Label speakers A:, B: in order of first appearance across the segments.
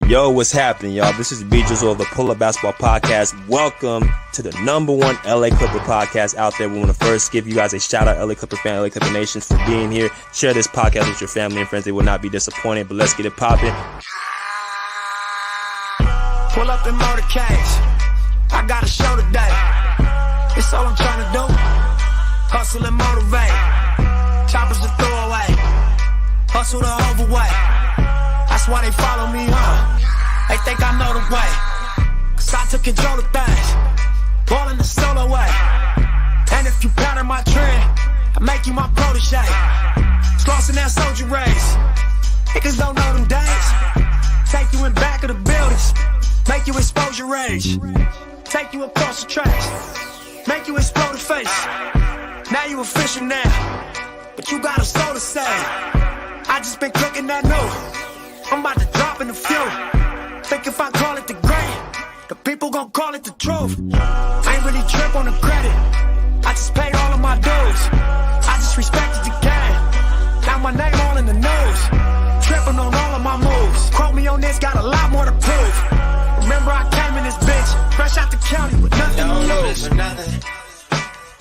A: Yo, what's happening, y'all? This is B Jizzle of the Pull Up Basketball Podcast. Welcome to the number one LA Clipper podcast out there. We want to first give you guys a shout out, LA Clipper fan, LA Clipper Nations, for being here. Share this podcast with your family and friends. They will not be disappointed, but let's get it popping.
B: Pull up in motorcades. I got a show today. It's all I'm trying to do. Hustle and motivate. Choppers to throw away. Hustle the overweight. That's why they follow me, They think I know the way. Cause I took control of things. Ballin' the solo way. And if you pattern my trend, I make you my protege. Crossing that soldier race. Niggas don't know them days. Take you in back of the buildings. Make you expose your rage. Take you across the tracks. Make you explode the face. Now you official now. But you got a soul to say. I just been cooking that new. I'm about to drop in the few. Think if I call it the great, the people gon' call it the truth. I ain't really trip on the credit. I just paid all of my dues. I just respected the game. Now my name all in the news. Tripping on all of my moves. Quote me on this, got a lot more to prove. Remember I came in this bitch, fresh out the county with nothing to lose.
C: For nothing,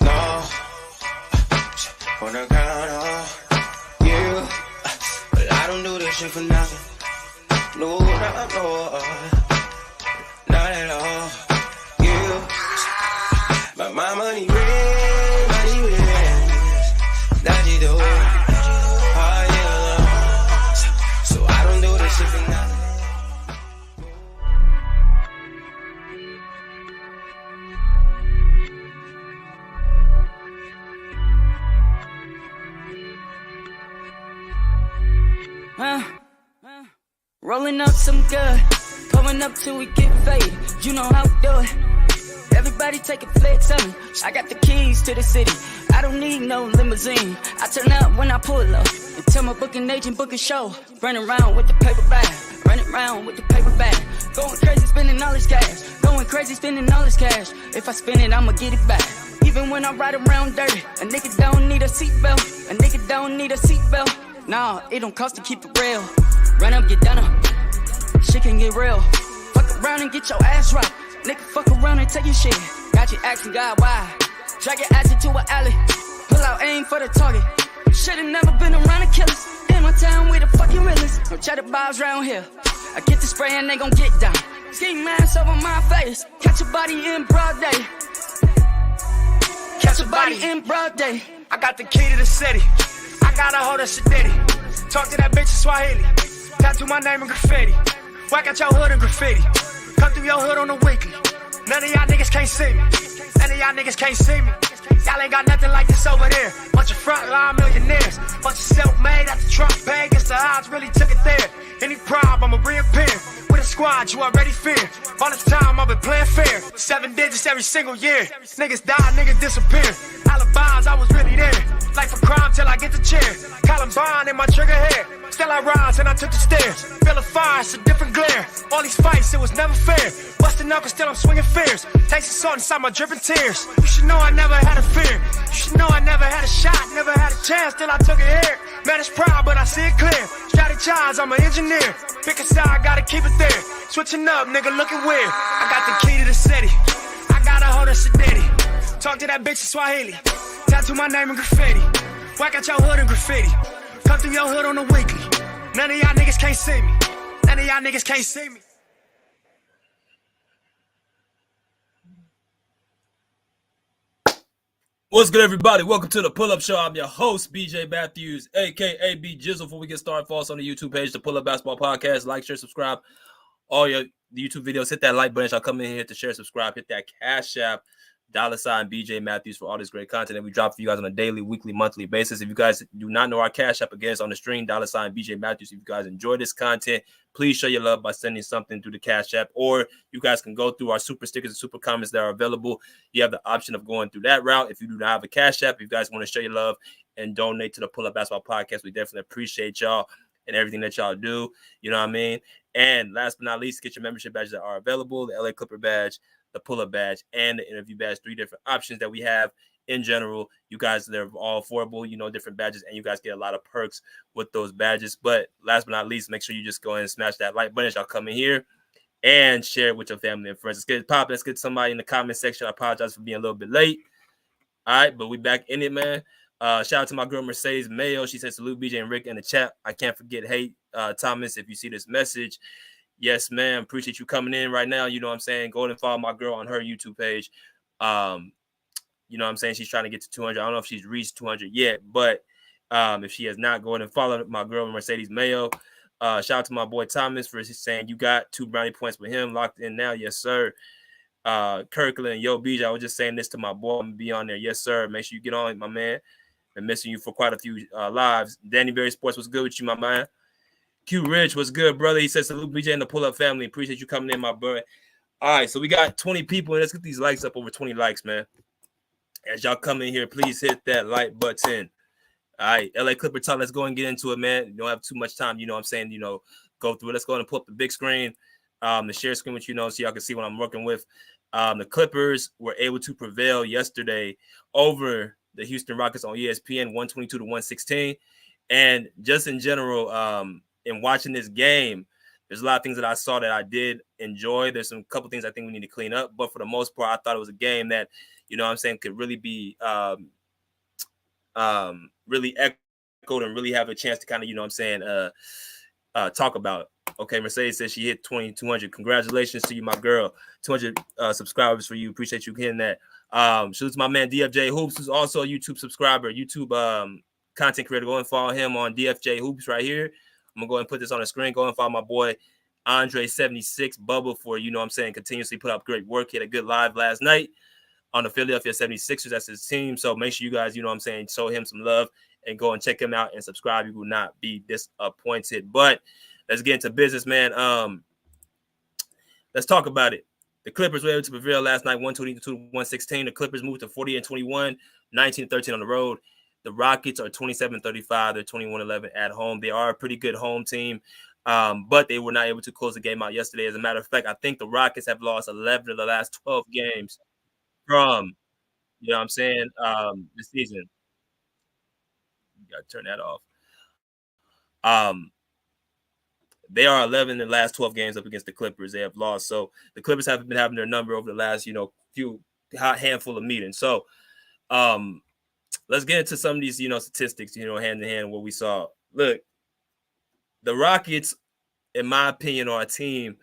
C: no. Wanna count on you, but I don't do this shit for nothing. No, not at all. You, but my money real, that you do. Oh yeah, so I don't do this shit for nothing.
D: Rolling up some good, pulling up till we get faded. You know how we do it. Everybody take a flex on me. I got the keys to the city. I don't need no limousine. I turn up when I pull up and tell my booking agent book a show. Running around with the paper bag, running around with the paper bag. Going crazy spending all this cash. Going crazy spending all this cash. If I spend it, I'ma get it back. Even when I ride around dirty, a nigga don't need a seatbelt. A nigga don't need a seatbelt. Nah, it don't cost to keep it real. Run up, get done up. Shit can get real. Fuck around and get your ass dropped. Nigga, fuck around and take your shit. Got you asking God why. Drag your ass into an alley. Pull out aim for the target. Should've never been around the killers. In my town with the fucking realest. No cheddar bars round here. I get the spray and they gon' get down. Ski mask over my face. Catch a body in broad day. Catch a body in broad day.
B: I got the key to the city. I got a hold of Shadidi. Talk to that bitch in Swahili. Tattoo my name in graffiti. Whack out your hood in graffiti. Come through your hood on the weekly. None of y'all niggas can't see me. None of y'all niggas can't see me. Y'all ain't got nothing like this over there. Bunch of frontline millionaires. Bunch of self-made at the Trump pay. Guess the odds really took it there. Any problem, I'ma reappear. With a squad you already fear. All this time I've been playing fair. 7 digits every single year. Niggas die, niggas disappear. Alibis, I was really there. Life a crime till I get the chair. Columbine in my trigger hair. Still I rise and I took the stairs. Feel a fire, it's a different glare. All these fights, it was never fair. Busting knuckles, still I'm swinging fierce. Taste the salt inside my dripping tears. You should know I never had a fear. You should know I never had a shot, never had a chance till I took it here. Man, it's proud, but I see it clear. Strategize, I'm an engineer. Pick a side, gotta keep it there. Switching up, nigga, looking weird. I got the key to the city. I got a hold of Shadidi. Talk to that bitch in Swahili. Tattoo my name in graffiti. Whack out your hood in graffiti. Come through your hood on the weekly. None of y'all niggas can't see me. None of y'all niggas can't see me.
A: What's good, everybody? Welcome to the Pull-Up Show. I'm your host, BJ Matthews, a.k.a. B Jizzle. Before we get started, follow us on the YouTube page, the Pull-Up Basketball Podcast. Like, share, subscribe. All your YouTube videos, hit that like button. I'll come in here to share, subscribe. Hit that CASHAPP, $ BJ Matthews for all this great content that we drop for you guys on a daily, weekly, monthly basis. If you guys do not know our Cash App, again, it's on the screen, $ BJ Matthews. If you guys enjoy this content, please show your love by sending something through the Cash App, or you guys can go through our super stickers and super comments that are available. You have the option of going through that route. If you do not have a Cash App, if you guys want to show your love and donate to the Pull Up Basketball Podcast, we definitely appreciate y'all and everything that y'all do. You know what I mean? And last but not least, get your membership badges that are available, the LA Clipper badge, the Pull-Up badge, and the interview badge. 3 different options that we have in general. You guys, they're all affordable, you know, different badges, and you guys get a lot of perks with those badges. But last but not least, make sure you just go ahead and smash that like button as y'all come in here and share it with your family and friends. Let's get it popping. Let's get somebody in the comment section. I apologize for being a little bit late. All right, but we back in it, man. Shout out to my girl Mercedes Mayo. She said salute BJ and Rick in the chat. I can't forget, hey, Thomas, if you see this message, yes, ma'am. Appreciate you coming in right now. You know what I'm saying? Go and follow my girl on her YouTube page. You know what I'm saying? She's trying to get to 200. I don't know if she's reached 200 yet, but if she has not, go and follow my girl Mercedes Mayo. Shout out to my boy Thomas for saying you got 2 brownie points with him locked in now. Yes, sir. Kirkland, yo, BJ, I was just saying this to my boy. I'm gonna be on there. Yes, sir. Make sure you get on, my man. Been missing you for quite a few lives. Danny Berry Sports was good with you, my man. Q Rich was good, brother. He says salute BJ and the pull up family. Appreciate you coming in, my boy. All right, so we got 20 people, and let's get these likes up over 20 likes, man. As y'all come in here, please hit that like button. All right, LA Clipper time. Let's go and get into it, man. You don't have too much time, you know what I'm saying? You know, go through it. Let's go and pull up the big screen, the share screen, which you know, so y'all can see what I'm working with. The Clippers were able to prevail yesterday over the Houston Rockets on ESPN, 122 to 116. And just in general, in watching this game, there's a lot of things that I saw that I did enjoy. There's some couple things I think we need to clean up. But for the most part, I thought it was a game that, you know what I'm saying, could really be really echoed and really have a chance to kind of, you know what I'm saying, talk about. Okay, Mercedes says she hit 2,200. Congratulations to you, my girl. 200 subscribers for you. Appreciate you getting that. Salute to my man DFJ Hoops, who's also a YouTube subscriber, YouTube content creator. Go and follow him on DFJ Hoops right here. I'm gonna go and put this on the screen. Go and follow my boy Andre76 Bubble for, you know what I'm saying, continuously put up great work. He had a good live last night on the Philadelphia 76ers. That's his team. So make sure you guys, you know what I'm saying, show him some love and go and check him out and subscribe. You will not be disappointed. But let's get into business, man. Let's talk about it. The Clippers were able to prevail last night, 122 to 116. The Clippers moved to 40-21, 19-13 on the road. The Rockets are 27-35. They're 21-11 at home. They are a pretty good home team, but they were not able to close the game out yesterday. As a matter of fact, I think the Rockets have lost 11 of the last 12 games from, you know what I'm saying, this season. You got to turn that off. They are 11 in the last 12 games up against the Clippers. They have lost. So the Clippers haven't been having their number over the last, you know, handful of meetings. So let's get into some of these, you know, statistics, you know, hand in hand what we saw. Look, the Rockets, in my opinion, are a team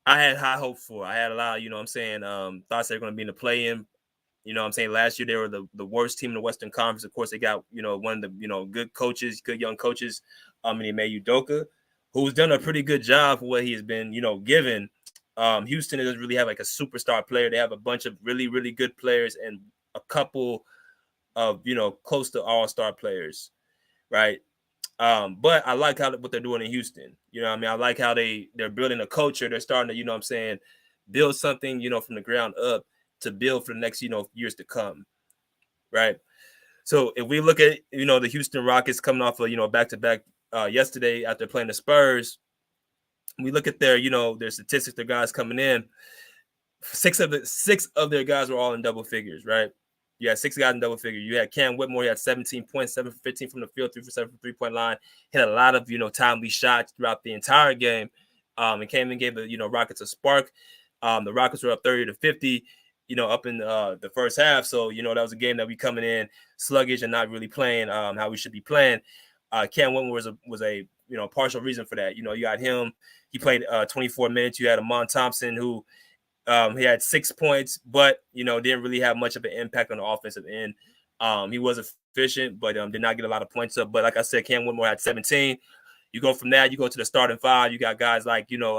A: I had high hope for. I had a lot, you know what I'm saying, thoughts they were going to be in the play-in. You know what I'm saying? Last year, they were the worst team in the Western Conference. Of course, they got, you know, one of the, you know, good coaches, good young coaches, Ime Udoka, who's done a pretty good job for what he has been, you know, given. Houston doesn't really have like a superstar player. They have a bunch of really, really good players and a couple of, you know, close to all-star players, right? But I like what they're doing in Houston. You know what I mean? I like how they're building a culture. They're starting to, you know what I'm saying, build something, you know, from the ground up to build for the next, you know, years to come, right? So if we look at, you know, the Houston Rockets coming off of, you know, back-to-back yesterday after playing the Spurs, we look at their, you know, their statistics, their guys coming in, six of their guys were all in double figures, right? You had 6 guys in double figures. You had Cam Whitmore, he had 17 points, 7 for 15 from the field, 3 for 7 from three-point line. Hit a lot of, you know, timely shots throughout the entire game. And came and gave the, you know, Rockets a spark. The Rockets were up 30-50, you know, up in the first half. So, you know, that was a game that we coming in sluggish and not really playing how we should be playing. Cam Whitmore was a you know, partial reason for that. You know, you got him. He played 24 minutes. You had Amon Thompson, who he had 6 points, but, you know, didn't really have much of an impact on the offensive end. He was efficient, but did not get a lot of points up. But like I said, Cam Whitmore had 17. You go from that, you go to the starting 5. You got guys like, you know,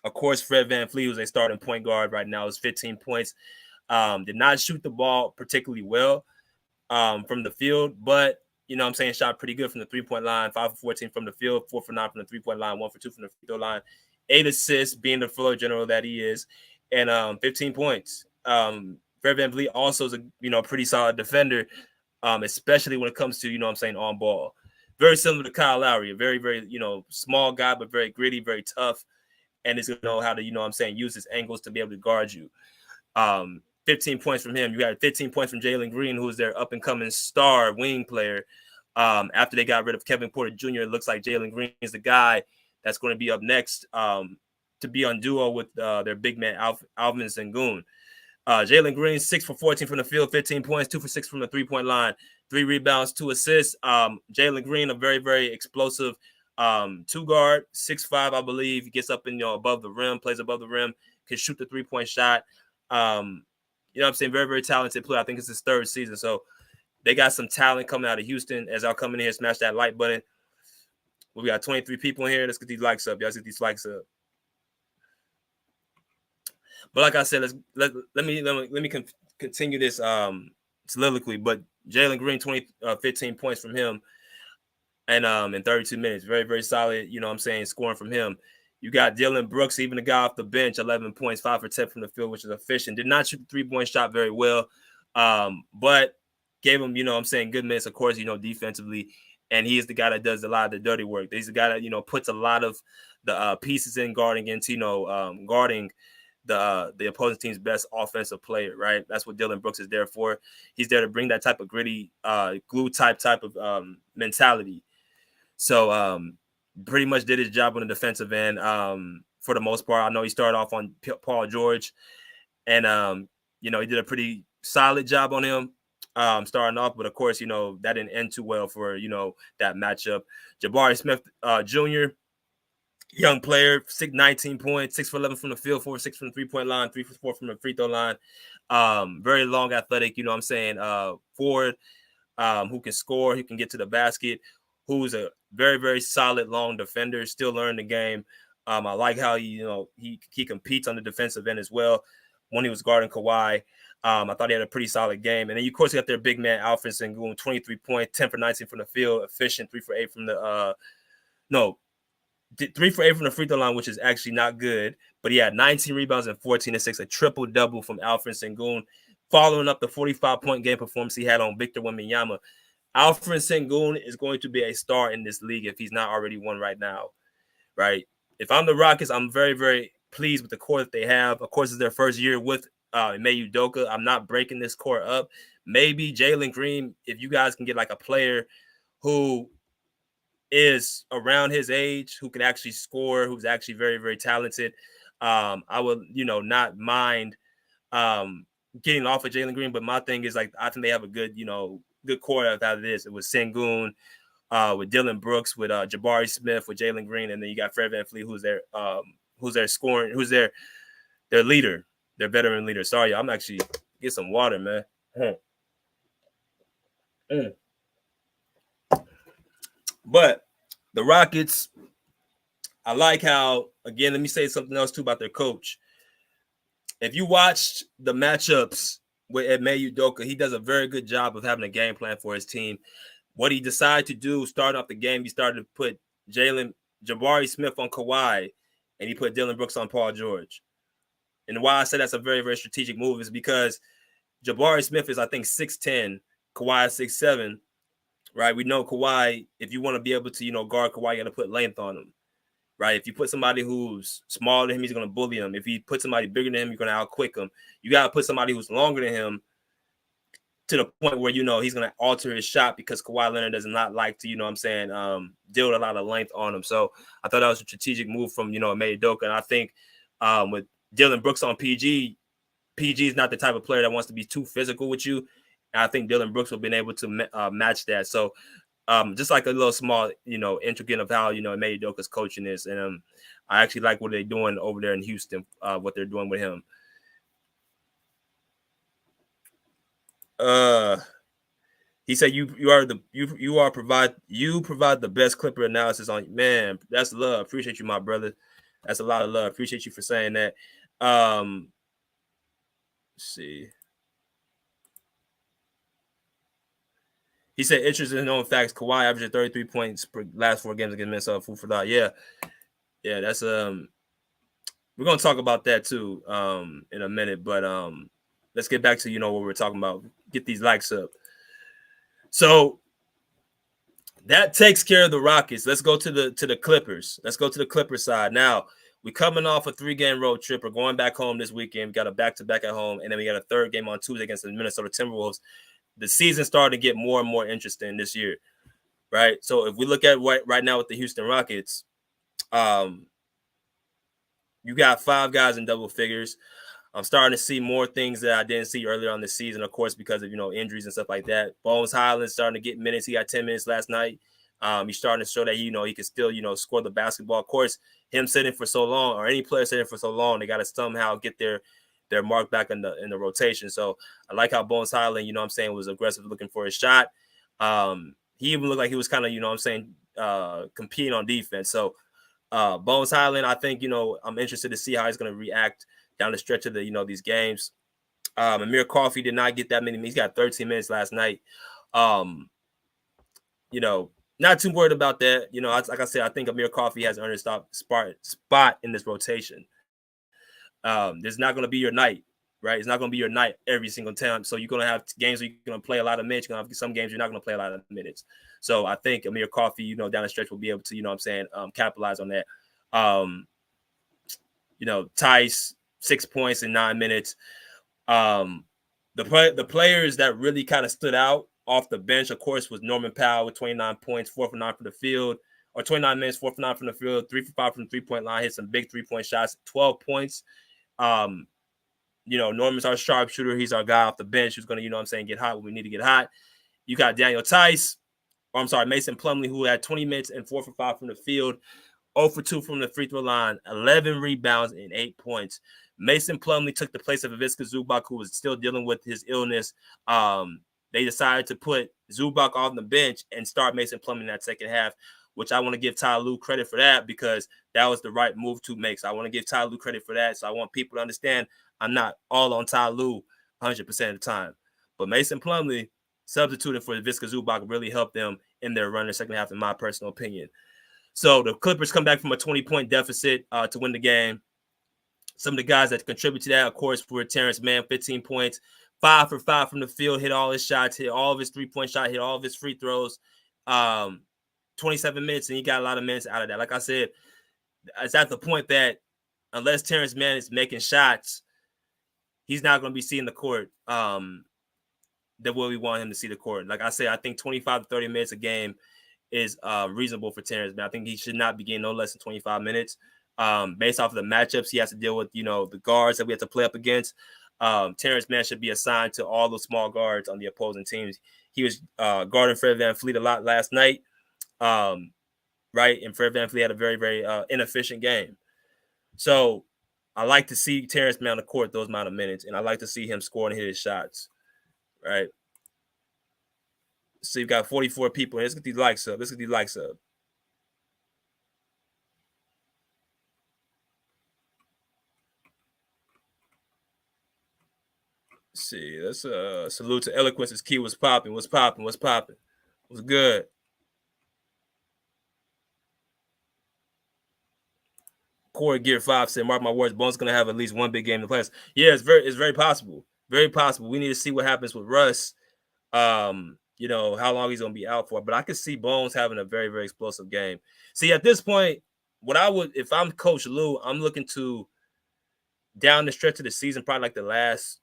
A: of course, Fred VanVleet, who's a starting point guard right now, is 15 points. Did not shoot the ball particularly well from the field, but, you know what I'm saying, shot pretty good from the three-point line, 5 for 14 from the field, 4 for 9 from the three-point line, 1 for 2 from the free throw line, 8 assists, being the floor general that he is, and 15 points. Fred VanVleet also is a, you know, pretty solid defender, especially when it comes to, you know what I'm saying, on ball. Very similar to Kyle Lowry, a very, very, you know, small guy, but very gritty, very tough, and is going to know how to, you know what I'm saying, use his angles to be able to guard you. 15 points from him. You got 15 points from Jalen Green, who's their up-and-coming star wing player. After they got rid of Kevin Porter Jr., it looks like Jalen Green is the guy that's going to be up next to be on duo with their big man, Alvin Sengun. Jalen Green, 6 for 14 from the field, 15 points, 2 for 6 from the three-point line, 3 rebounds, 2 assists. Jalen Green, a very, very explosive two-guard, 6'5", I believe. He gets up in, above the rim, plays above the rim, can shoot the three-point shot. You know what I'm saying? Very, very talented player. I think it's his 3rd season. So they got some talent coming out of Houston. As I'll come in here, smash that like button. We got 23 people in here. Let's get these likes up. Y'all let's get these likes up. But like I said, let me continue this soliloquy. But Jalen Green, 15 points from him, and in 32 minutes, very, very solid. You know what I'm saying, scoring from him. You got Dylan Brooks, even the guy off the bench, 11 points, 5 for 10 from the field, which is efficient. Did not shoot the 3-point shot very well, but gave him, you know what I'm saying, good minutes, of course, defensively. And he is the guy that does a lot of the dirty work. He's the guy that, puts a lot of the pieces in guarding into, guarding the opposing team's best offensive player, right? That's what Dylan Brooks is there for. He's there to bring that type of gritty, glue type of mentality. So pretty much did his job on the defensive end for the most part. I know he started off on Paul George, and he did a pretty solid job on him starting off. But of course, that didn't end too well for that matchup. Jabari Smith Jr., young player, 19 points, 6 for 11 from the field, 4 for 6 from the 3-point line, 3 for 4 from the free throw line. Very long, athletic, forward who can score, who can get to the basket, who's a very, very solid long defender, still learning the game. I like how he competes on the defensive end as well when he was guarding Kawhi. I thought he had a pretty solid game. And then, of course, you got their big man, Alfred Sengun, 23 points, 10 for 19 from the field, efficient, 3 for 8 from the 3 for 8 from the free throw line, which is actually not good. But he had 19 rebounds and 14 assists, a triple-double from Alfred Sengun, following up the 45-point game performance he had on Victor Wembanyama. Alfred Sengun is going to be a star in this league if he's not already one right now, right? If I'm the Rockets, I'm very, very pleased with the core that they have. Of course, it's their first year with Ime Udoka. I'm not breaking this core up. Maybe Jalen Green, if you guys can get like a player who is around his age, who can actually score, who's actually very, very talented, I would, not mind getting off of Jalen Green. But my thing is, like, I think they have a good, good core of how it is. It was Sengun, with Dylan Brooks, with Jabari Smith, with Jalen Green, and then you got Fred VanVleet, who's their scoring, who's their leader, their veteran leader. Sorry, I'm actually get some water, man. But the Rockets, I like how, again, let me say something else too about their coach. If you watched the matchups with Ime Udoka, he does a very good job of having a game plan for his team. What he decided to do, start off the game, he started to put Jabari Smith on Kawhi, and he put Dylan Brooks on Paul George. And why I say that's a very, very strategic move is because Jabari Smith is, I think, 6'10", Kawhi is 6'7", right? We know Kawhi, if you want to be able to, guard Kawhi, you got to put length on him, right? If you put somebody who's smaller than him, he's going to bully him. If you put somebody bigger than him, you're going to outquick him. You got to put somebody who's longer than him to the point where, he's going to alter his shot, because Kawhi Leonard does not like to, deal with a lot of length on him. So I thought that was a strategic move from, Ime Udoka. And I think with Dylan Brooks on PG is not the type of player that wants to be too physical with you. And I think Dylan Brooks will be able to match that. So just like a little small, intricate of how, Ime Udoka's coaching is. And I actually like what they're doing over there in Houston, what they're doing with him. He said you provide the best Clipper analysis on. Man, that's love. Appreciate you, my brother. That's a lot of love. Appreciate you for saying that. Let's see. He said, interested in known facts, Kawhi averaged 33 points per last 4 games against Minnesota. Food for thought. Yeah, that's we're gonna talk about that too in a minute. But let's get back to what we're talking about. Get these likes up. So that takes care of the Rockets. Let's go to the Clippers. Let's go to the Clippers side now. We're coming off a 3-game road trip. We're going back home this weekend. We got a back-to-back at home, and then we got a third game on Tuesday against the Minnesota Timberwolves. The season started to get more and more interesting this year, right? So if we look at right now with the Houston Rockets, you got 5 guys in double figures. I'm starting to see more things that I didn't see earlier on this season, of course, because of, injuries and stuff like that. Bones Highland's starting to get minutes. He got 10 minutes last night. He's starting to show that, he can still, score the basketball. Of course, him sitting for so long, or any player sitting for so long, they got to somehow get their mark back in the rotation. So I like how Bones Highland, was aggressive looking for his shot. He even looked like he was kind of, competing on defense. So Bones Highland, I think, I'm interested to see how he's going to react down the stretch of these games. Amir Coffey did not get that many. He's got 13 minutes last night. Not too worried about that. Like I said, I think Amir Coffey has earned a spot in this rotation. There's not going to be your night, right? It's not going to be your night every single time. So you're going to have games where you're going to play a lot of minutes. You're going to have some games you're not going to play a lot of minutes. So I think Amir Coffey, down the stretch will be able to, capitalize on that. Tice, 6 points in 9 minutes. The players that really kind of stood out off the bench, of course, was Norman Powell with 29 points, 4 for 9 from the field, or 29 minutes, 4 for 9 from the field, 3 for 5 from the 3-point line, hit some big 3-point shots, 12 points. Norman's our sharpshooter. He's our guy off the bench who's going to, get hot when we need to get hot. You got Mason Plumlee, who had 20 minutes and 4 for 5 from the field, 0 for 2 from the free throw line, 11 rebounds and 8 points. Mason Plumlee took the place of Ivica Zubac, who was still dealing with his illness. They decided to put Zubac on the bench and start Mason Plumlee in that second half, which I want to give Ty Lue credit for that, because that was the right move to make. So I want to give Ty Lue credit for that. So I want people to understand I'm not all on Ty Lue 100% of the time. But Mason Plumlee substituting for Ivica Zubac really helped them in their run in the second half, in my personal opinion. So the Clippers come back from a 20-point deficit to win the game. Some of the guys that contribute to that, of course, were Terrence Mann, 15 points, 5 for 5 from the field, hit all his shots, hit all of his 3-point shot, hit all of his free throws. 27 minutes, and he got a lot of minutes out of that. Like I said, it's at the point that unless Terrence Mann is making shots, he's not going to be seeing the court the way we want him to see the court. Like I said, I think 25 to 30 minutes a game is reasonable for Terrence Mann. I think he should not be getting no less than 25 minutes. Based off of the matchups he has to deal with, the guards that we have to play up against. Terrence Mann should be assigned to all the small guards on the opposing teams. He was guarding Fred VanVleet a lot last night, right? And Fred VanVleet had a very, very inefficient game. So I like to see Terrence Mann on the court those amount of minutes, and I like to see him score and hit his shots, right? So you've got 44 people. Let's get these likes up. See, let's salute to Eloquence is key. What's popping? What's good? Corey Gear 5 said, mark my words, Bones gonna have at least one big game in the playoffs. Yeah, it's very possible. Very possible. We need to see what happens with Russ. How long he's gonna be out for. But I could see Bones having a very, very explosive game. See, at this point, if I'm Coach Lue, I'm looking to down the stretch of the season, probably like the last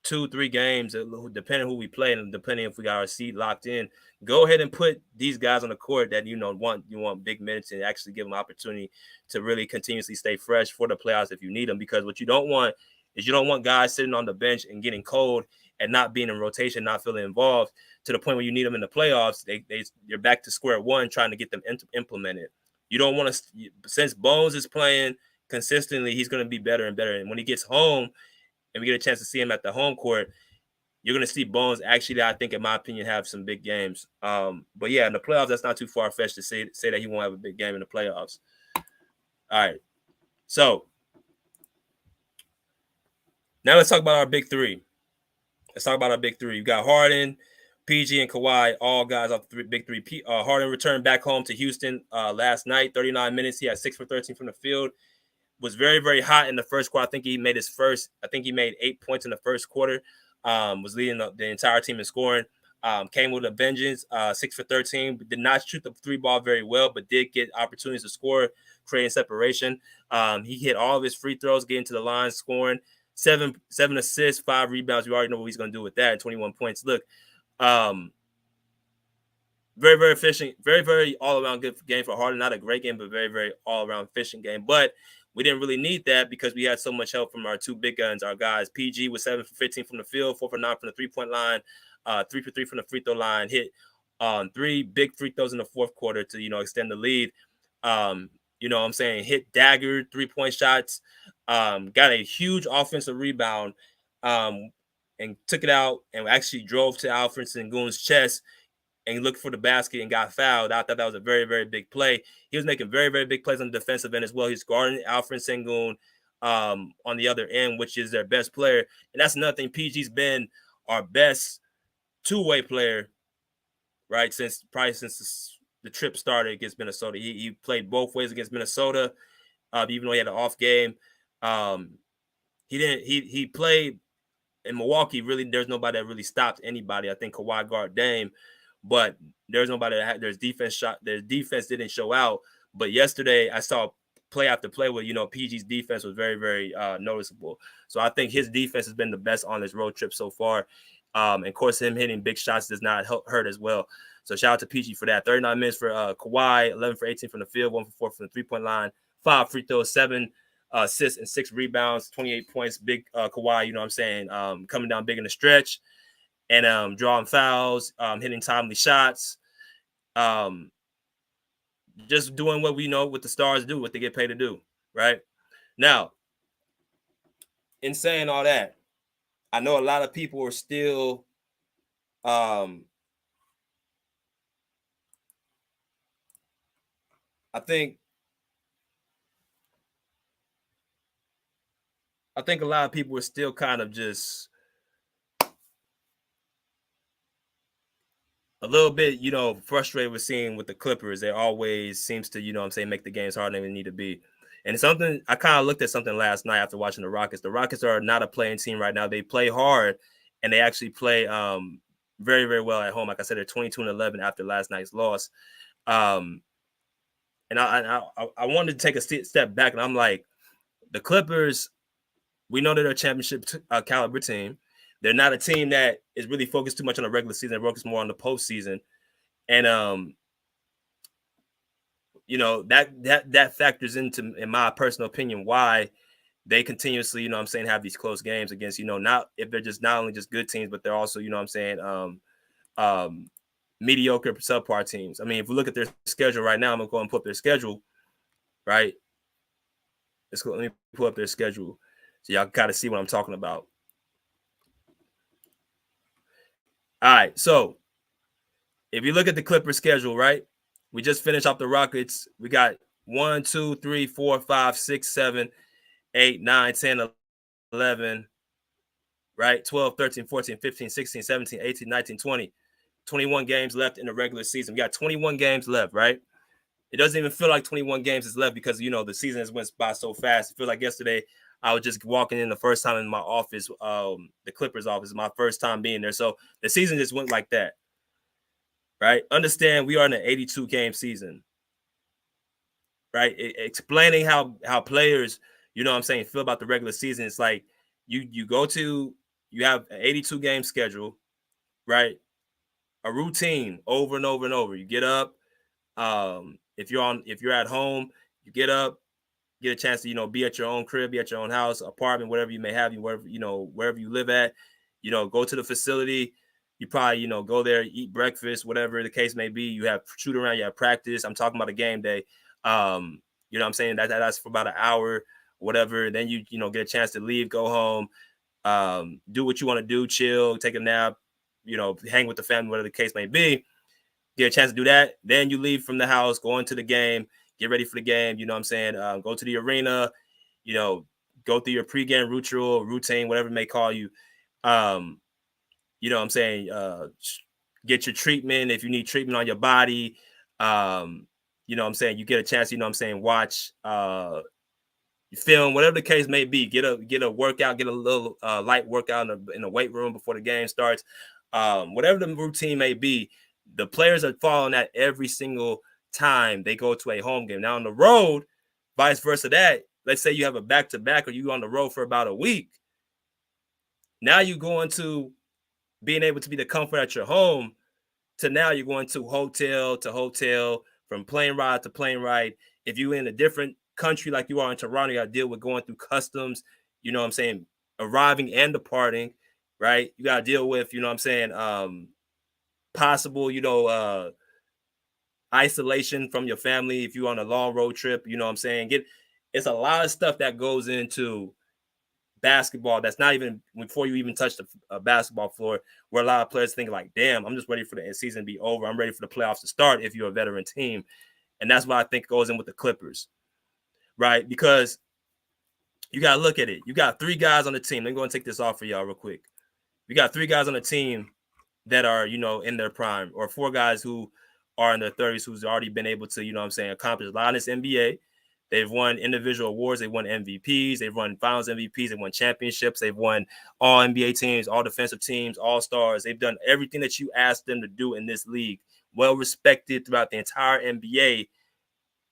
A: 2-3 games, depending who we play and depending if we got our seat locked in, go ahead and put these guys on the court that you want big minutes and actually give them opportunity to really continuously stay fresh for the playoffs if you need them. Because what you don't want is guys sitting on the bench and getting cold and not being in rotation, not feeling involved to the point where you need them in the playoffs. You're back to square one trying to get them implemented. You don't want to, since Bones is playing consistently, he's going to be better and better. And when he gets home, and we get a chance to see him at the home court, you're going to see Bones actually, I think, in my opinion, have some big games. But yeah, in the playoffs, that's not too far-fetched to say that he won't have a big game in the playoffs. All right. So now let's talk about our big three. You got Harden, PG, and Kawhi, all guys off the big three. Harden returned back home to Houston last night, 39 minutes. He had 6 for 13 from the field. Was very, very hot in the first quarter. I think he made 8 points in the first quarter. Was leading the entire team in scoring. Came with a vengeance, 6 for 13. Did not shoot the three ball very well, but did get opportunities to score, creating separation. He hit all of his free throws, getting to the line, scoring seven assists, 5 rebounds. We already know what he's going to do with that. 21 points. Look, very, very efficient, very, very all-around good game for Harden. Not a great game, but very, very all-around efficient game. But we didn't really need that because we had so much help from our two big guns, our guys. PG was 7 for 15 from the field, 4 for 9 from the three-point line, 3 for 3 from the free throw line, hit 3 big free throws in the fourth quarter to, extend the lead. Hit dagger 3-point shots, got a huge offensive rebound, and took it out and actually drove to Alfred Sengun's chest and looked for the basket and got fouled. I thought that was a very, very big play. He was making very, very big plays on the defensive end as well. He's guarding Alfred Sengun on the other end, which is their best player. And that's another thing. PG's been our best two-way player, right, since the trip started against Minnesota. He played both ways against Minnesota, even though he had an off game. He played in Milwaukee. Really, there's nobody that really stopped anybody. I think Kawhi guard Dame, but there's nobody that there's defense didn't show out. But yesterday I saw play after play where PG's defense was very, very noticeable. So I think his defense has been the best on this road trip so far. And of course, him hitting big shots does not hurt as well. So shout out to PG for that. 39 minutes for Kawhi, 11 for 18 from the field, 1 for 4 from the three-point line, 5 free throws, 7 assists, and 6 rebounds, 28 points. Big Kawhi, coming down big in the stretch and drawing fouls, hitting timely shots, just doing what we know what the stars do, what they get paid to do, right? Now, in saying all that, I know a lot of people are still I think a lot of people are still kind of just a little bit, frustrated with seeing with the Clippers. They always seems to, make the games harder than they need to be. And something I kind of looked at something last night after watching the Rockets. The Rockets are not a playing team right now. They play hard and they actually play very, very well at home. Like I said, they're 22-11 after last night's loss. And I wanted to take a step back, and I'm like, the Clippers, we know they're a championship caliber team. They're not a team that is really focused too much on the regular season. They're focused more on the postseason. And, that factors into, in my personal opinion, why they continuously, have these close games against, not if they're just not only just good teams, but they're also, mediocre subpar teams. I mean, if we look at their schedule right now, I'm going to go and put up their schedule, right? Let me pull up their schedule so y'all can kind of see what I'm talking about. All right, so if you look at the Clippers schedule, right, we just finished off the Rockets. We got 1, 2, 3, 4, 5, 6, 7, 8, 9, 10, 11, right, 12, 13, 14, 15, 16, 17, 18, 19, 20. 21 games left in the regular season. We got 21 games left, right? It doesn't even feel like 21 games is left because, the season has went by so fast. It feels like yesterday I was just walking in the first time in my office, the Clippers office, my first time being there. So the season just went like that, right? Understand we are in an 82-game season, right? Explaining how players, feel about the regular season. It's like you have an 82-game schedule, right? A routine over and over and over. You get up. If you're at home, you get up, get a chance to, be at your own crib, be at your own house, apartment, whatever you may have, wherever you live at, go to the facility. You probably, go there, eat breakfast, whatever the case may be. You have shoot around, you have practice. I'm talking about a game day. That's for about an hour, whatever. Then you get a chance to leave, go home, do what you want to do, chill, take a nap, hang with the family, whatever the case may be. Get a chance to do that. Then you leave from the house, go into the game, get ready for the game. Go to the arena, go through your pregame routine, whatever it may call you. Get your treatment if you need treatment on your body. You get a chance, watch film, whatever the case may be. Get a workout, get a little light workout in the weight room before the game starts. whatever the routine may be, the players are following that every single time they go to a home game. Now on the road, vice versa that, let's say you have a back-to-back or you on the road for about a week. Now you go into being able to be the comfort at your home to now you're going to hotel to hotel, from plane ride to plane ride. If you're in a different country like you are in Toronto, you got to deal with going through customs, you know what I'm saying, arriving and departing, right? You got to deal with, you know what I'm saying, possible, isolation from your family if you're on a long road trip, you know what I'm saying? It's a lot of stuff that goes into basketball that's not even before you even touch the basketball floor, where a lot of players think like, damn, I'm just ready for the season to be over. I'm ready for the playoffs to start if you're a veteran team. And that's why I think goes in with the Clippers, right? Because you got to look at it. You got 3 guys on the team. Let me go and take this off for y'all real quick. You got 3 guys on the team that are, in their prime, or 4 guys who are in their 30s who's already been able to, accomplish a lot in this NBA. They've won individual awards. They've won MVPs. They've won finals MVPs. They've won championships. They've won all NBA teams, all defensive teams, all stars. They've done everything that you asked them to do in this league. Well respected throughout the entire NBA,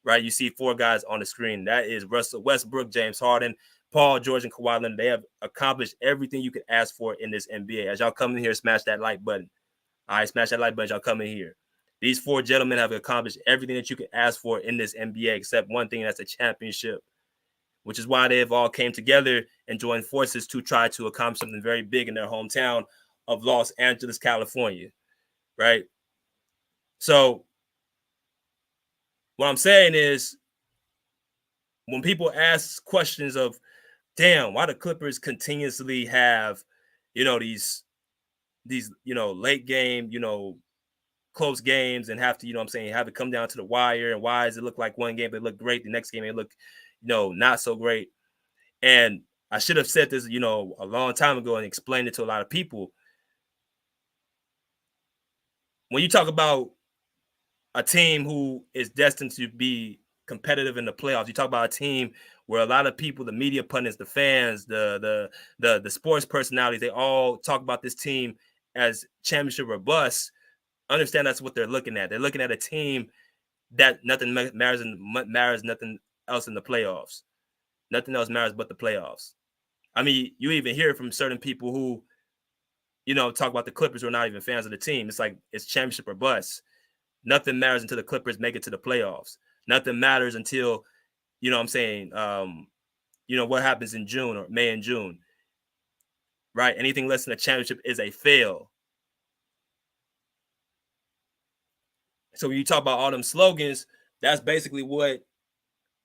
A: right? You see 4 guys on the screen. That is Russell Westbrook, James Harden, Paul George, and Kawhi Leonard. They have accomplished everything you could ask for in this NBA. As y'all come in here, smash that like button. All right, smash that like button. Y'all come in here. These 4 gentlemen have accomplished everything that you could ask for in this NBA, except one thing, that's a championship, which is why they've all came together and joined forces to try to accomplish something very big in their hometown of Los Angeles, California, right? So what I'm saying is, when people ask questions of, damn, why the Clippers continuously have, these late game, close games and have to, have it come down to the wire, and why does it look like one game they look great, the next game they look, not so great. And I should have said this, a long time ago and explained it to a lot of people. When you talk about a team who is destined to be competitive in the playoffs, you talk about a team where a lot of people, the media pundits, the fans, the sports personalities, they all talk about this team as championship or bust. Understand that's what they're looking at. They're looking at a team that nothing matters nothing else in the playoffs. Nothing else matters but the playoffs. I mean, you even hear it from certain people who, talk about the Clippers who are not even fans of the team. It's like it's championship or bust. Nothing matters until the Clippers make it to the playoffs. Nothing matters until, what happens in June or May and June, right? Anything less than a championship is a fail. So when you talk about all them slogans, that's basically what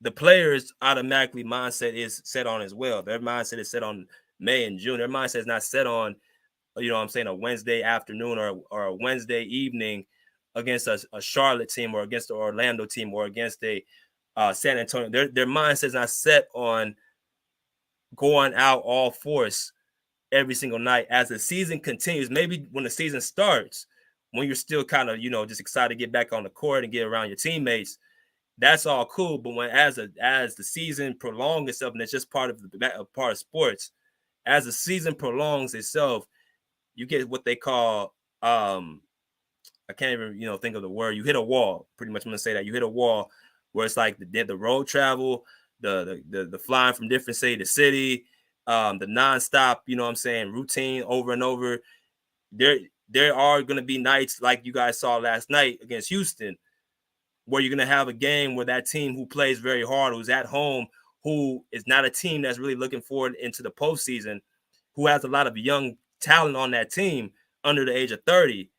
A: the players' automatically mindset is set on as well. Their mindset is set on May and June. Their mindset is not set on, a Wednesday afternoon or a Wednesday evening against a Charlotte team or against the Orlando team or against a San Antonio. Their mindset is not set on going out all force every single night. As the season continues, maybe when the season starts, when you're still kind of, just excited to get back on the court and get around your teammates, that's all cool. But when as the season prolongs itself, and it's just part of sports, as the season prolongs itself, you get what they call I can't even think of the word. You hit a wall. Pretty much, I'm gonna say that you hit a wall where it's like the road travel, the flying from different city to city, the nonstop, routine over and over. There are going to be nights like you guys saw last night against Houston, where you're going to have a game where that team who plays very hard, who's at home, who is not a team that's really looking forward into the postseason, who has a lot of young talent on that team under the age of 30,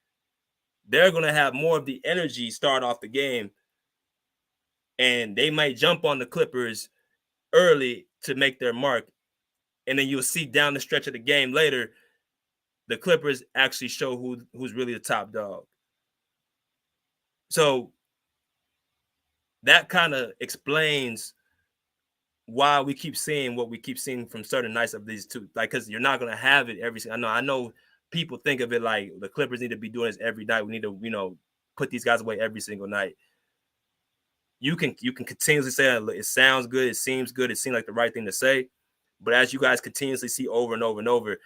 A: they're going to have more of the energy start off the game, and they might jump on the Clippers early to make their mark. And then you'll see down the stretch of the game later, the Clippers actually show who's really the top dog. So that kind of explains why we keep seeing what we keep seeing from certain nights of these two. Like, because you're not going to have it every single. I know people think of it like the Clippers need to be doing this every night. We need to, put these guys away every single night. You can continuously say it sounds good, it seems good, it seems like the right thing to say. But as you guys continuously see over and over and over,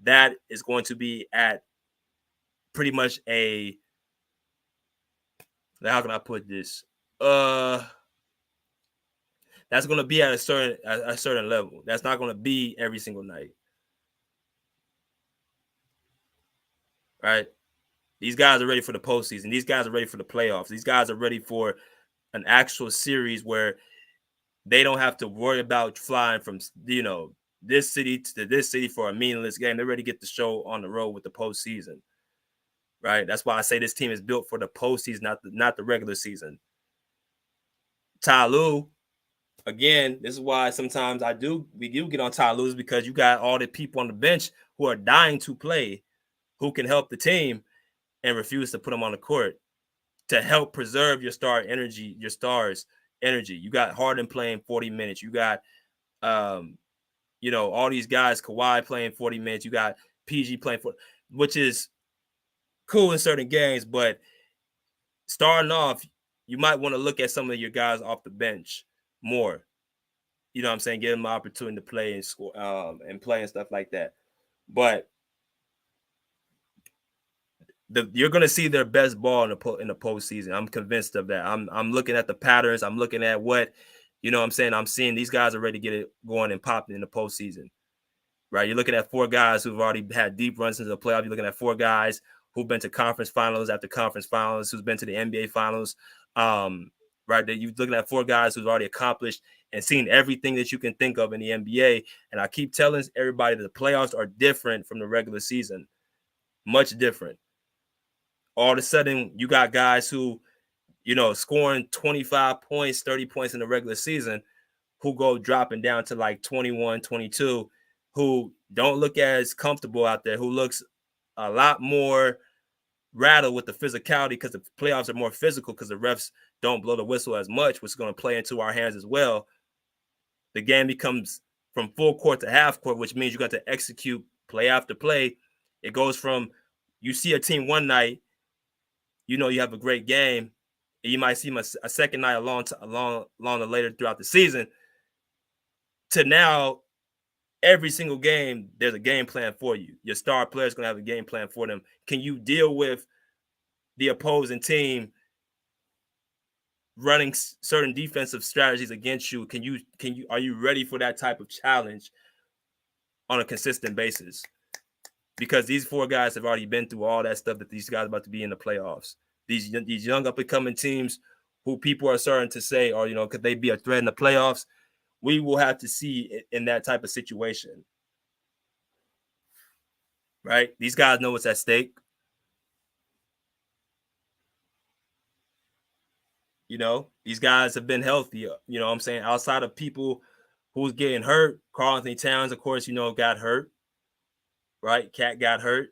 A: that is going to be at pretty much how can I put this? That's going to be at a certain level. That's not going to be every single night. Right? These guys are ready for the postseason. These guys are ready for the playoffs. These guys are ready for an actual series where they don't have to worry about flying from, this city to this city for a meaningless game. They're ready to get the show on the road with the postseason. Right? That's why I say this team is built for the postseason, not the regular season. Ty Lue, again, this is why sometimes we do get on Ty Lue, because you got all the people on the bench who are dying to play, who can help the team, and refuse to put them on the court to help preserve your stars' energy. You got Harden playing 40 minutes. You got, all these guys, Kawhi playing 40 minutes. You got PG playing 40, which is cool in certain games. But starting off, you might want to look at some of your guys off the bench more. You know what I'm saying? Give them an opportunity to play and score and play and stuff like that. But you're going to see their best ball in the postseason. I'm convinced of that. I'm looking at the patterns. I'm looking at what, I'm saying. I'm seeing these guys are ready to get it going and popping in the postseason, right? You're looking at 4 guys who've already had deep runs into the playoff. You're looking at 4 guys who've been to conference finals after conference finals, who's been to the NBA finals, right? You're looking at 4 guys who've already accomplished and seen everything that you can think of in the NBA. And I keep telling everybody that the playoffs are different from the regular season, much different. All of a sudden, you got guys who, scoring 25 points, 30 points in the regular season, who go dropping down to like 21, 22, who don't look as comfortable out there, who looks a lot more rattled with the physicality, because the playoffs are more physical because the refs don't blow the whistle as much, which is going to play into our hands as well. The game becomes from full court to half court, which means you got to execute play after play. It goes from, you see a team one night, you have a great game, and you might see them a second night along the later throughout the season, to now every single game there's a game plan for you. Your star player is going to have a game plan for them. Can you deal with the opposing team running certain defensive strategies against you? Are you ready for that type of challenge on a consistent basis? Because these 4 guys have already been through all that stuff that these guys are about to be in the playoffs. These young up-and-coming teams who people are starting to say, could they be a threat in the playoffs? We will have to see in that type of situation. Right? These guys know what's at stake. These guys have been healthy. I'm saying, outside of people who's getting hurt. Karl-Anthony Towns, of course, got hurt. Right? Cat got hurt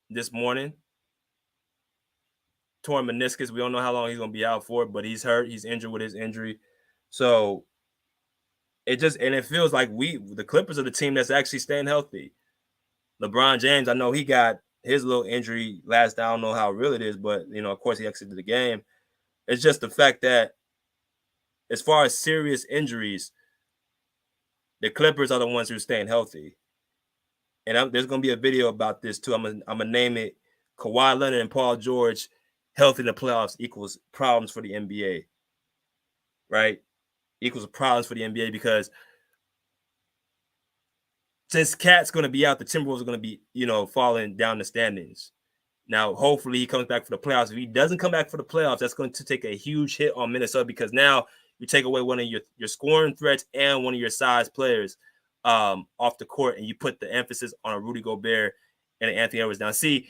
A: this morning. Torn meniscus. We don't know how long he's going to be out for, but he's hurt. He's injured with his injury. So it feels like the Clippers are the team that's actually staying healthy. LeBron James, I know he got his little injury last night. I don't know how real it is, but, of course, he exited the game. It's just the fact that as far as serious injuries, the Clippers are the ones who are staying healthy. And there's going to be a video about this, too. I'm gonna name it Kawhi Leonard and Paul George healthy in the playoffs equals problems for the NBA. Right? Equals problems for the NBA, because since Cat's going to be out, the Timberwolves are going to be, falling down the standings. Now, hopefully he comes back for the playoffs. If he doesn't come back for the playoffs, that's going to take a huge hit on Minnesota, because now you take away one of your scoring threats and one of your size players off the court, and you put the emphasis on a Rudy Gobert and Anthony Edwards. Now, see,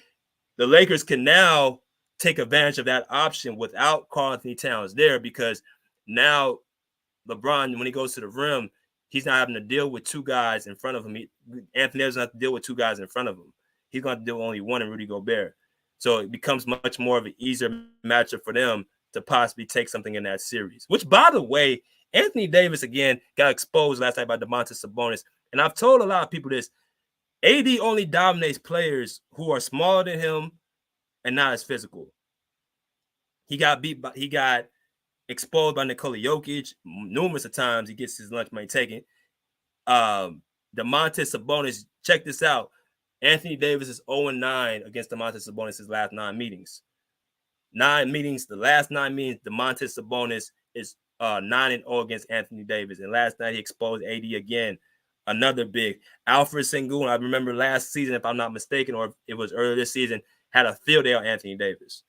A: the Lakers can now take advantage of that option without Karl-Anthony Towns there, because now LeBron, when he goes to the rim, he's not having to deal with 2 guys in front of him. Anthony Edwards doesn't have to deal with 2 guys in front of him. He's going to deal with only one in Rudy Gobert. So it becomes much more of an easier matchup for them to possibly take something in that series. Which, by the way, Anthony Davis, again, got exposed last night by Domantas Sabonis. And I've told a lot of people this. AD only dominates players who are smaller than him and not as physical. He got exposed by Nikola Jokic numerous of times. He gets his lunch money taken. Domantas Sabonis, check this out. Anthony Davis is 0-9 against Domantas Sabonis his last 9 meetings. 9 meetings, the last 9 meetings, Domantas Sabonis is 9-0 against Anthony Davis. And last night he exposed AD again. Another big. Alfred Sengun, I remember last season, if I'm not mistaken, or it was earlier this season, had a field day on Anthony Davis.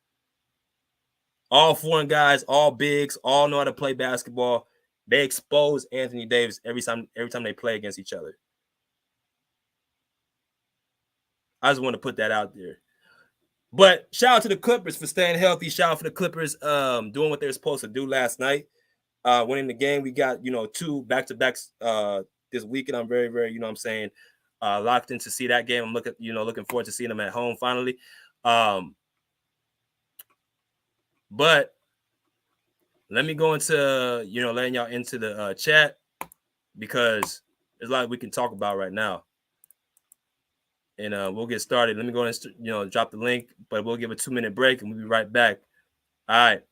A: All foreign guys, all bigs, all know how to play basketball. They expose Anthony Davis every time they play against each other. I just want to put that out there. But shout out to the Clippers for staying healthy. Shout out for the Clippers doing what they were supposed to do last night. Winning the game. We got, 2 back-to-backs this weekend. I'm very, very, locked in to see that game. I'm looking forward to seeing them at home finally. But let me go into, letting y'all into the chat because there's a lot we can talk about right now. And we'll get started. Let me go and, drop the link, but we'll give a 2-minute break and we'll be right back. All right.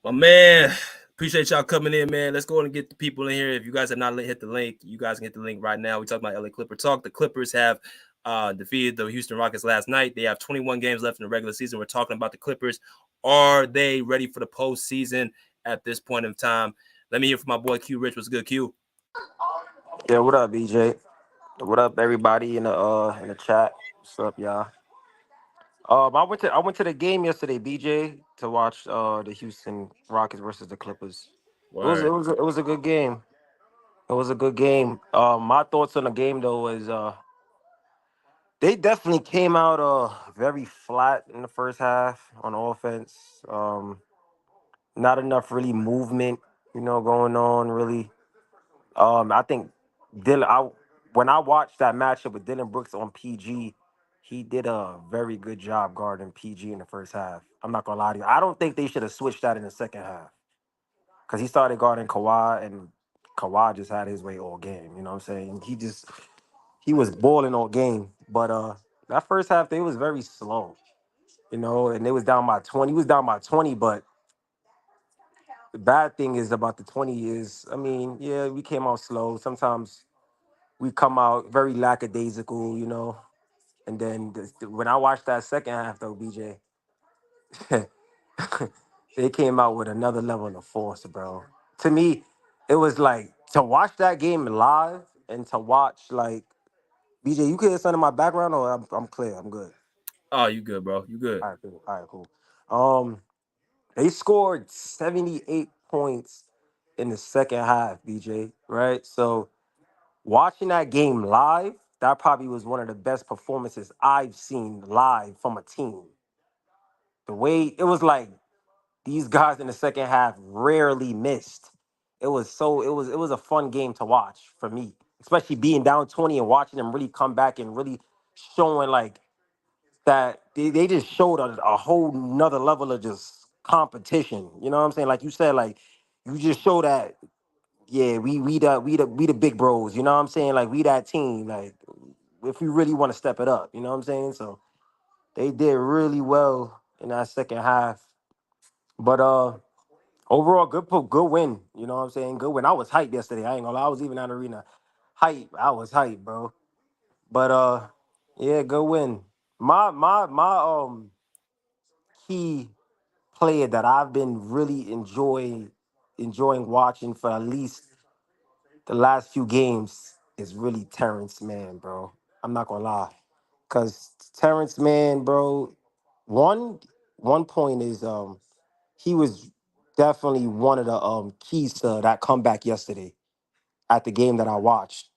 A: Well, man, appreciate y'all coming in, man. Let's go and get the people in here. If you guys have not hit the link, you guys can hit the link right now. We talk about LA Clipper Talk. The Clippers have defeated the Houston Rockets last night. They have 21 games left in the regular season. We're talking about the Clippers. Are they ready for the postseason at this point in time? Let me hear from my boy Q Rich. What's good, Q?
E: Yeah, what up, BJ? What up, everybody in the chat? What's up, y'all? I went to the game yesterday, BJ, to watch the Houston Rockets versus the Clippers.
A: Word.
E: It was a good game. It was a good game. My thoughts on the game though is they definitely came out very flat in the first half on offense. Not enough really movement, going on really. I think when I watched that matchup with Dylan Brooks on PG, he did a very good job guarding PG in the first half. I'm not gonna lie to you. I don't think they should have switched that in the second half because he started guarding Kawhi and Kawhi just had his way all game. You know what I'm saying? He was balling all game. But that first half they was very slow. You know, and they was down by 20. He was down by 20, but the bad thing is about the 20 is, I mean, yeah, we came out slow. Sometimes we come out very lackadaisical, you know. And then when I watched that second half, though, BJ, they came out with another level of force, bro. To me, it was like to watch that game live and to watch like BJ. You can hear something in my background, or I'm clear. I'm good.
A: Oh, you good, bro? You good?
E: All right, cool. All right, cool. They scored 78 points in the second half, BJ. Right, so watching that game live, that probably was one of the best performances I've seen live from a team. The way it was like these guys in the second half rarely missed. It was a fun game to watch for me, especially being down 20 and watching them really come back and really showing like that they just showed a whole nother level of just competition. You know what I'm saying? Like you said, like you just show that yeah, we the big bros, you know what I'm saying? Like we that team, like if we really want to step it up, you know what I'm saying? So they did really well in that second half. But overall, good win. You know what I'm saying? Good win. I was hyped yesterday. I ain't gonna lie. I was even at the arena. Hype. I was hyped, bro. But yeah, good win. My key player that I've been really enjoying watching for at least the last few games is really Terrence Mann, bro. I'm not gonna lie. Cause Terrence Mann, bro, one one point is he was definitely one of the keys to that comeback yesterday at the game that I watched.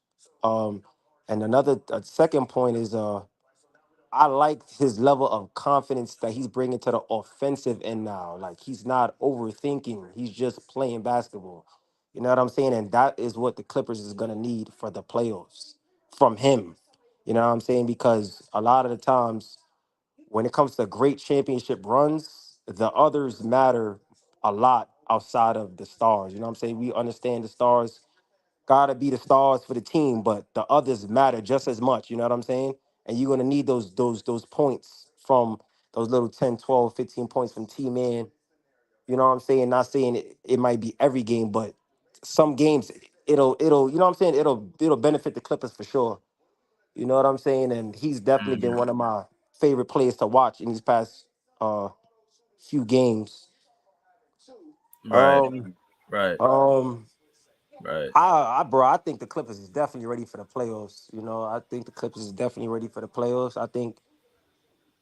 E: Um, and another a second point is I like his level of confidence that he's bringing to the offensive end now. Like he's not overthinking; he's just playing basketball. You know what I'm saying? And that is what the Clippers is gonna need for the playoffs from him. You know what I'm saying? Because a lot of the times when it comes to great championship runs, the others matter a lot outside of the stars. You know what I'm saying? We understand the stars gotta be the stars for the team, but the others matter just as much. You know what I'm saying? And you're gonna need those points from those little 10, 12, 15 points from T Man. You know what I'm saying? Not saying it might be every game, but some games it'll you know what I'm saying? It'll benefit the Clippers for sure. You know what I'm saying? And he's definitely been
A: Mhm.
E: one of my favorite players to watch in these past uh few games.
A: Right,
E: Um
A: right,
E: um
A: right.
E: I think the Clippers is definitely ready for the playoffs. You know, I think the Clippers is definitely ready for the playoffs. I think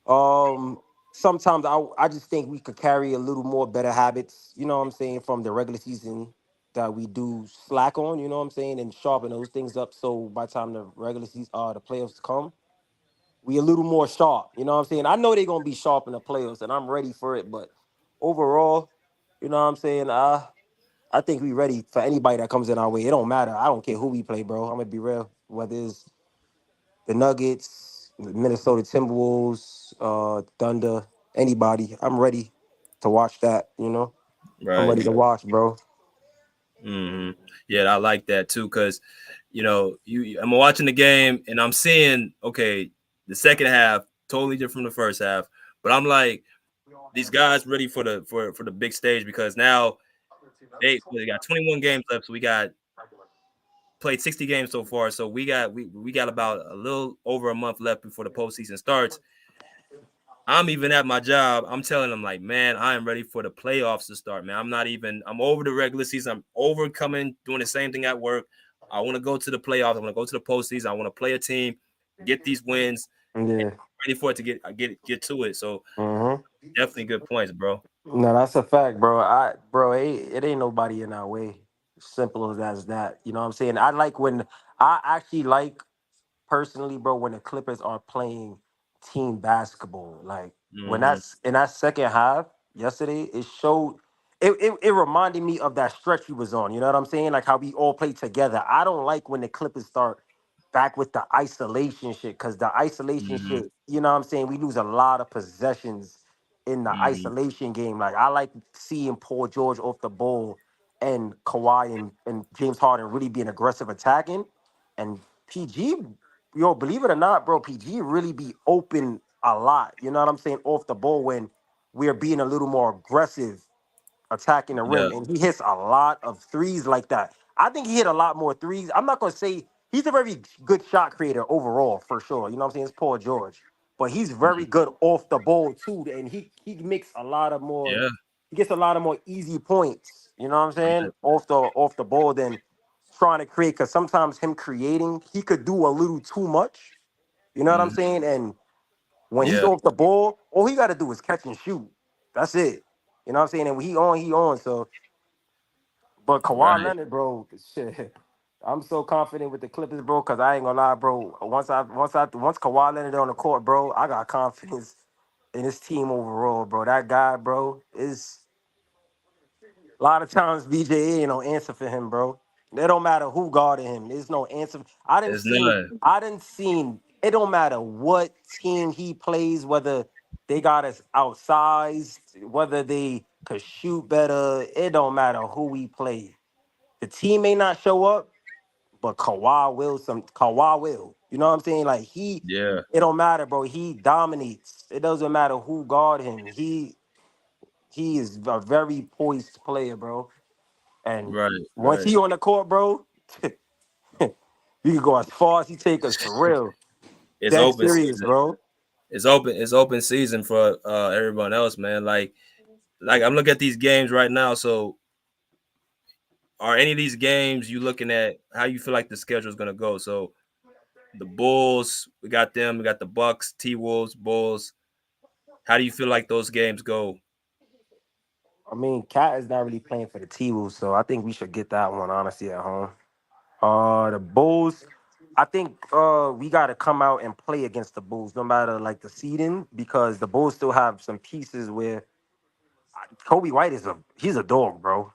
E: um sometimes I just think we could carry a little more better habits, you know what I'm saying, from the regular season that we do slack on, you know what I'm saying, and sharpen those things up so by the time the regular season the playoffs come, we a little more sharp, you know what I'm saying? I know they're gonna be sharp in the playoffs and I'm ready for it, but overall, you know what I'm saying, I think we ready for anybody that comes in our way. It don't matter. I don't care who we play, bro. I'm gonna be real. Whether it's the Nuggets, the Minnesota Timberwolves, Thunder, anybody, I'm ready to watch that. You know, I'm
A: Right.
E: ready to watch, bro.
A: Yeah, I like that too, because I'm watching the game and I'm seeing okay, the second half totally different from the first half, but I'm like these guys ready for the big stage because now they got 21 games left, so we got played 60 games so far, so we got about a little over a month left before the postseason starts. I'm even at my job. I'm telling them like, man, I am ready for the playoffs to start, man. I'm not even. I'm over the regular season. I'm overcoming doing the same thing at work. I want to go to the playoffs. I want to go to the postseason. I want to play a team, get these wins, and
E: Yeah.
A: ready for it to get to it. So
E: Mm-hmm.
A: definitely good points, bro.
E: No, that's a fact, bro. It ain't nobody in our way. Simple as that. You know what I'm saying? I actually like personally, bro, when the Clippers are playing team basketball. Like when
A: Hmm.
E: that's in that second half yesterday, it showed it reminded me of that stretch we was on. You know what I'm saying? Like how we all played together. I don't like when the Clippers start back with the isolation shit, because the isolation
A: Hmm.
E: shit, you know what I'm saying? We lose a lot of possessions in the
A: Hmm.
E: isolation game. Like I like seeing Paul George off the ball and Kawhi and James Harden really being aggressive attacking, and PG, yo, believe it or not, bro, PG really be open a lot. You know what I'm saying? Off the ball when we're being a little more aggressive attacking the
A: Yeah.
E: rim, and he hits a lot of threes like that. I think he hit a lot more threes. I'm not gonna say he's a very good shot creator overall for sure. You know what I'm saying? It's Paul George, but he's very
A: Mhm.
E: good off the ball too, and he makes a lot of more.
A: Yeah.
E: He gets a lot of more easy points. You know what I'm saying?
A: Right.
E: Off the ball than trying to create. Because sometimes him creating, he could do a little too much. You know what I'm
A: Mhm.
E: saying? And when he's
A: Yeah.
E: off the ball, all he got to do is catch and shoot. That's it. You know what I'm saying? And when he on, he on. So but Kawhi
A: Right.
E: Leonard, bro, shit. I'm so confident with the Clippers, bro, because I ain't gonna lie, bro. Once Kawhi Leonard on the court, bro, I got confidence in his team overall, bro. That guy, bro, is a lot of times BJ ain't no answer for him, bro. It don't matter who guarded him. There's no answer.
A: It's none.
E: I didn't seen. It don't matter what team he plays, whether they got us outsized, whether they could shoot better. It don't matter who we play. The team may not show up, but Kawhi will. Kawhi will. You know what I'm saying? Like he,
A: Yeah.
E: it don't matter, bro. He dominates. It doesn't matter who guard him. He is a very poised player, bro. And
A: Right.
E: once
A: Right.
E: he on the court, bro, you can go as far as he take us for real.
A: It's
E: That's
A: open
E: serious,
A: season.
E: bro.
A: It's open season for everyone else, man. Like I'm looking at these games right now. So are any of these games you looking at how you feel like the schedule is gonna go? So the Bulls, we got them, we got the Bucks, T Wolves, Bulls. How do you feel like those games go?
E: I mean, Cat is not really playing for the T-Wolves, so I think we should get that one honestly at home. The Bulls, I think we got to come out and play against the Bulls, no matter like the seeding, because the Bulls still have some pieces where Kobe White he's a dog, bro.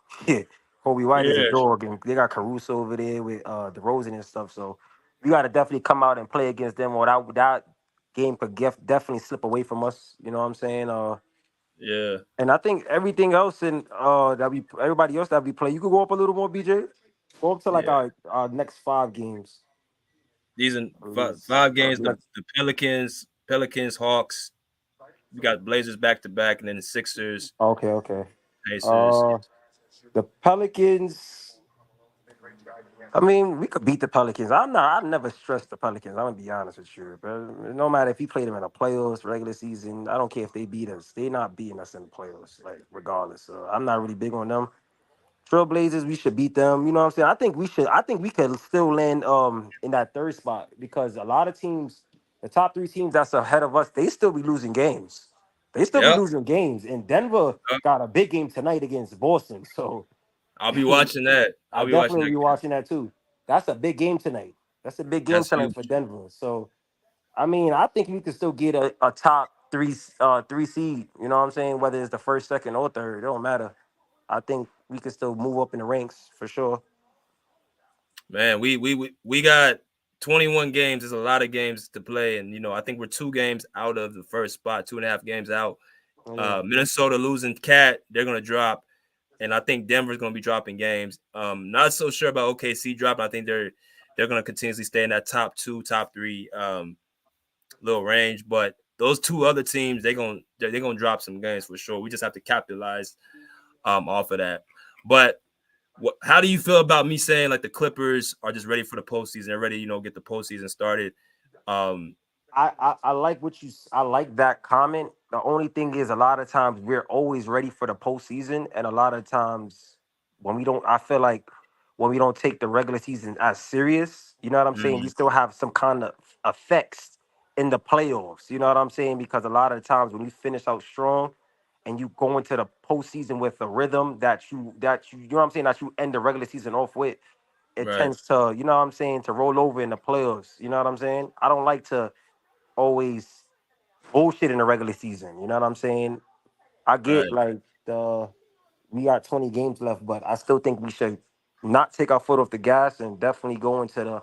E: Kobe White is a
A: Yeah.
E: dog, and they got Caruso over there with DeRozan and stuff. So we got to definitely come out and play against them, or that game could definitely slip away from us. You know what I'm saying?
A: Yeah.
E: And I think everything else in that we everybody else that we play, you could go up a little more, BJ. Go up to like
A: Yeah.
E: our next 5 games.
A: These in
E: At
A: five
E: least.
A: games,
E: Next,
A: the Pelicans, Hawks. We got Blazers back to back, and then the Sixers,
E: okay, okay.
A: Pacers.
E: Uh, the Pelicans. I mean, we could beat the Pelicans. I never stressed the Pelicans. I'm gonna be honest with you. But no matter if you play them in the playoffs, regular season, I don't care if they beat us. They not beating us in the playoffs, like regardless. So I'm not really big on them. Trailblazers, we should beat them. You know what I'm saying? I think we should. I think we could still land in that third spot because a lot of teams, the top 3 teams that's ahead of us, they still be losing games. They still be
A: Yep.
E: losing games. And Denver
A: Yep.
E: got a big game tonight against Boston. So
A: I'll be watching that.
E: I
A: I'll be watching
E: definitely will
A: that.
E: be watching that too. That's a big game tonight. That's a big game
A: That's
E: tonight for
A: huge.
E: Denver. So I mean, I think we could still get a top three seed. You know what I'm saying? Whether it's the first, second, or third, it don't matter. I think we could still move up in the ranks for sure.
A: Man, we got 21 games. There's a lot of games to play, and I think we're 2 games out of the first spot, 2.5 games out.
E: Yeah.
A: Minnesota losing Cat, they're gonna drop, and I think Denver's gonna be dropping games. Not so sure about OKC dropping. I think they're gonna continuously stay in that top 2, top 3 little range. But those 2 other teams, they're gonna drop some games for sure. We just have to capitalize off of that. But how do you feel about me saying like the Clippers are just ready for the postseason? They're ready, get the postseason started. Um,
E: I like I like that comment. The only thing is a lot of times we're always ready for the postseason, and a lot of times when we don't, I feel like when we don't take the regular season as serious, you know what I'm saying? We
A: mm,
E: still have some kind of effects in the playoffs. You know what I'm saying? Because a lot of the times when you finish out strong and you go into the postseason with a rhythm you know what I'm saying, that you end the regular season off with, it
A: right,
E: tends to, you know what I'm saying, to roll over in the playoffs. You know what I'm saying? I don't like to always bullshit in the regular season. You know what I'm saying? I get
A: right,
E: like we got 20 games left, but I still think we should not take our foot off the gas and definitely go into the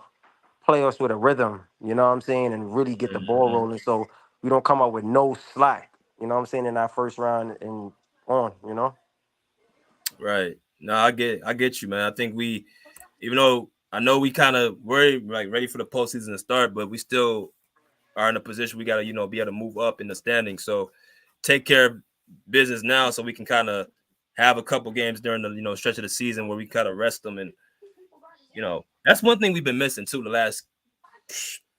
E: playoffs with a rhythm. You know what I'm saying? And really get the ball
A: mhm,
E: rolling so we don't come out with no slack. You know what I'm saying, in that first round and on. You know?
A: right. No, I get you, man. I think we, even though I know we kind of worried, like ready for the postseason to start, but we still are in a position we got to, be able to move up in the standing. So take care of business now, so we can kind of have a couple games during the stretch of the season where we kind of rest them, and that's one thing we've been missing too the last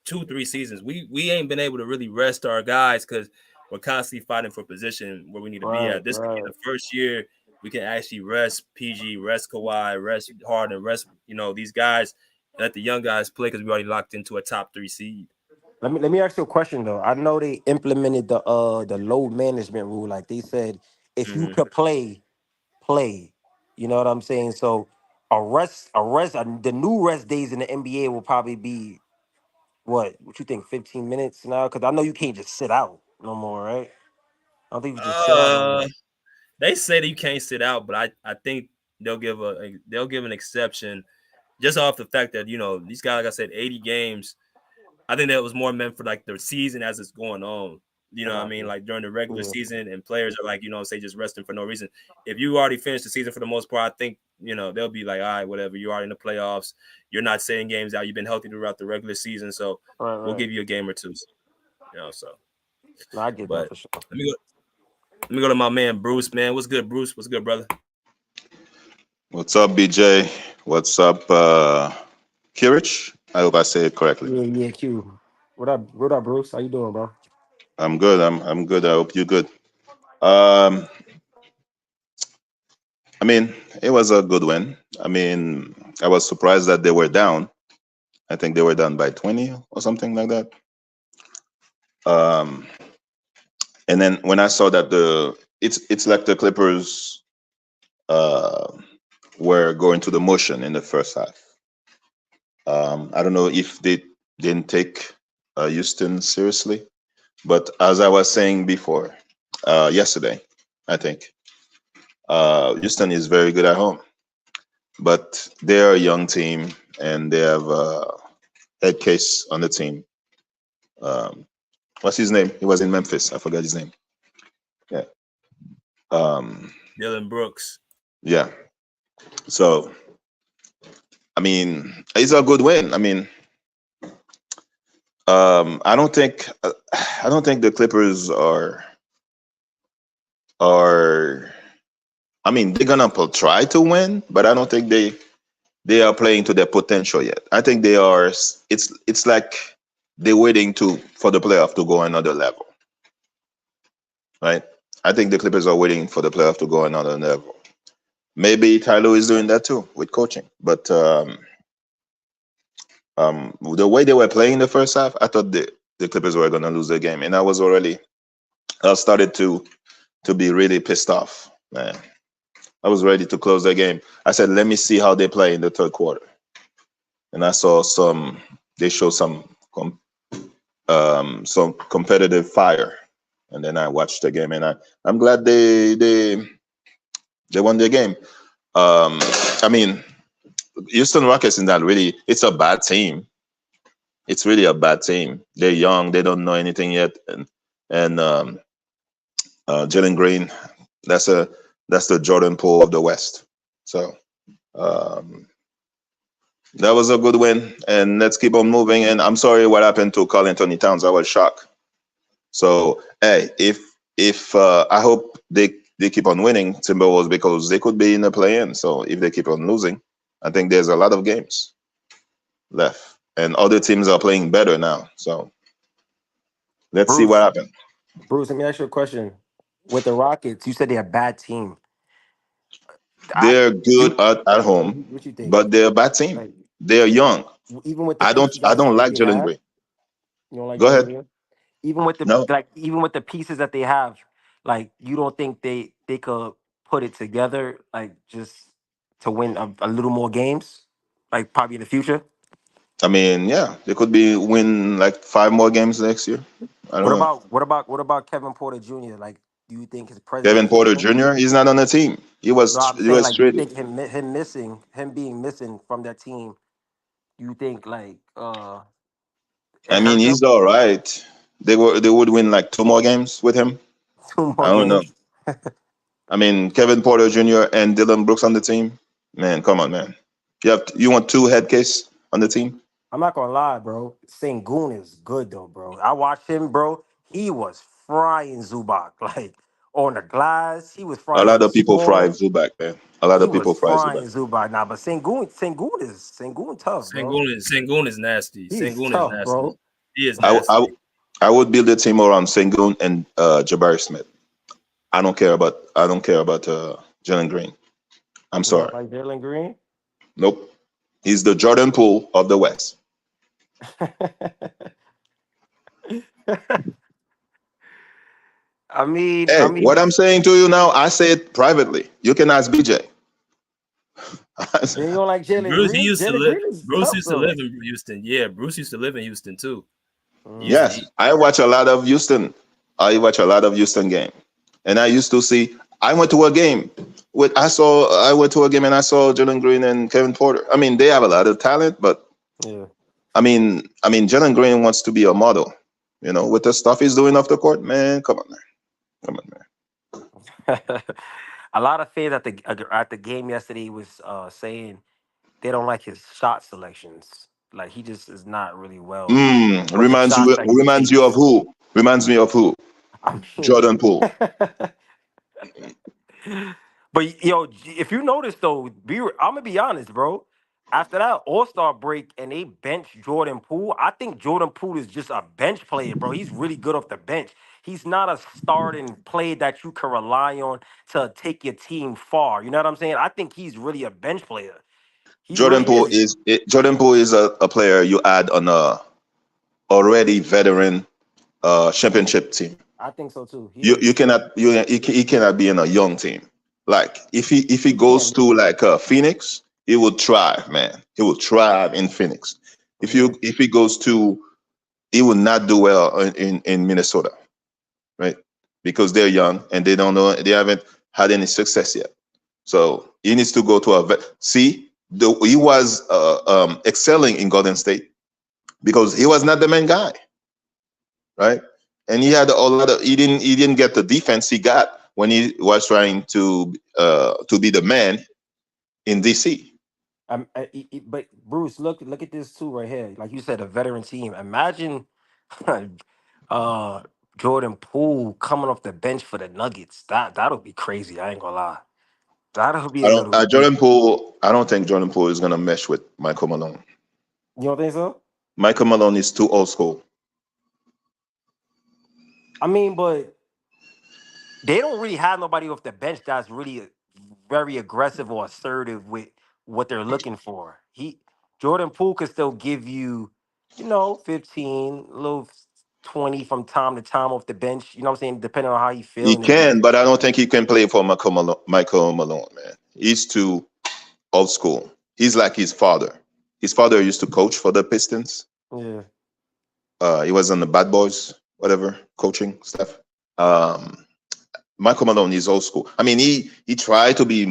A: 2-3 seasons. We ain't been able to really rest our guys because we're constantly fighting for position where we need to be
E: Right,
A: at. This could be
E: right.
A: the first year we can actually rest PG, rest Kawhi, rest Harden, rest these guys, and let the young guys play because we already locked into a top 3 seed.
E: Let me ask you a question though. I know they implemented the load management rule. Like they said, if you
A: Mm-hmm.
E: could play. You know what I'm saying? So the new rest days in the NBA will probably be what you think, 15 minutes now? Because I know you can't just sit out no more, right? I don't think you just sit out no
A: Uh,
E: more.
A: they say that you can't sit out, but I think they'll give an exception just off the fact that these guys, like I said, 80 games. I think that was more meant for like the season as it's going on. You
E: I
A: know what I
E: got
A: mean?
E: you.
A: Like during the regular
E: Yeah.
A: season, and players are like, say just resting for no reason. If you already finished the season for the most part, I think, they'll be like, all right, whatever. You're already in the playoffs. You're not saying games out. You've been healthy throughout the regular season. So
E: Right,
A: we'll
E: right.
A: give you a game or two. So
E: No, I get that
A: but
E: for sure.
A: let me go to my man Bruce, man. What's good, Bruce? What's good, brother?
F: What's up, BJ? What's up, Kirich? I hope I say it correctly.
E: Yeah, yeah, Q. What up, Bruce? How you doing, bro?
F: I'm good. I'm good. I hope you're good. Um, I mean, it was a good win. I mean, I was surprised that they were down. I think they were down by 20 or something like that. Um, and then when I saw that it's like the Clippers uh, were going to the motion in the first half. I don't know if they didn't take Houston seriously. But as I was saying before, yesterday, I think Houston is very good at home, but they're a young team and they have a head case on the team. Um, what's his name? He was in Memphis. I forgot his name. Yeah. Um,
A: Dylan Brooks.
F: yeah. So, I mean, it's a good win. I mean, I don't think the Clippers are. I mean, they're gonna try to win, but I don't think they are playing to their potential yet. I think they are. It's like they're waiting for the playoff to go another level, right? I think the Clippers are waiting for the playoff to go another level. Maybe Tyler is doing that too with coaching, but the way they were playing the first half, I thought the Clippers were gonna lose the game, and I started to be really pissed off, man. I was ready to close the game. I said, let me see how they play in the third quarter. And I saw they show some competitive fire. And then I watched the game, and I'm glad they won the game. I mean, Houston Rockets is not really. It's a bad team. It's really a bad team. They're young. They don't know anything yet, and Jalen Green, that's a that's the Jordan Poole of the West. So um, that was a good win, and let's keep on moving. And I'm sorry what happened to Carl Anthony Towns. I was shocked. So hey, if I hope they keep on winning Timberwolves because they could be in the play-in. So if they keep on losing, I think there's a lot of games left, and other teams are playing better now. So let's see what
E: Bruce,
F: happens.
E: Bruce, let me ask you a question. With the Rockets, you said they're a bad team. I
F: They're good
E: you
F: at home,
E: what you think?
F: but they're a bad team.
E: Like
F: They're young.
E: even with the
F: I
E: pieces that
F: don't
E: that
F: like
E: they
F: Jalen
E: have,
F: Green.
E: you don't like
F: Go
E: Jalen
F: ahead.
E: Green?
F: No,
E: Even with the pieces that they have, like you don't think they could put it together, like just to win a little more games, like probably in the future.
F: I mean, yeah, they could be win like 5 more games next year. I don't know.
E: What about Kevin Porter Jr.? Like, do you think his presence
F: Kevin
E: is
F: Porter
E: missing?
F: Jr. He's not on the team.
E: No, I'm
F: He
E: saying
F: was
E: like, do you
F: traded.
E: think him being missing from that team? Do you think like it
F: I mean,
E: hurt them?
F: he's all right. They would win like 2 more games with him.
E: Two
F: I
E: more
F: don't know.
E: games.
F: I mean, Kevin Porter Jr. and Dylan Brooks on the team. Man, come on, man. You want two head case on the team?
E: I'm not gonna lie, bro. Sengun is good though, bro. I watched him, bro. He was frying Zubac like on the glass. He was
F: A
E: frying
F: lot
E: him
F: of people fry
E: small.
F: Zubac, man. A lot
E: He
F: of
E: was
F: people fry
E: frying
F: Zubac.
E: Zubac. Nah, but Sengun tough, bro.
A: Sengun is nasty.
E: He's
A: Sengun is
E: tough,
A: nasty.
E: bro.
A: He is
F: I, I,
A: nasty.
F: I would build a team around Sengun and Jabari Smith. I don't care about Jalen Green. I'm
E: You don't
F: sorry.
E: like Jalen Green?
F: Nope. He's the Jordan Poole of the West.
E: I
F: Hey, what
E: mean,
F: I'm saying to you now, I say it privately. You can ask BJ.
E: you don't like Jalen
A: Bruce, he
E: Green?
A: used to
E: Jalen
A: live.
E: Green is
A: Bruce
E: tough
A: used to live
E: though.
A: in Houston. Yeah, Bruce used to live in Houston too. He used to,
F: Yes,
A: he,
F: I watch a lot of Houston. I watch a lot of Houston game, and I used to see. I went to a game I went to a game and I saw Jalen Green and Kevin Porter. I mean, they have a lot of talent, but
E: Yeah.
F: Jalen Green wants to be a model. With the stuff he's doing off the court, man. Come on, man. Come on, man.
E: A lot of fans at the game yesterday was saying they don't like his shot selections. Like he just is not really well with the
F: Reminds
E: shots
F: you
E: that he
F: reminds you of
E: takes.
F: who? Reminds me of who?
E: I mean,
F: Jordan Poole.
E: but yo, if you notice though, I'm gonna be honest, bro. After that All-Star break and they bench Jordan Poole, I think Jordan Poole is just a bench player, bro. He's really good off the bench. He's not a starting player that you can rely on to take your team far. You know what I'm saying? I think he's really a bench player. He
F: Jordan
E: really
F: Poole
E: is.
F: is Jordan Poole is a player you add on a already veteran championship team.
E: I think so too. He
F: You
E: is.
F: cannot he cannot be in a young team. Like if he
E: He
F: goes
E: can't.
F: to like Phoenix, he will thrive, man. He will thrive in Phoenix.
E: Yeah.
F: If he goes to, he will not do well in Minnesota, right? Because they're young and they haven't had any success yet. So he needs to go to he was excelling in Golden State because he was not the main guy, right? And he had a lot of he didn't get the defense he got when he was trying to be the man in DC.
E: But Bruce, look at this too right here. Like you said, a veteran team. Imagine uh Jordan Poole coming off the bench for the Nuggets. That'll be crazy. I ain't gonna lie. That'll be
F: I
E: a
F: don't
E: little weird.
F: Jordan Poole. I don't think Jordan Poole is gonna mesh with Michael Malone.
E: You don't think so?
F: Michael Malone is too old school.
E: I mean, but they don't really have nobody off the bench that's really very aggressive or assertive with what they're looking for. Jordan Poole could still give you, 15, a little 20 from time to time off the bench. You know what I'm saying? Depending on how he
F: He
E: feeling the
F: can,
E: game.
F: but I don't think he can play for Michael Malone, man. He's too old school. He's like his father. His father used to coach for the Pistons.
E: Yeah.
F: He was on the Bad Boys, whatever, coaching stuff. Um, Michael Malone is old school. I mean, he tried to be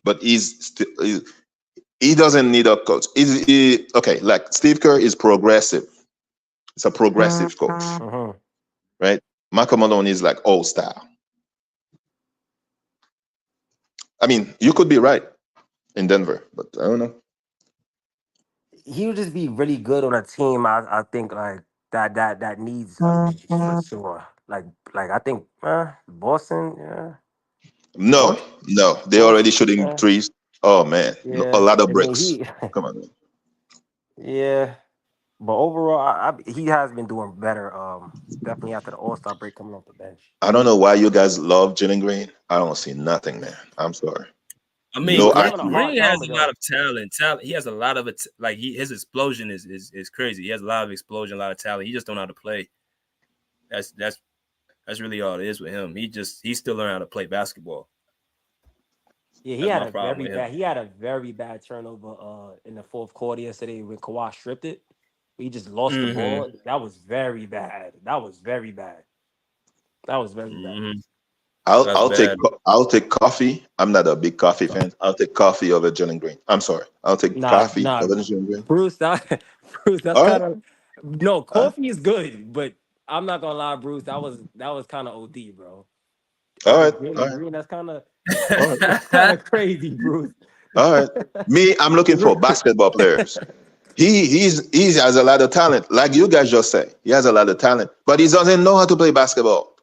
F: but he doesn't need a coach. Okay, like Steve Kerr is progressive. It's a progressive coach,
E: Uh-huh.
F: right? Michael Malone is like old style. I mean, you could be right in Denver, but I don't know.
E: He would just be really good on a team. I think like that needs a bench for sure. Like I think Boston, yeah.
F: No,
E: Boston,
F: no, they already
E: Boston,
F: shooting
E: yeah.
F: threes. Oh man, a
E: Yeah.
F: lot of
E: I mean
F: bricks.
E: he
F: Come on, man.
E: yeah. But overall, he has been doing better. Definitely after the All-Star break coming off the bench.
F: I don't know why you guys love Jalen Green. I don't see nothing, man. I'm sorry.
A: I mean,
F: No
E: He
A: Green,
E: having a
F: IQ.
E: hard
A: Green has
E: time
A: a lot
E: though.
A: of talent. He has a lot of it. Like his explosion is crazy. He has a lot of explosion, a lot of talent. He just don't know how to play. That's really all it is with him. He's still learning how to play basketball.
E: Yeah,
A: That's my problem with him.
E: he had a very bad turnover in the fourth quarter yesterday when Kawhi stripped it. He just lost the
A: Mm-hmm.
E: ball. That was very bad. That was very bad. That was very bad.
A: Mm-hmm.
F: I'll
A: That's
F: I'll take
A: bad.
F: I'll take coffee. I'm not a big coffee fan. I'll take coffee over Jalen Green. I'm sorry. I'll take
E: Nah,
F: coffee
E: nah,
F: over Jalen Green.
E: Bruce. Bruce, that's
F: All right.
E: kind of no.
F: All right.
E: Coffee is good, but I'm not gonna lie, Bruce. That was kind of OD, bro.
F: All right.
E: Jalen Green, that's kind of
F: All right.
E: crazy, Bruce.
F: All right. Me, I'm looking for basketball players. He has a lot of talent, like you guys just said. He has a lot of talent, but he doesn't know how to play basketball.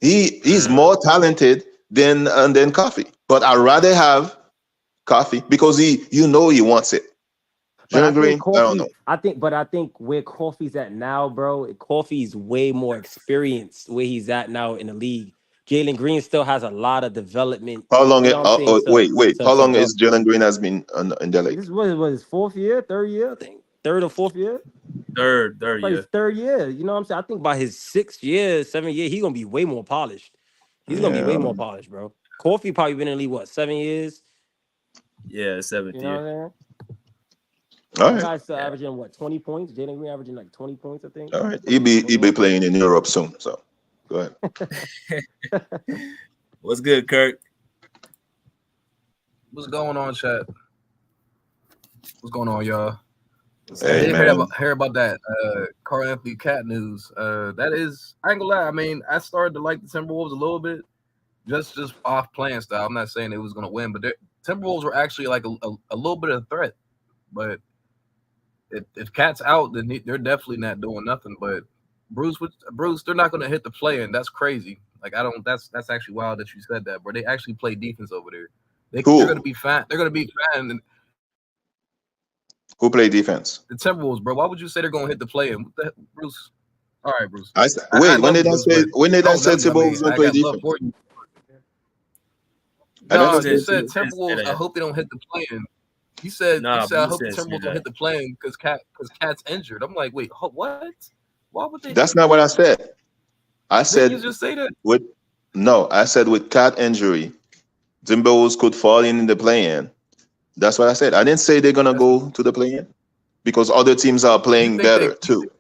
F: He's more talented than Coffee. But I'd rather have Coffee because he wants it.
E: But I
F: Jalen
E: think
F: Green, I don't know.
E: I think where Coffee's at now, bro, Coffee's way more experienced where he's at now in the league. Jalen Green still has a lot of development.
F: How long?
E: You know what I'm saying?
F: Wait. How
E: To
F: long
E: go.
F: is Jalen Green has been in the league?
E: This was his third year, I think. Third or fourth year?
A: Third
E: Like
A: year.
E: his third year. You know what I'm saying? I think by his 6th year, 7th year, he's gonna be way more polished. He's gonna be way more polished, bro. Coffee probably been in the league, 7 years?
A: Yeah, 7th
E: You know what I'm
A: year.
E: saying?
F: All
E: That
F: right.
E: guy's still averaging 20 points? Jalen Green averaging like 20 points, I think.
F: All right. He'll be playing in Europe soon. So go ahead.
A: What's good, Kirk?
G: What's going on, chat? What's going on, y'all?
F: Hey,
G: I did
F: man.
G: hear about that Carl Anthony Cat news. That is, I ain't gonna lie. I mean, I started to like the Timberwolves a little bit, just off playing style. I'm not saying they was gonna win, but Timberwolves were actually like a little bit of a threat. But if Cat's out, then they're definitely not doing nothing. But Bruce, they're not gonna hit the play-in. That's crazy. Like That's actually wild that you said that, bro. They actually play defense over there. They're gonna be fine. They're gonna be fine. And
F: who play defense?
G: the Timberwolves, bro. Why would you say they're gonna hit the play-in? What the heck, Bruce? All right, Bruce.
F: When did I say Timberwolves don't play defense?
G: No, you said Timberwolves. I hope they don't hit the play-in. You said I hope the Timberwolves don't hit the play-in because Cat's injured. I'm like, wait, what? Why would they?
F: That's not what I said. I said
G: you just say that.
F: I said with Cat injury, Timberwolves could fall in the play-in. That's what I said. I didn't say they're gonna go to the play-in because other teams are playing better too.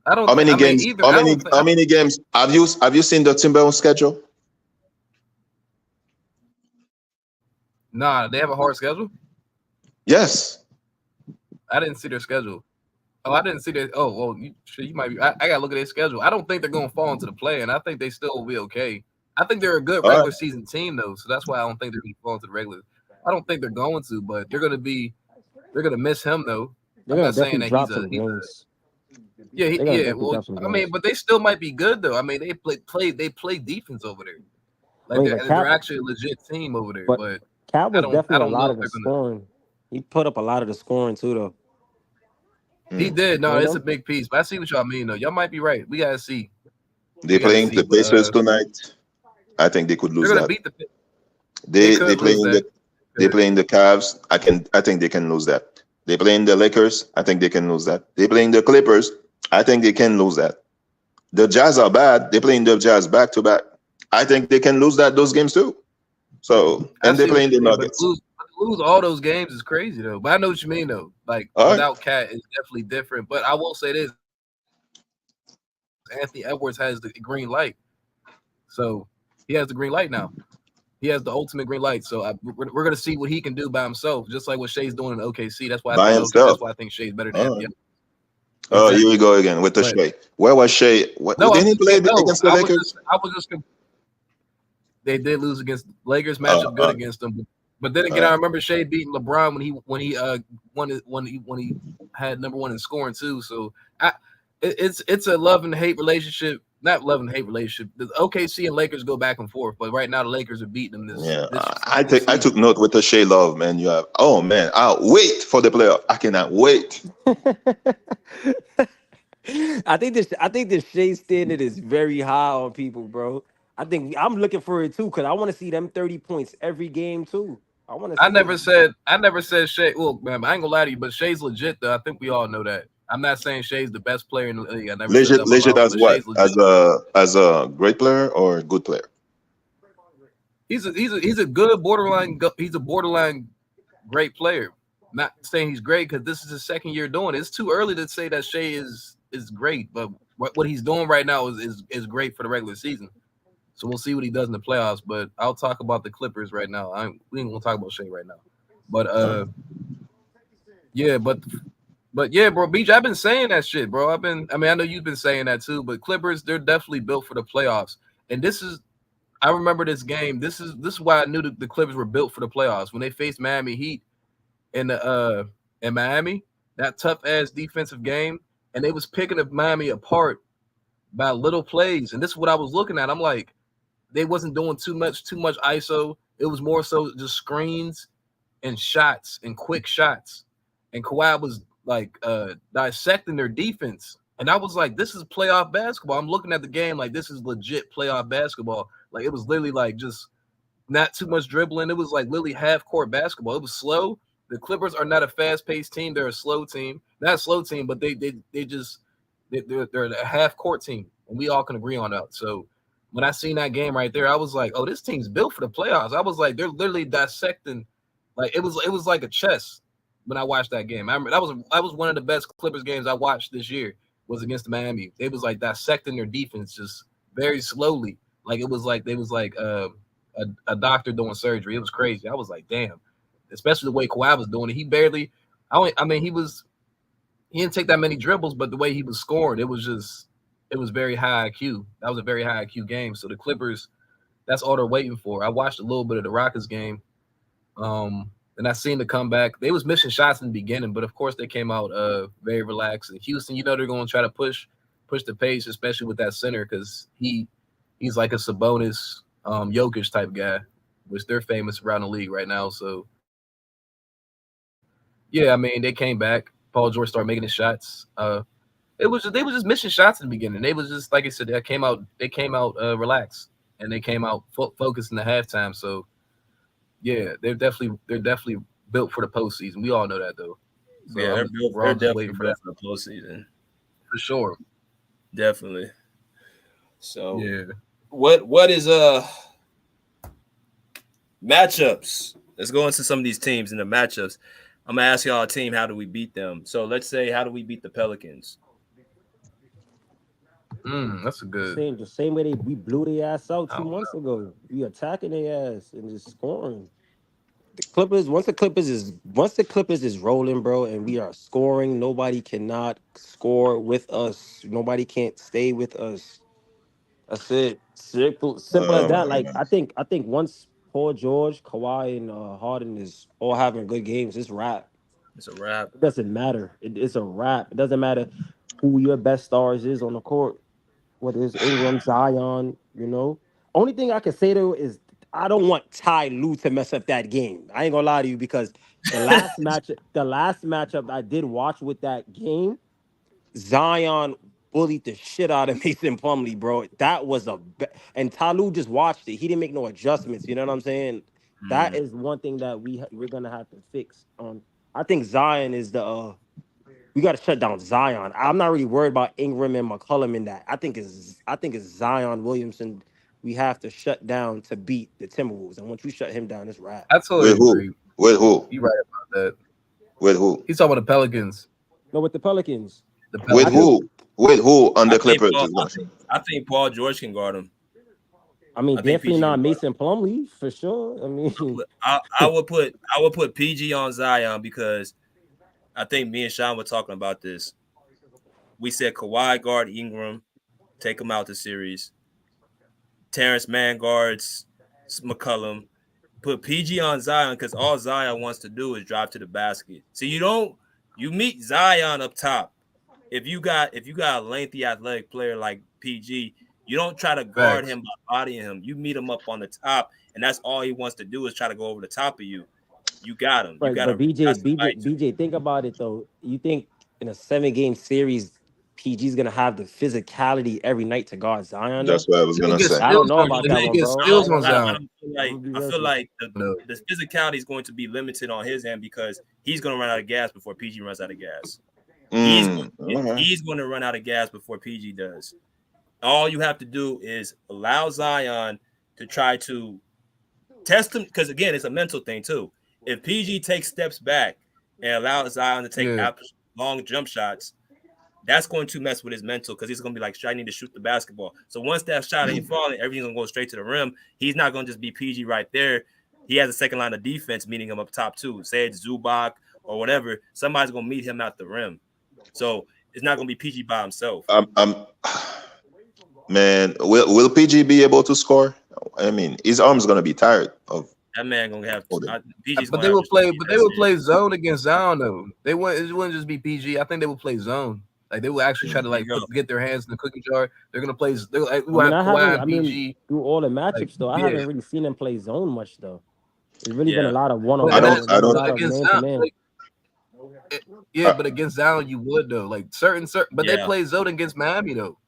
G: I don't.
F: How many games? How many games? Have you seen the Timberwolves schedule?
G: Nah, they have a hard schedule.
F: Yes.
G: I didn't see their schedule. Oh, I didn't see that. Oh, well, you might be. I gotta look at their schedule. I don't think they're gonna fall into the play, and I think they still will be okay. I think they're a good regular season team though, so that's why I don't think they're gonna fall into the regular. I don't think they're going to, but they're gonna miss him though. I'm not saying that Well, I mean, but they still might be good though. I mean, they play defense over there. Like they're actually a legit team over there. But
E: Cat was definitely a lot of the scoring. He put up a lot of the scoring too, though.
G: He did. No, it's a big piece. But I see what y'all mean, though. Y'all might be right. We gotta see.
F: They're playing the Pacers tonight. I think they could lose that. They're playing the Cavs. I think they can lose that. They're playing the Lakers. I think they can lose that. They're playing the Clippers. I think they can lose that. The Jazz are bad. They're playing the Jazz back to back. I think they can lose those games too. So, and they're playing the Nuggets.
G: Lose all those games is crazy though. But I know what you mean though. Like without Cat, it's definitely different. But I will say this: Anthony Edwards has the green light, so he has the green light now. He has the ultimate green light. So we're gonna see what he can do by himself, just like what Shea's doing in OKC. That's why that's why I think Shea's better than Anthony.
F: Oh, here we go again with the Shea. Where was Shea? Didn't he play against the Lakers?
G: They did lose against Lakers. Matchup good against them. But then again, I remember Shea beating LeBron when he had number one in scoring too. So it's a love and hate relationship. Not love and hate relationship. The OKC and Lakers go back and forth, but right now the Lakers are beating them.
F: I took note with the Shea love, man. You have man, I'll wait for the playoff. I cannot wait.
E: I think the Shea standard is very high on people, bro. I'm looking for it too because I want to see them 30 points every game too. I
G: never said Shea. Well, man, I ain't gonna lie to you, but Shea's legit though. I think we all know that. I'm not saying Shea's the best player in the league. I never
F: legit as what? As a great player or a good player?
G: He's a good borderline. He's a borderline great player. Not saying he's great because this is his second year doing it. It's too early to say that Shea is great, but what he's doing right now is great for the regular season. So we'll see what he does in the playoffs. But I'll talk about the Clippers right now. We ain't gonna talk about Shea right now. But yeah, but But yeah, bro, BJ, I've been saying that shit, bro. I know you've been saying that too, but Clippers, they're definitely built for the playoffs. And I remember this game. This is why I knew the Clippers were built for the playoffs. When they faced Miami Heat in Miami, that tough ass defensive game, and they was picking up Miami apart by little plays. And this is what I was looking at. I'm like, they wasn't doing too much ISO. It was more so just screens and shots and quick shots. And Kawhi was like dissecting their defense. And I was like, this is playoff basketball. I'm looking at the game like this is legit playoff basketball. Like it was literally like just not too much dribbling. It was like literally half court basketball. It was slow. The Clippers are not a fast-paced team. They're a slow team. Not a slow team, but they're a half court team. And we all can agree on that. So when I seen that game right there, I was like, oh, this team's built for the playoffs. I was like, they're literally dissecting. Like it was like a chess when I watched that game. I remember that was one of the best Clippers games I watched this year was against Miami. They was like dissecting their defense just very slowly. Like it was like they was like a doctor doing surgery. It was crazy. I was like, damn. Especially the way Kawhi was doing it. He didn't take that many dribbles, but the way he was scoring, it was very high IQ. That was a very high IQ game. So the Clippers, that's all they're waiting for. I watched a little bit of the Rockets game. And I seen the comeback. They was missing shots in the beginning, but of course they came out very relaxed. And Houston, they're going to try to push the pace, especially with that center, because he's like a Sabonis, Jokic type guy, which they're famous around the league right now. So yeah, I mean they came back. Paul George started making his shots. They was just missing shots in the beginning. They was just like I said, they came out relaxed, and they came out focused in the halftime. So yeah, they're definitely built for the postseason. We all know that though. So
A: yeah, they're definitely built for the postseason
G: for sure.
A: Definitely. So
G: yeah,
A: what is matchups? Let's go into some of these teams in the matchups. I'm gonna ask y'all a team. How do we beat them? So let's say, how do we beat the Pelicans?
G: That's a good.
E: The same way we blew their ass out 2 months ago. We attacking their ass and just scoring. The Clippers, once the Clippers is rolling, bro, and we are scoring, nobody cannot score with us. Nobody can't stay with us. That's it. Simple as that. Like I think once Paul George, Kawhi, and Harden is all having good games, it's wrap.
A: It's a wrap.
E: It doesn't matter. It's a wrap. It doesn't matter who your best stars is on the court. Whether it's Ingram, Zion, Only thing I can say though is I don't want Ty Lue to mess up that game. I ain't gonna lie to you because the last matchup I did watch with that game, Zion bullied the shit out of Mason Plumlee, bro. That was and Ty Lue just watched it. He didn't make no adjustments. You know what I'm saying? That is one thing that we're gonna have to fix. I think Zion is we got to shut down Zion. I'm not really worried about Ingram and McCollum in that. I think it's Zion Williamson we have to shut down to beat the Timberwolves. And once we shut him down, it's wrap.
G: I totally agree.
F: With who?
G: You right about that.
F: With who?
G: He's talking about the Pelicans.
E: No, with the Pelicans.
F: With who? With who on the Clippers?
A: I think Paul George can guard him.
E: I mean, definitely not Mason Plumlee for sure. I mean,
A: I would put PG on Zion because I think me and Sean were talking about this. We said Kawhi guard Ingram, take him out the series. Terrence Mann guards McCollum. Put PG on Zion because all Zion wants to do is drive to the basket. So you meet Zion up top. If you got a lengthy athletic player like PG, you don't try to guard him by bodying him. You meet him up on the top, and that's all he wants to do is try to go over the top of you. You got him.
E: Right, but BJ, think about it though. You think in a 7-game series, PG's gonna have the physicality every night to guard Zion?
F: That's what I was gonna say.
E: I don't know about that one, bro.
A: I feel like the physicality is going to be limited on his end because he's gonna run out of gas before PG runs out of gas. He's going to run out of gas before PG does. All you have to do is allow Zion to try to test him because again, it's a mental thing too. If PG takes steps back and allows Zion to take long jump shots, that's going to mess with his mental because he's going to be like, I need to shoot the basketball. So once that shot ain't falling, everything's going to go straight to the rim. He's not going to just be PG right there. He has a second line of defense meeting him up top too. Say it's Zubac or whatever. Somebody's going to meet him at the rim. So it's not going to be PG by himself.
F: Man, will PG be able to score? I mean, his arm's gonna be tired of
A: That man going to have PG's
G: But
A: going
G: they
A: to have
G: would
A: to
G: play.
A: beat
G: But
A: that
G: they would
A: series.
G: play zone against Zion though. They wouldn't. It wouldn't just be PG. I think they would play zone. Like they would actually try to
A: There you go.
G: get their hands in the cookie jar. They're gonna play. They're like,
H: I mean,
G: Kawhi and PG.
H: through all the
G: Like,
H: matchups though, I
G: yeah,
H: haven't really seen them play zone much though. It's really been a
A: Yeah.
H: lot of one on
G: but
F: I
H: one.
F: don't.
H: It's
F: I
H: been a
F: don't.
H: lot of
G: against
H: man to
G: Zion,
H: man.
G: yeah, but against Zion you would though. Like certain. But they
A: Yeah.
G: play zone against Miami though.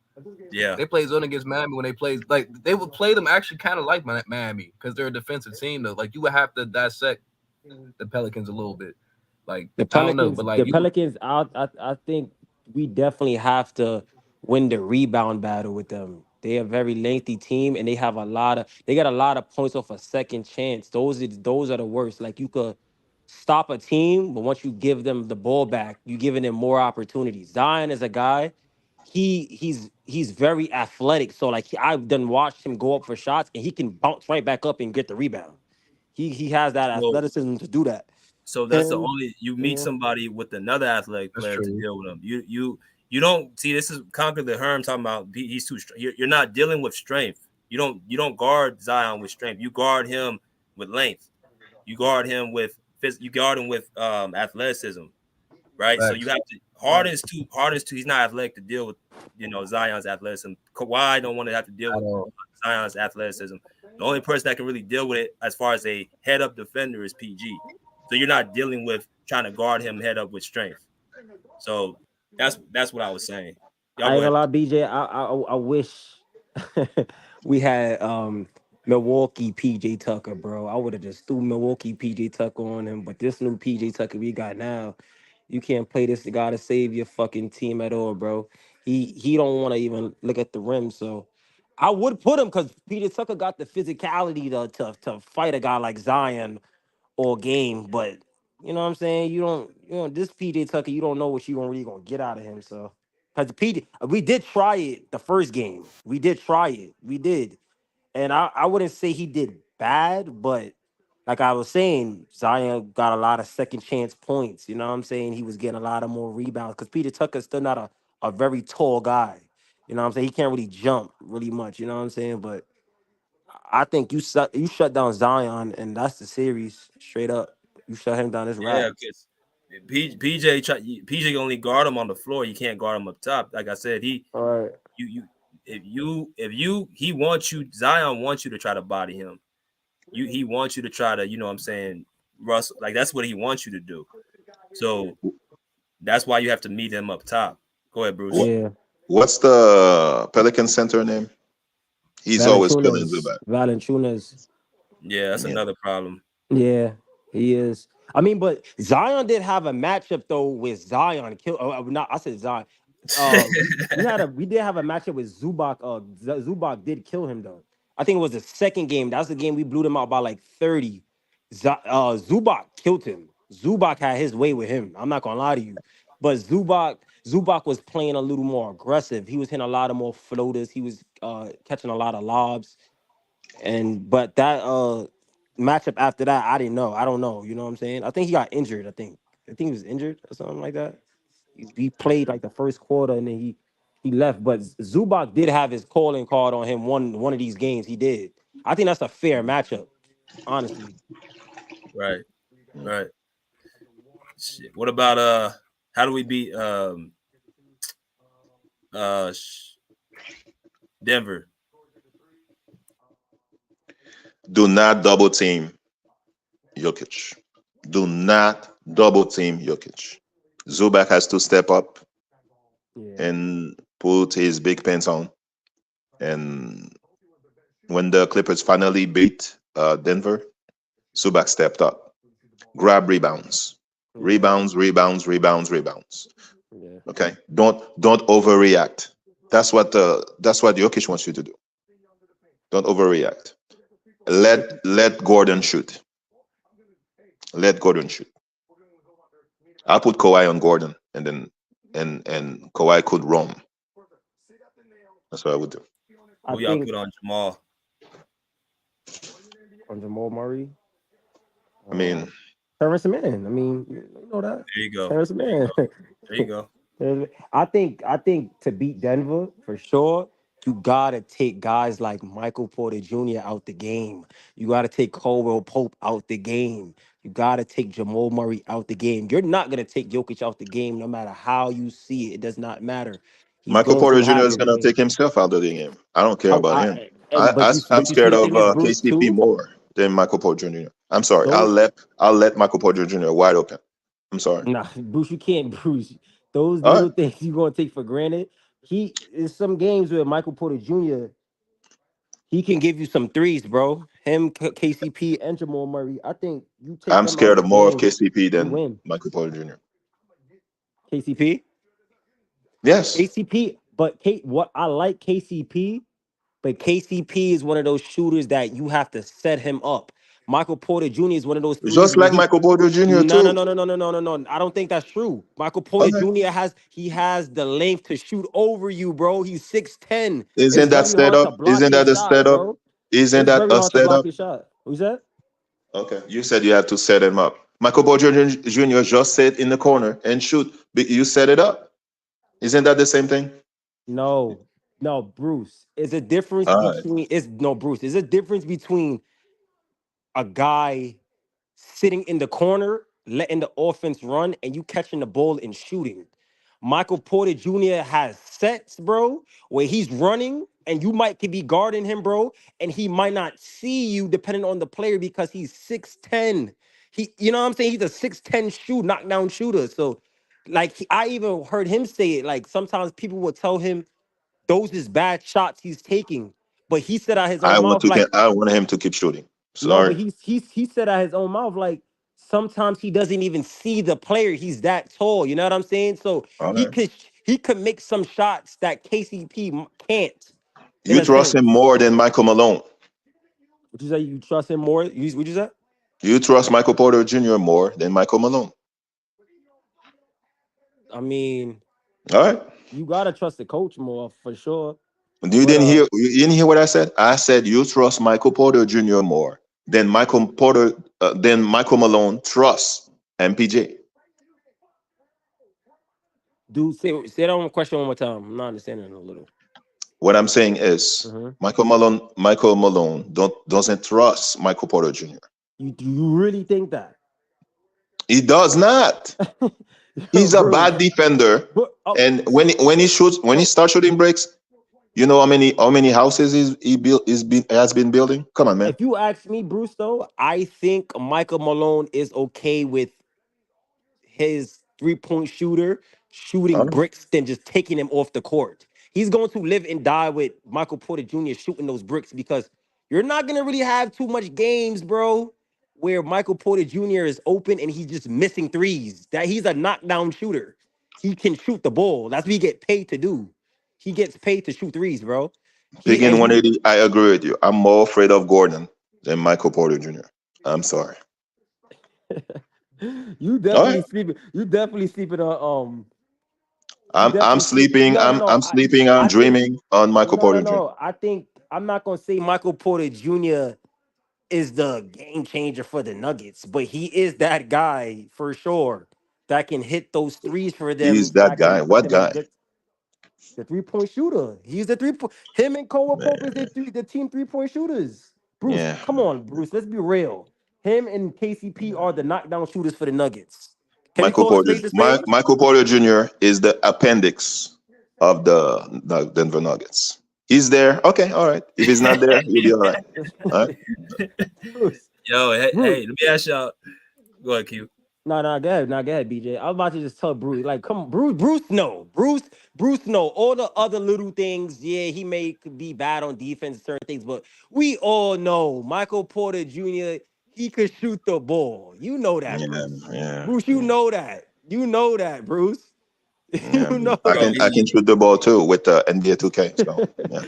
A: Yeah.
G: They play zone against Miami when they play. Like they would play them actually kind of like Miami because they're a defensive team though. Like you would have to dissect the Pelicans a little bit. Like
H: The
G: I don't know,
H: Pelicans,
G: but like
H: I think we definitely have to win the rebound battle with them. They are a very lengthy team, and they got a lot of points off a second chance. Those are the worst. Like you could stop a team, but once you give them the ball back, you giving them more opportunities. Zion is a guy. He's very athletic. So like I've done watched him go up for shots, and he can bounce right back up and get the rebound. He has that
A: So,
H: athleticism to do that.
A: so that's the
H: And
A: only you meet
H: yeah.
A: somebody with another athletic
G: that's
A: player to
G: true.
A: deal with him. You don't see this is Conquer the Herm talking about he's too strong. You're not dealing with strength. You don't guard Zion with strength. You guard him with length. You guard him with athleticism, right? So
G: Facts.
A: you have to Harden's too. He's not athletic to deal with Zion's athleticism. Kawhi don't want to have to deal
G: At
A: with
G: all.
A: Zion's athleticism. The only person that can really deal with it as far as a head up defender is PG. So you're not dealing with trying to guard him head up with strength. So that's what I was saying. Y'all
H: I
A: go
H: ain't gonna
A: ahead.
H: lie, BJ. I wish we had Milwaukee PJ Tucker, bro. I would have just threw Milwaukee PJ Tucker on him. But this new PJ Tucker we got now, you can't play this guy to save your fucking team at all, bro. He don't want to even look at the rim. So I would put him because PJ Tucker got the physicality to fight a guy like Zion or game, but you know what I'm saying? This PJ Tucker, you don't know what you really gonna get out of him. So because PJ, we did try it the first game. We did try it. We did. And I wouldn't say he did bad, but like I was saying, Zion got a lot of second chance points. You know what I'm saying? He was getting a lot of more rebounds because Peter Tucker's still not a very tall guy. You know what I'm saying? He can't really jump really much. You know what I'm saying? But I think you shut down Zion, and that's the series straight up. You shut him down. This
A: Yeah,
H: wrap.
A: because PJ only guard him on the floor. You can't guard him up top. Like I said,
H: All right.
A: he wants you. Zion wants you to try to body him. He wants you to try to what I'm saying, Russ. Like that's what he wants you to do. So that's why you have to meet him up top. Go ahead, Bruce.
H: Yeah.
F: What's the Pelican center name? He's always spilling Zubac.
H: Valanciunas.
A: Yeah, that's
F: Yeah.
A: another problem.
H: Yeah, he is. I mean, but Zion did have a matchup though with Zion. Not I said Zion. We did have a matchup with Zubac. Zubac did kill him though. I think it was the second game. That's the game we blew them out by like 30. Zubac killed him. Zubac had his way with him. I'm not gonna lie to you. But Zubac was playing a little more aggressive. He was hitting a lot of more floaters. He was catching a lot of lobs. But that matchup after that, I didn't know. I don't know. You know what I'm saying? I think he got injured. I think he was injured or something like that. He played like the first quarter and then he left. But Zubac did have his calling card on him one of these games. He did. I think that's a fair matchup, honestly.
A: Right. Shit. What about how do we beat Denver?
F: Do not double team Jokic. Do not double team Jokic. Zubac has to step up
H: Yeah.
F: and put his big pants on. And when the Clippers finally beat Denver, Zubac stepped up, grab rebounds, rebounds.
H: Yeah.
F: Okay, don't overreact. That's what Jokic wants you to do. Don't overreact. Let Gordon shoot. Let Gordon shoot. I'll put Kawhi on Gordon, and then and Kawhi could roam. That's what I would do.
A: Who y'all put on Jamal?
H: On Jamal Murray.
F: I mean,
H: Terrence Mann. I mean, you know that.
A: There you go.
H: Terrence Mann.
A: There you go.
H: I think to beat Denver for sure, you gotta take guys like Michael Porter Jr. out the game. You gotta take Caldwell Pope out the game. You gotta take Jamal Murray out the game. You're not gonna take Jokic out the game, no matter how you see it. It does not matter. He's
F: Michael
H: going
F: Porter
H: to
F: Jr.
H: have
F: is
H: his
F: gonna
H: way.
F: take himself out of the game. I don't care about him.
H: And
F: I'm
H: but you see
F: scared
H: the
F: of
H: thing is Bruce
F: KCP
H: too.
F: more than Michael Porter Jr. I'm sorry.
H: Those
F: I'll let Michael Porter Jr. wide open. I'm sorry.
H: Nah, Bruce, you can't, Bruce. Those
F: All right.
H: little things you gonna take for granted. He is some games where Michael Porter Jr. He can give you some threes, bro. Him, KCP, and Jamal Murray. I think you take
F: I'm
H: them out
F: scared
H: the
F: of more of
H: game,
F: KCP
H: you
F: than
H: win.
F: Michael Porter Jr.
H: KCP,
F: Yes.
H: KCP. But what I like KCP. But KCP is one of those shooters that you have to set him up. Michael Porter Jr. is one of those threes
F: Just
H: where
F: like
H: he
F: Michael Porter Jr.
H: no no
F: too.
H: no no no no no no no. I don't think that's true. Michael
F: All
H: Porter
F: right.
H: Jr. has the length to shoot over you, bro. He's 6'10". It's
F: Isn't that
H: very
F: set
H: hard to
F: up?
H: block
F: Isn't
H: your
F: that a
H: shot,
F: setup?
H: bro.
F: Isn't
H: It's
F: that
H: very
F: a
H: hard to block
F: setup?
H: your shot. Who's that?
F: Okay. You said you had to set him up. Michael Porter Jr. just sit in the corner and shoot. But you set it up. Isn't that the same thing?
H: No, no, Bruce. Is a difference
F: All right.
H: between is no Bruce. There's a difference between a guy sitting in the corner, letting the offense run, and you catching the ball and shooting. Michael Porter Jr. has sets, bro, where he's running and you might could be guarding him, bro, and he might not see you depending on the player because he's 6'10". You know what I'm saying? He's a 6'10" knockdown shooter. So, like, I even heard him say it. Like, sometimes people will tell him those is bad shots he's taking, but he said out his own mouth, like,
F: I want him to keep shooting.
H: no,
F: Sorry.
H: but he said out his own mouth like sometimes he doesn't even see the player. He's that tall. You know what I'm saying? So
F: All
H: he
F: right.
H: could he could make some shots that KCP can't. In
F: You
H: a
F: trust him
H: sense,
F: more than Michael Malone.
H: would you say you trust him more? Would you say?
F: You trust Michael Porter Jr. more than Michael Malone.
H: I mean,
F: All right.
H: you gotta trust the coach more for sure.
F: You
H: But
F: didn't hear what I said? I said you trust Michael Porter Jr. more than Michael Malone trusts MPJ.
H: dude, say that one question one more time. I'm not understanding it a little.
F: What I'm saying is
H: Uh-huh.
F: Michael Malone doesn't trust Michael Porter Jr.
H: You do you really think that?
F: He does not.
H: Yo,
F: He's a
H: Bruce.
F: bad defender.
H: But
F: And when he starts shooting breaks, you know how many houses has been building? Come on, man.
H: if you ask me, Bruce, though, I think Michael Malone is okay with his 3-point shooter
F: All
H: shooting
F: right.
H: bricks than just taking him off the court. He's going to live and die with Michael Porter Jr. shooting those bricks because you're not going to really have too much games, bro, where Michael Porter Jr. is open and he's just missing threes. That he's a knockdown shooter. He can shoot the ball. That's what he get paid to do. He gets paid to shoot threes, bro.
F: Big in 180, I agree with you. I'm more afraid of Gordon than Michael Porter Jr. I'm sorry.
H: You
F: All
H: definitely
F: right.
H: sleeping. You definitely sleeping on you
F: I'm
H: definitely sleep.
F: sleeping. I'm sleeping. I'm
H: I think
F: dreaming on Michael
H: no, no,
F: Porter Jr.
H: no. I think I'm not gonna say Michael Porter Jr. is the game changer for the Nuggets, but he is that guy for sure that can hit those threes for
F: He's
H: them.
F: that
H: That can
F: guy.
H: put
F: What
H: them in
F: guy?
H: good. The 3-point shooter. He's the 3 point. Him and Cole Pope is
F: Man,
H: the team 3-point shooters. Bruce,
F: yeah.
H: come on, Bruce. Let's be real. Him and KCP are the knockdown shooters for the Nuggets. Can we call a spade a spade?
F: Michael Porter Jr. is the appendix of the Denver Nuggets. He's there. Okay, all right. If he's not there, you'll be all right. All right.
H: Bruce,
A: Yo,
H: Bruce.
A: hey, let me ask y'all. Go ahead, Q.
H: No, go ahead, BJ. I was about to just tell Bruce, like, come on, Bruce, no. All the other little things, yeah, he may could be bad on defense, and certain things, but we all know Michael Porter Jr. He could shoot the ball. You know that,
F: Yeah,
H: Bruce.
F: yeah,
H: Bruce, you know that. You know that, Bruce.
F: yeah.
H: You know
A: Bro,
H: that.
F: I can shoot the ball too with the NBA 2K. So yeah.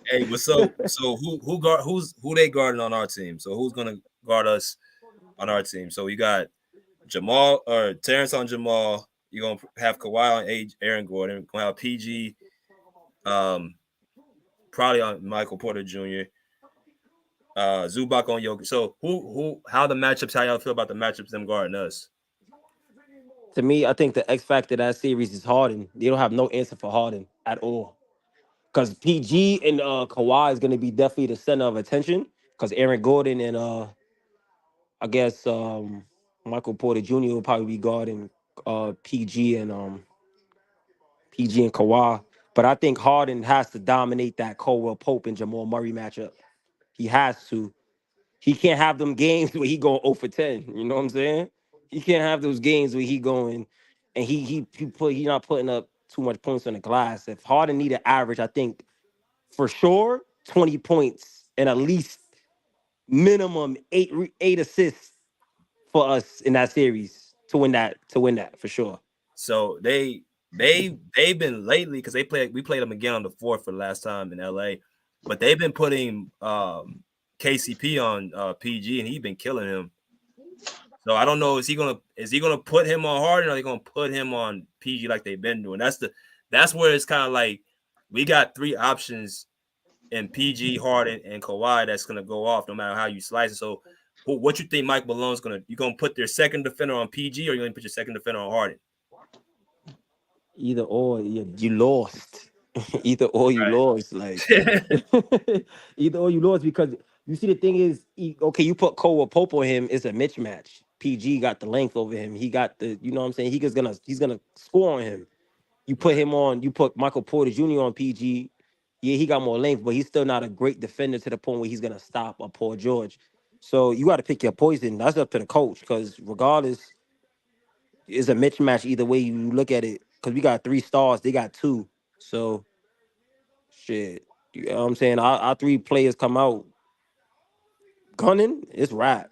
A: hey, but so who they guarding on our team? So who's gonna guard us on our team? So we got Jamal or Terrence on Jamal. You're gonna have Kawhi on Aaron Gordon. We're gonna have PG, probably on Michael Porter Jr. Zubac on Jokic. So how the matchups? How y'all feel about the matchups? Them guarding us.
H: To me, I think the X factor of that series is Harden. They don't have no answer for Harden at all. Because PG and Kawhi is going to be definitely the center of attention. Because Aaron Gordon and I guess Michael Porter Jr. will probably be guarding PG and Kawhi. But I think Harden has to dominate that Caldwell Pope and Jamal Murray matchup. He has to. He can't have them games where he going 0 for 10. You know what I'm saying? He can't have those games where he going and he not putting up too much points on the glass. If Harden need an average, I think for sure 20 points and at least minimum eight assists for us in that series to win that for sure.
A: So they've been lately because we played them again on the 4th for the last time in LA, but they've been putting KCP on PG and he's been killing him. So I don't know, is he gonna put him on Harden or are they gonna put him on PG like they've been doing? That's where it's kind of like we got 3 options in PG, Harden, and Kawhi that's gonna go off no matter how you slice it. So what you think Mike Malone's you gonna put their second defender on PG or you gonna put your second defender on Harden?
H: Either or, you lost. Either or, you lost. Like either or, you lost because you see the thing is, okay, you put Cole Pope on him, it's a mismatch. PG got the length over him. He got the, you know what I'm saying. He's gonna score on him. You put him on. You put Michael Porter Jr. on PG. Yeah, he got more length, but he's still not a great defender to the point where he's gonna stop a Paul George. So you got to pick your poison. That's up to the coach because regardless, it's a mismatch either way you look at it. Because we got 3 stars, they got 2. So shit, you know what I'm saying? Our 3 players come out gunning, it's rap.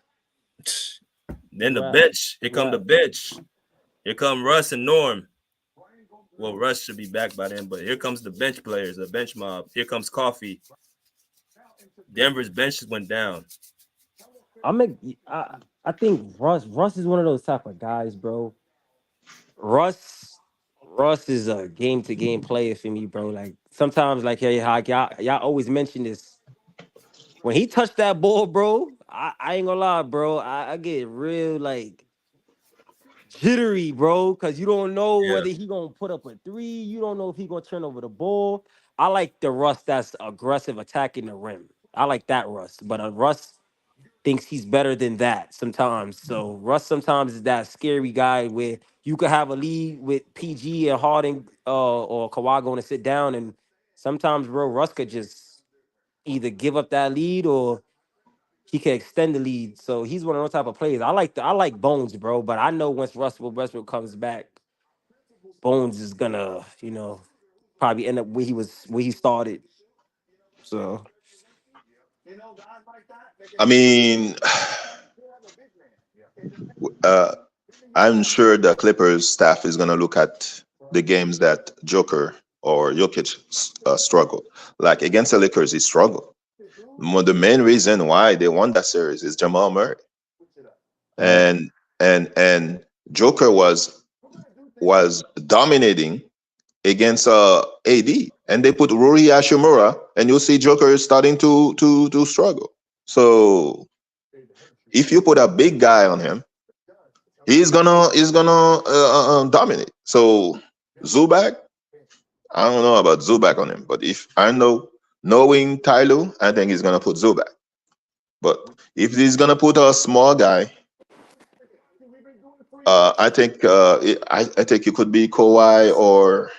A: Then the bench. Here come the bench. Here come Russ and Norm. Well, Russ should be back by then, but here comes the bench players, the bench mob. Here comes Coffee. Denver's bench went down.
H: I think Russ is one of those type of guys, bro. Russ is a game to game player for me, bro. Like sometimes, like hey, y'all always mention this. When he touched that ball, bro, I ain't gonna lie, bro. I get real like jittery, bro, because you don't know whether he gonna put up a 3. You don't know if he gonna turn over the ball. I like the Russ that's aggressive attacking the rim. I like that Russ, but Russ thinks he's better than that sometimes. So Russ sometimes is that scary guy where you could have a lead with PG and Harden or Kawhi going to sit down, and sometimes, bro, Russ could just either give up that lead or he can extend the lead. So he's one of those type of players. I like Bones, bro, but I know once Russell Westbrook comes back, Bones is gonna, probably end up where he started. So
F: I mean, I'm sure the Clippers staff is going to look at the games that Joker or Jokic struggled. Like against the Lakers, he struggled. The main reason why they won that series is Jamal Murray, and Joker was dominating against AD, and they put Rui Hachimura, and you'll see Joker is starting to struggle. So if you put a big guy on him, he's gonna dominate. So Zubac, I don't know about Zubac on him, but if I knowing Tyloo, I think he's gonna put Zubac. But if he's gonna put a small guy, I think it could be Kawhi or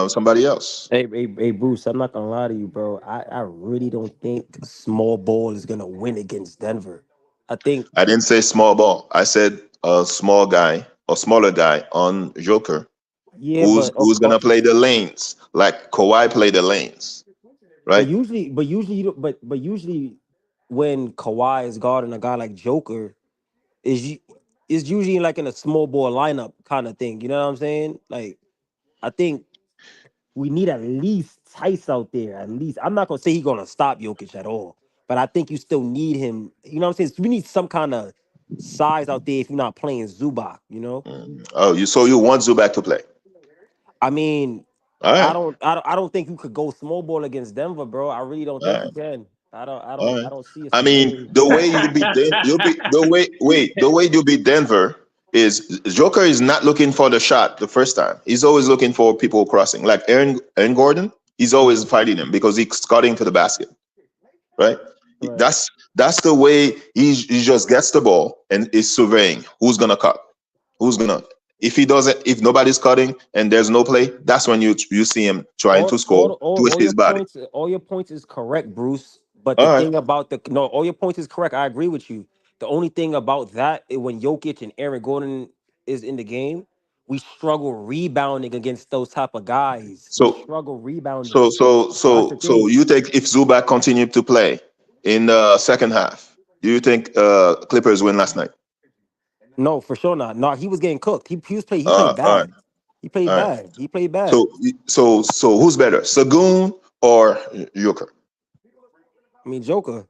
F: somebody else.
H: Hey, Bruce, I'm not gonna lie to you, bro. I really don't think small ball is gonna win against Denver. I
F: didn't say small ball. I said a small guy or smaller guy on Joker.
H: Yeah,
F: who's gonna play the lanes like Kawhi played the lanes, right?
H: But usually when Kawhi is guarding a guy like Joker, is usually like in a small ball lineup kind of thing. You know what I'm saying? Like, I think we need at least Tice out there. At least I'm not gonna say he's gonna stop Jokic at all, but I think you still need him. You know what I'm saying? So we need some kind of size out there if you're not playing Zubac. You know?
F: Oh, you want Zubac to play?
H: I mean,
F: right.
H: I don't think you could go small ball against Denver, bro. I really don't think you can. I don't see it.
F: I mean, the way you beat Denver, the way you beat Denver is Joker is not looking for the shot the first time. He's always looking for people crossing. Like Aaron Gordon, he's always fighting him because he's cutting to the basket, right?
H: Right.
F: That's the way he just gets the ball and is surveying who's gonna cut, who's gonna. If he doesn't, if nobody's cutting and there's no play, that's when you see him trying to score, twist
H: All
F: his body.
H: your points is correct, Bruce. But the
F: All right.
H: thing about the no, all your points is correct. I agree with you. The only thing about that when Jokic and Aaron Gordon is in the game, we struggle rebounding against those type of guys. We
F: So
H: struggle rebounding. That's the
F: so
H: thing.
F: you think if Zubac continued to play in the second half, do you think Clippers win last night?
H: No, for sure not. No, he was getting cooked. He played
F: All right,
H: bad. He played
F: all right.
H: bad. He played bad.
F: So who's better, Sagoon or Joker?
H: I mean, Joker.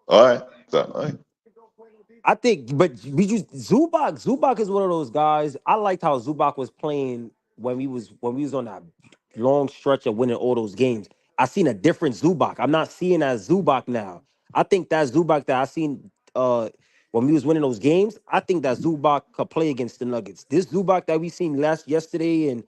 F: All right, so, all right.
H: I think, but we just Zubac. Zubac is one of those guys. I liked how Zubac was playing when we was on that long stretch of winning all those games. I seen a different Zubac. I'm not seeing that Zubac now. I think that Zubac that I seen when we was winning those games. I think that Zubac could play against the Nuggets. This Zubac that we seen yesterday and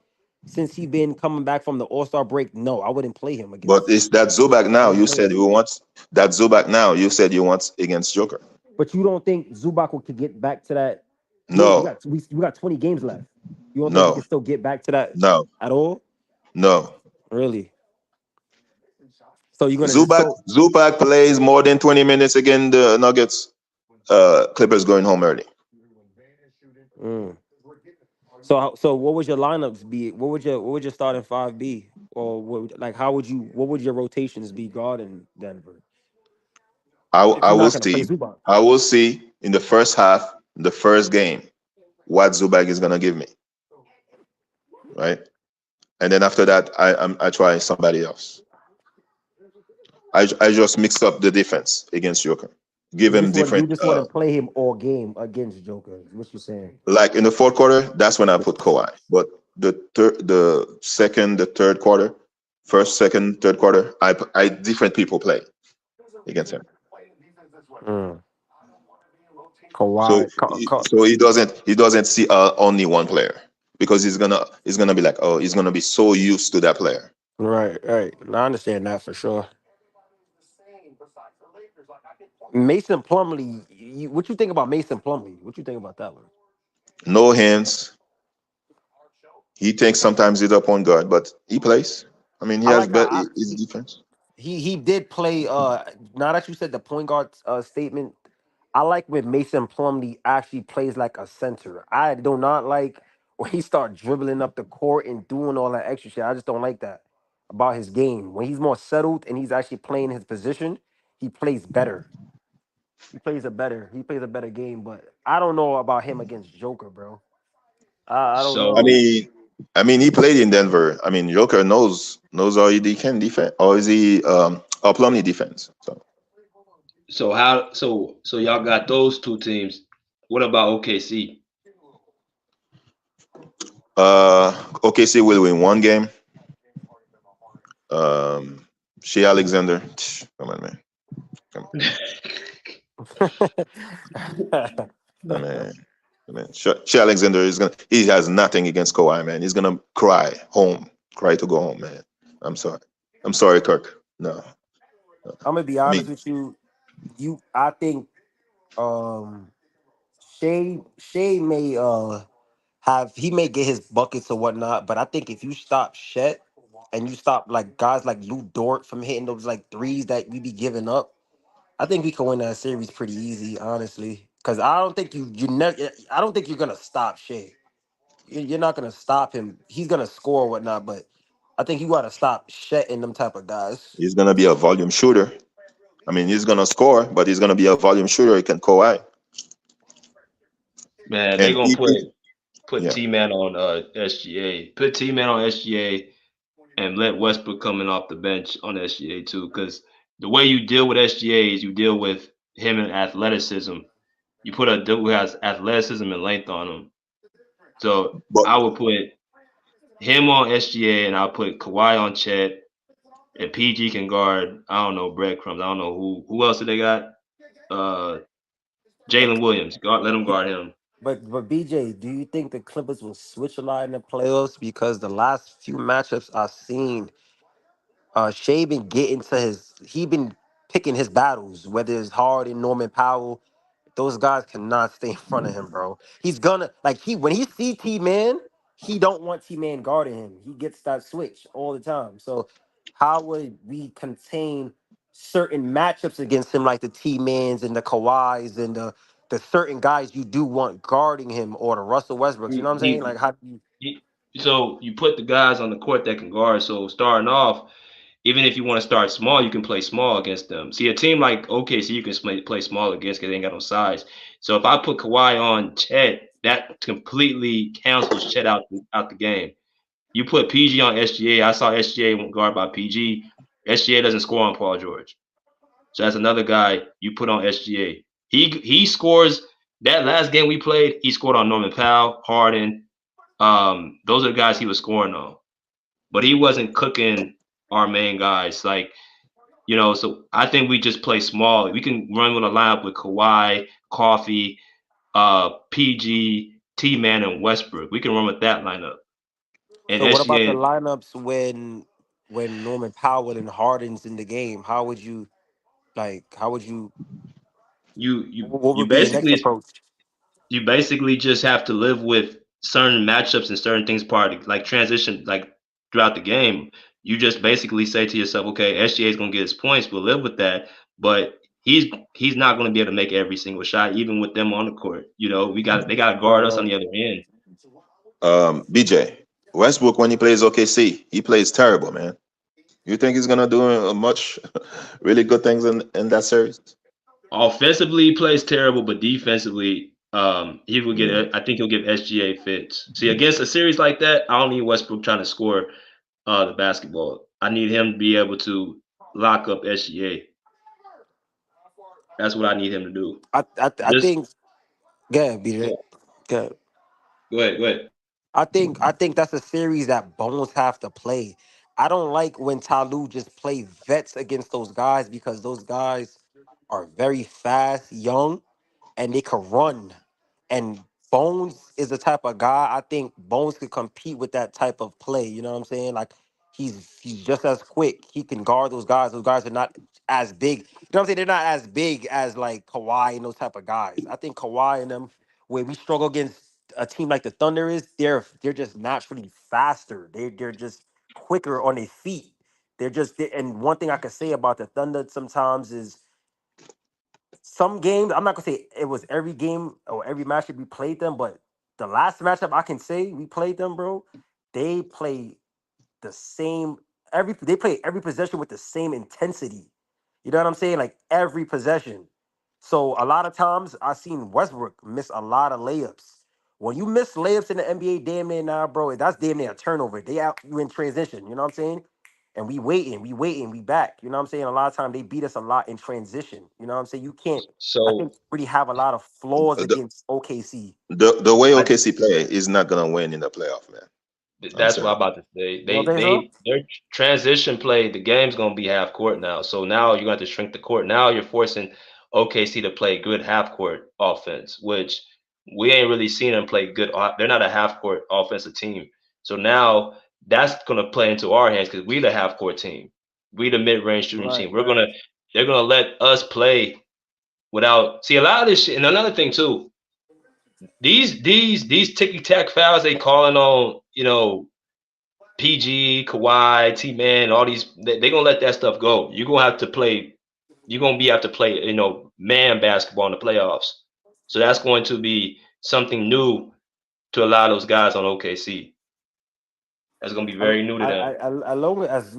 H: since he been coming back from the All-Star break, no, I wouldn't play him
F: But
H: against.
F: it's that Zubac
H: I
F: now.
H: wouldn't
F: You
H: play
F: said
H: him.
F: you want that Zubac now. You said you want against Joker.
H: But you don't think Zubac could get back to that?
F: No,
H: We got 20 games left. You don't think he
F: no,
H: can still get back to that
F: no,
H: at all?
F: no.
H: Really? So you're gonna just
F: Zubac
H: so
F: Zubac plays more than 20 minutes against the Nuggets. Clippers going home early.
H: mm. So what would your lineups be? What would your starting five be? Or like what would your rotations be guarding Denver if
F: I
H: you're
F: will
H: not gonna play
F: see.
H: Zubac?
F: I will see in the first half, the first game, what Zubac is gonna give me, right? And then after that, I try somebody else. I just mixed up the defense against Joker. Give him
H: You
F: different.
H: just want to play him all game against Joker. Is what you're saying?
F: Like in the fourth quarter, that's when I put Kawhi. But the second, the third quarter, first, second, third quarter, I different people play against him.
H: Mm.
F: So
H: Kawhi,
F: he doesn't see only one player because he's gonna be like, oh, he's gonna be so used to that player.
H: right, right. No, I understand that for sure. Mason Plumlee, what you think about Mason Plumlee? What you think about that one?
F: No hands. He thinks sometimes he's up on guard, but he plays. I mean, he
H: I
F: has
H: like that.
F: his defense.
H: He did play. Now that you said the point guard statement, I like when Mason Plumlee actually plays like a center. I do not like when he start dribbling up the court and doing all that extra shit. I just don't like that about his game. When he's more settled and he's actually playing his position, he plays better. He plays a better game. But I don't know about him against Joker, bro. I don't
F: I
A: So
H: know.
F: mean, he played in Denver. I mean, Joker knows how he can defend, or is he up Plumlee defense? So
A: so y'all got those two teams. What about OKC?
F: OKC will win one game. Shea Alexander, come on, man, come on, man. Man, Shea Alexander he has nothing against Kawhi, man. He's gonna cry to go home, man. I'm sorry. I'm sorry, Kirk. No,
H: I'm gonna be
F: I
H: honest
F: mean,
H: with you. I think um Shay may he may get his buckets or whatnot, but I think if you stop Shet and you stop like guys like Lou Dort from hitting those like threes that we be giving up, I think we can win that series pretty easy, honestly. Because I don't think you never. I don't think you're gonna stop Shay. You're not gonna stop him. He's gonna score or whatnot, but I think you gotta stop Shet and them type of guys.
F: he's gonna be a volume shooter. I mean, he's gonna score, but he's gonna be a volume shooter. He can Kawhi,
A: Man, they
F: and
A: gonna put
F: yeah.
A: T Man on SGA. Put T Man on SGA and let Westbrook coming off the bench on SGA too. Because the way you deal with SGA is you deal with him and athleticism. You put a dude who has athleticism and length on him. So
F: But
A: I would put him on SGA and I'll put Kawhi on Chet and PG can guard. I don't know breadcrumbs. I don't know who else did they got. Jalen Williams. Let him guard him.
H: But BJ, do you think the Clippers will switch a lot in the playoffs? Because the last few matchups I've seen, Shea been getting to he been picking his battles, whether it's Harden, Norman Powell. Those guys cannot stay in front of him, bro. He's gonna like when he see T Man, he don't want T Man guarding him. He gets that switch all the time. So how would we contain certain matchups against him, like the T Mans and the Kawhis and the certain guys you do want guarding him, or the Russell Westbrooks? You know what I'm saying?
A: He,
H: Like how do you
A: he, so you put the guys on the court that can guard. So starting off, even if you want to start small, you can play small against them. See, a team like OKC, you can play small against because they ain't got no size. So if I put Kawhi on Chet, that completely cancels Chet out the game. You put PG on SGA. I saw SGA guard by PG. SGA doesn't score on Paul George. So that's another guy you put on SGA. He scores. That last game we played, he scored on Norman Powell, Harden. Those are the guys he was scoring on. But he wasn't cooking our main guys. Like, so I think we just play small. We can run with a lineup with Kawhi, Coffee, PG, T-Man, and Westbrook. We can run with that lineup. And
H: so what about the
A: SGA,
H: lineups when Norman Powell and Harden's in the game? How would you
A: you you
H: what
A: you
H: would be your next
A: basically
H: approach?
A: you basically just have to live with certain matchups and certain things part like transition like throughout the game. You just basically say to yourself, okay, SGA is gonna get his points, we'll live with that, but he's not gonna be able to make every single shot, even with them on the court. They gotta guard
H: Right,
A: us on
H: right.
A: the other end.
F: BJ Westbrook when he plays OKC, he plays terrible, man. You think he's gonna do much really good things in that series?
A: Offensively, he plays terrible, but defensively, he will get. I think he'll give SGA fits. See, against a series like that, I don't need Westbrook trying to score the basketball. I need him to be able to lock up SGA. That's what I need him to do.
H: I
A: Just
H: think yeah, BJ.
A: go
H: Yeah.
A: go ahead, go ahead.
H: I think that's a series that Bones have to play. I don't like when Tyloo just play vets against those guys because those guys are very fast, young, and they can run. And Bones is the type of guy I think Bones could compete with that type of play. You know what I'm saying? Like he's just as quick. He can guard those guys. Those guys are not as big. You know what I'm saying? They're not as big as like Kawhi and those type of guys. I think Kawhi and them, where we struggle against a team like the Thunder is, they're just naturally faster. They're just quicker on their feet. And one thing I could say about the Thunder sometimes is some games, I'm not gonna say it was every game or every matchup we played them, but the last matchup I can say we played them, bro, they play the same they play every possession with the same intensity. You know what I'm saying? Like every possession. So a lot of times I seen Westbrook miss a lot of layups. When you miss layups in the NBA damn near now, bro, that's damn near a turnover. They out you in transition, you know what I'm saying? And we back. You know what I'm saying? A lot of times they beat us a lot in transition. You know what I'm saying? You can't I
A: So
H: think really have a lot of flaws
F: The
H: against OKC.
F: the way
A: I
F: OKC play is not gonna win in the playoff, man. I'm
A: That's what I'm
F: serious.
A: about to say.
H: You don't think so?
A: Their transition play. The game's gonna be half court now. So now you're going to shrink the court. Now you're forcing OKC to play good half court offense, which we ain't really seen them play good. They're not a half court offensive team. So now that's gonna play into our hands because we the half court team. We the mid range shooting
H: Right,
A: team.
H: right.
A: They're gonna let us play without. See a lot of this shit. And another thing too. These ticky tack fouls they calling on. PG, Kawhi, T Man, all these they gonna let that stuff go. You're gonna have to play. You're gonna be have to play, man basketball in the playoffs. So that's going to be something new to a lot of those guys on OKC. That's gonna be very new to them.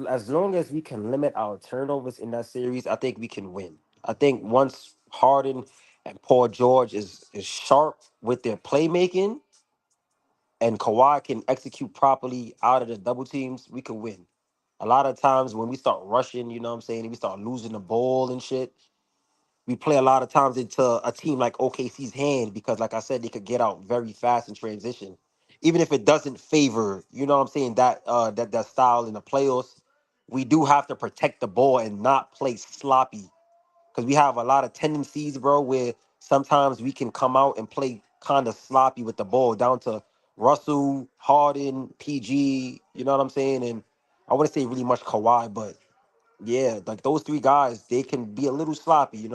H: As long as we can limit our turnovers in that series, I think we can win. I think once Harden and Paul George is sharp with their playmaking and Kawhi can execute properly out of the double teams, we can win. A lot of times when we start rushing, you know what I'm saying, and we start losing the ball and shit, we play a lot of times into a team like OKC's hand because, like I said, they could get out very fast in transition. Even if it doesn't favor, you know what I'm saying, that style in the playoffs, we do have to protect the ball and not play sloppy because we have a lot of tendencies, bro, where sometimes we can come out and play
E: kind of sloppy with the ball, down to Russell, Harden, PG. You know what I'm saying? And I wouldn't say really much Kawhi, but yeah, like those three guys, they can be a little sloppy.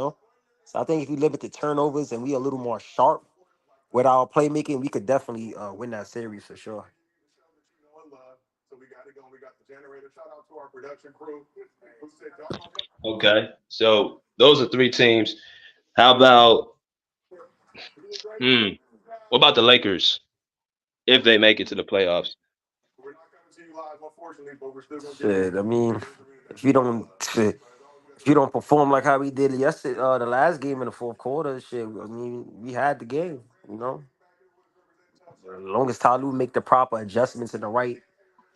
E: So I think if we limit the turnovers and we a little more sharp with our playmaking, we could definitely win that series for sure.
A: Okay. So those are three teams. How about hmm, what about the Lakers if they make it to the playoffs?
E: Shit, I mean, if you don't, shit, if you don't perform like how we did yesterday, the last game in the fourth quarter, shit, I mean, we had the game. As long as Tyloo make the proper adjustments in the right,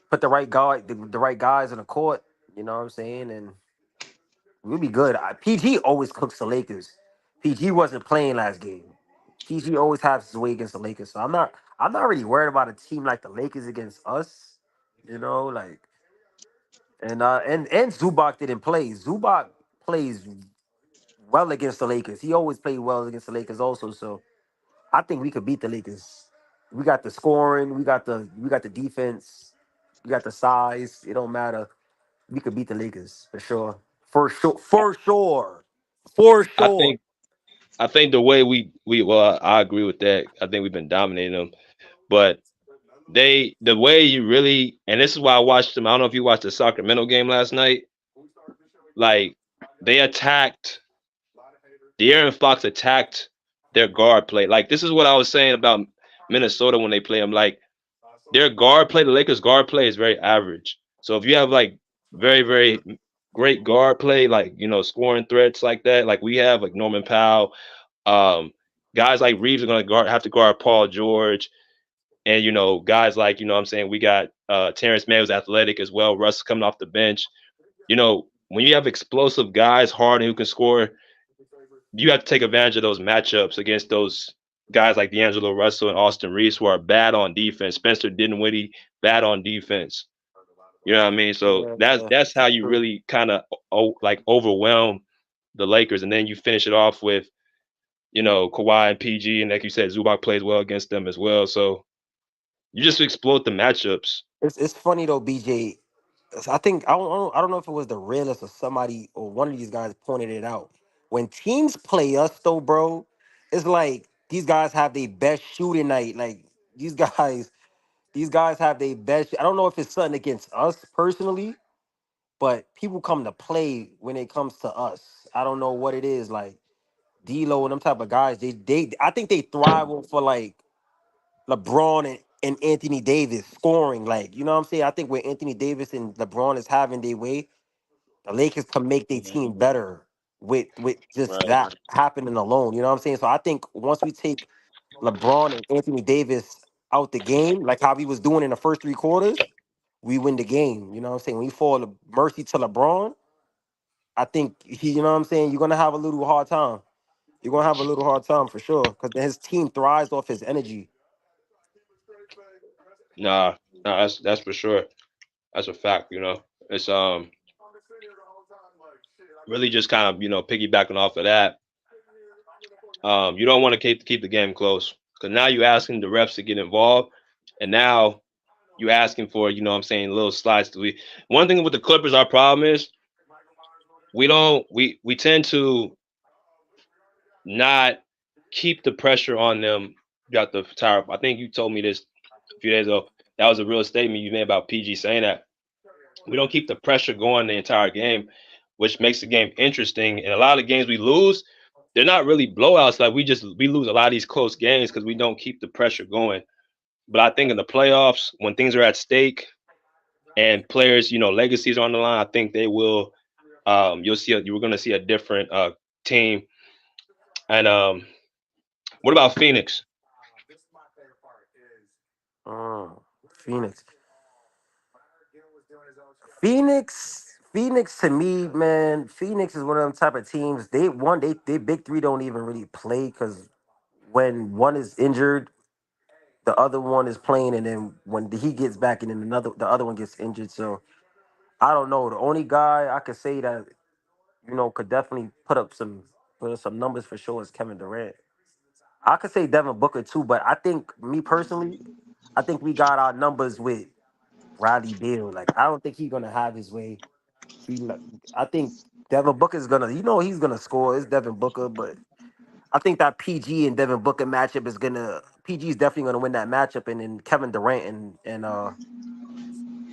E: put the right guard, the right guys in the court. You know what I'm saying, and we'll be good. PG always cooks the Lakers. PG wasn't playing last game. PG always has his way against the Lakers, so I'm not really worried about a team like the Lakers against us. Like and Zubac didn't play. Zubac plays well against the Lakers. He always played well against the Lakers also. So I think we could beat the Lakers. We got the scoring, we got the defense, we got the size. It don't matter. We could beat the Lakers for sure. For sure. For sure. For
A: I
E: sure.
A: think I think the way we well, I agree with that. I think we've been dominating them, but the way you really, and this is why I watched them. I don't know if you watched the Sacramento game last night. Like they attacked De'Aaron Fox attacked their guard play. Like this is what I was saying about Minnesota when they play them. Like their guard play, the Lakers guard play is very average. So if you have like very, very great guard play, like scoring threats like that, like we have like Norman Powell, um, guys like Reeves are gonna have to guard Paul George, and guys like what I'm saying, we got Terrence Mann who's athletic as well, Russ coming off the bench. When you have explosive guys, Harden who can score, you have to take advantage of those matchups against those guys like D'Angelo Russell and Austin Reeves who are bad on defense. Spencer Dinwiddie, bad on defense. You know what I mean? So
E: Yeah,
A: that's how
E: that's
A: you
E: true.
A: really kind of like overwhelm the Lakers, and then you finish it off with Kawhi and PG, and like you said, Zubac plays well against them as well. So you just exploit the matchups.
E: It's funny though, BJ. I don't know if it was the realist or somebody or one of these guys pointed it out. When teams play us though, bro, it's like these guys have their best shooting night. Like these guys, these guys have their best. I don't know if it's something against us personally, but people come to play when it comes to us. I don't know what it is. Like D'Lo and them type of guys, they I think they thrive for like LeBron and Anthony Davis scoring. Like, you know what I'm saying? I think when Anthony Davis and LeBron is having their way, the Lakers can make their
A: Mhm.
E: team better with just
A: Right.
E: that happening alone. You know what I'm saying? So I think once we take LeBron and Anthony Davis out the game, like how we was doing in the first three quarters, we win the game. You know what I'm saying? When you fall mercy to LeBron, I think you know what I'm saying, you're gonna have a little hard time. You're gonna have a little hard time for sure. Because his team thrives off his energy.
A: Nah, nah, that's for sure. That's a fact. It's really just kind of piggybacking off of that. You don't want to keep the game close because now you're asking the refs to get involved, and now you asking for what I'm saying, little slides to be. One thing with the Clippers, our problem is we don't we tend to not keep the pressure on them. Got the entire. I think you told me this a few days ago. That was a real statement you made about PG saying that we don't keep the pressure going the entire game, which makes the game interesting. And a lot of the games we lose, they're not really blowouts. Like we lose a lot of these close games because we don't keep the pressure going. But I think in the playoffs, when things are at stake and players, legacies are on the line, I think they will. You're going to see a different team. And what about Phoenix?
E: Mm, Phoenix. Phoenix to me, man, Phoenix is one of them type of teams. They big three don't even really play because when one is injured, the other one is playing, and then when he gets back, and then the other one gets injured. So I don't know. The only guy I could say that could definitely put up some numbers for sure is Kevin Durant.
H: I could say Devin Booker too, but I think me personally, I think we got our numbers with Riley Beal. Like I don't think he's gonna have his way. He, I think Devin Booker's gonna, he's gonna score. It's Devin Booker, but I think that PG and Devin Booker matchup is gonna. PG's definitely gonna win that matchup, and then Kevin Durant and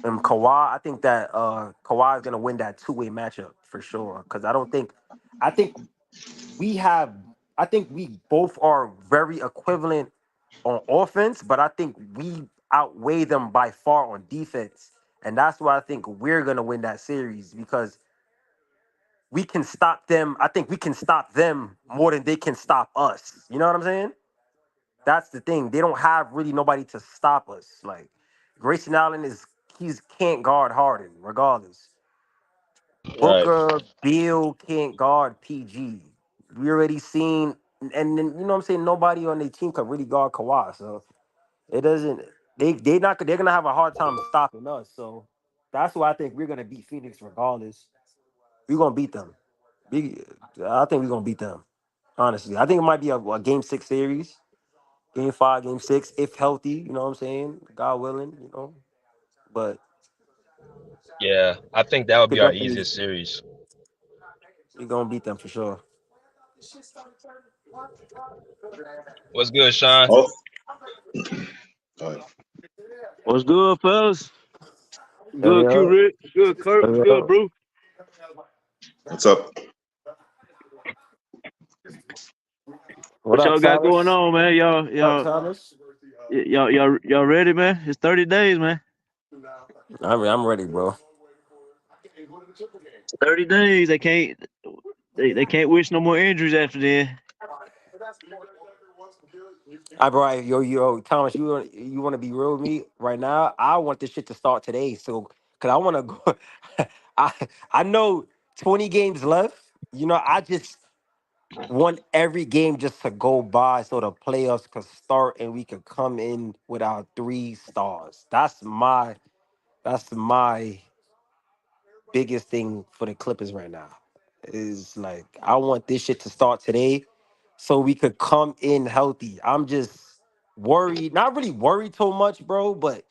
H: Kawhi. I think that Kawhi is gonna win that two-way matchup for sure. Because I think we have. I think we both are very equivalent on offense, but I think we outweigh them by far on defense, and that's why I think we're gonna win that series because we can stop them. I think we can stop them more than they can stop us. You know what I'm saying? That's the thing. They don't have really nobody to stop us. Like Grayson Allen he's can't guard Harden regardless.
A: Right.
H: Booker, Bill can't guard PG. We already seen, and then you know what I'm saying. Nobody on their team can really guard Kawhi. So it doesn't. They're gonna have a hard time stopping us. So that's why I think we're gonna beat Phoenix regardless. We're gonna beat them. We, I think we're gonna beat them. Honestly, I think it might be a game six series, game five, game six, if healthy. You know what I'm saying? God willing, But
A: Yeah, I think that
H: we
A: would
H: could
A: be our
H: definitely
A: easiest series.
H: we're gonna beat them for sure.
A: What's good, Sean?
F: Oh, all right.
I: What's good, fellas?
H: Yo,
I: Good, Q
H: yo,
I: Rick. Good, Kurt. What's
H: yo,
I: good,
H: yo.
I: bro?
F: What's up?
H: What
I: What
H: up,
I: y'all got going
H: Thomas?
I: on, man?
H: What up, Thomas?
I: Y'all ready, man? It's 30 days, man.
H: I'm ready, bro.
I: 30 days. They can't wish no more injuries after then.
H: I bro, yo, Thomas, you want to be real with me right now? I want this shit to start today, so because I want to go. I I know 20 games left. I just want every game just to go by so the playoffs could start and we could come in with our 3 stars. That's my biggest thing for the Clippers right now. Is like I want this shit to start today so we could come in healthy. I'm just worried, not really worried too much, bro, but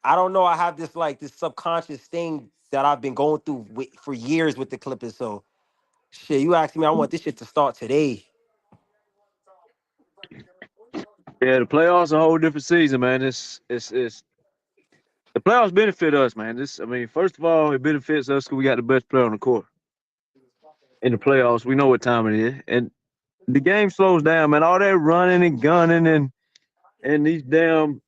H: I don't know. I have this subconscious thing that I've been going through for years with the Clippers. So shit, you asking me, I want this shit to start today.
I: Yeah, the playoffs are a whole different season, man. It's the playoffs benefit us, man. First of all, it benefits us because we got the best player on the court in the playoffs. We know what time it is, and the game slows down, man. All that running and gunning and these damn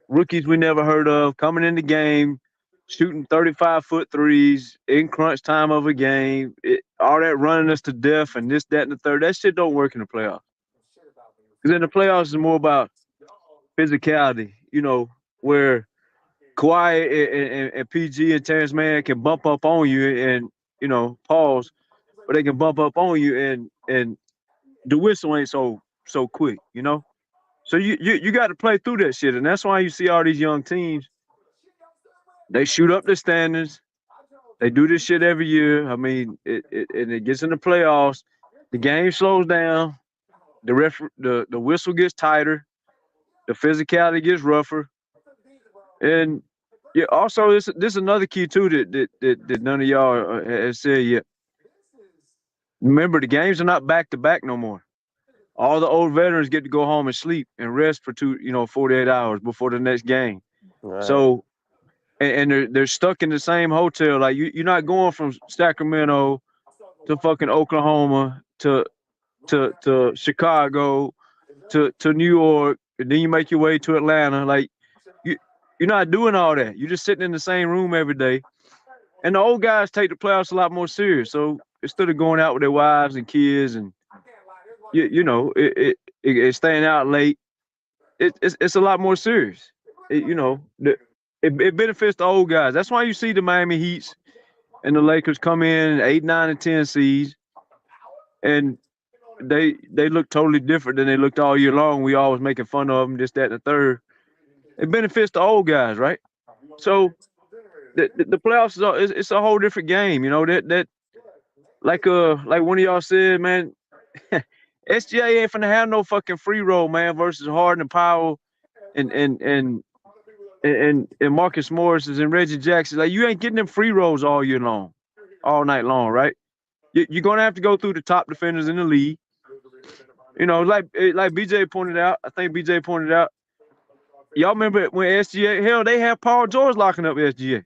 I: rookies we never heard of coming in the game, shooting 35-foot threes in crunch time of a game. All that running us to death and this, that, and the third. That shit don't work in the playoffs. Because in the playoffs, it's more about physicality, where Kawhi and PG and Terrence Mann can bump up on you and, pause, but they can bump up on you and the whistle ain't so quick. So you got to play through that shit. And that's why you see all these young teams, they shoot up the standards. They do this shit every year. I mean, it gets in the playoffs. The game slows down. The whistle gets tighter. The physicality gets rougher. And yeah, also this is another key too that none of y'all has said yet. Remember, the games are not back to back no more. All the old veterans get to go home and sleep and rest for 48 hours before the next game.
H: Right.
I: So and they're stuck in the same hotel. Like you're not going from Sacramento to fucking Oklahoma to Chicago to New York, and then you make your way to Atlanta. Like you're not doing all that. You're just sitting in the same room every day. And the old guys take the playoffs a lot more serious. So instead of going out with their wives and kids and staying out late, it's a lot more serious. It benefits the old guys. That's why you see the Miami Heats and the Lakers come in 8, 9, and 10 seeds, and they look totally different than they looked all year long. We always making fun of them, this, that, and the third. It benefits the old guys, right? So the playoffs it's a whole different game. Like one of y'all said, man. SGA ain't finna have no fucking free roll, man, versus Harden and Powell and Marcus Morris and Reggie Jackson. Like, you ain't getting them free rolls all year long, all night long, right? You're gonna have to go through the top defenders in the league. You know, like BJ pointed out. I think BJ pointed out. Y'all remember when SGA? Hell, they had Paul George locking up SGA.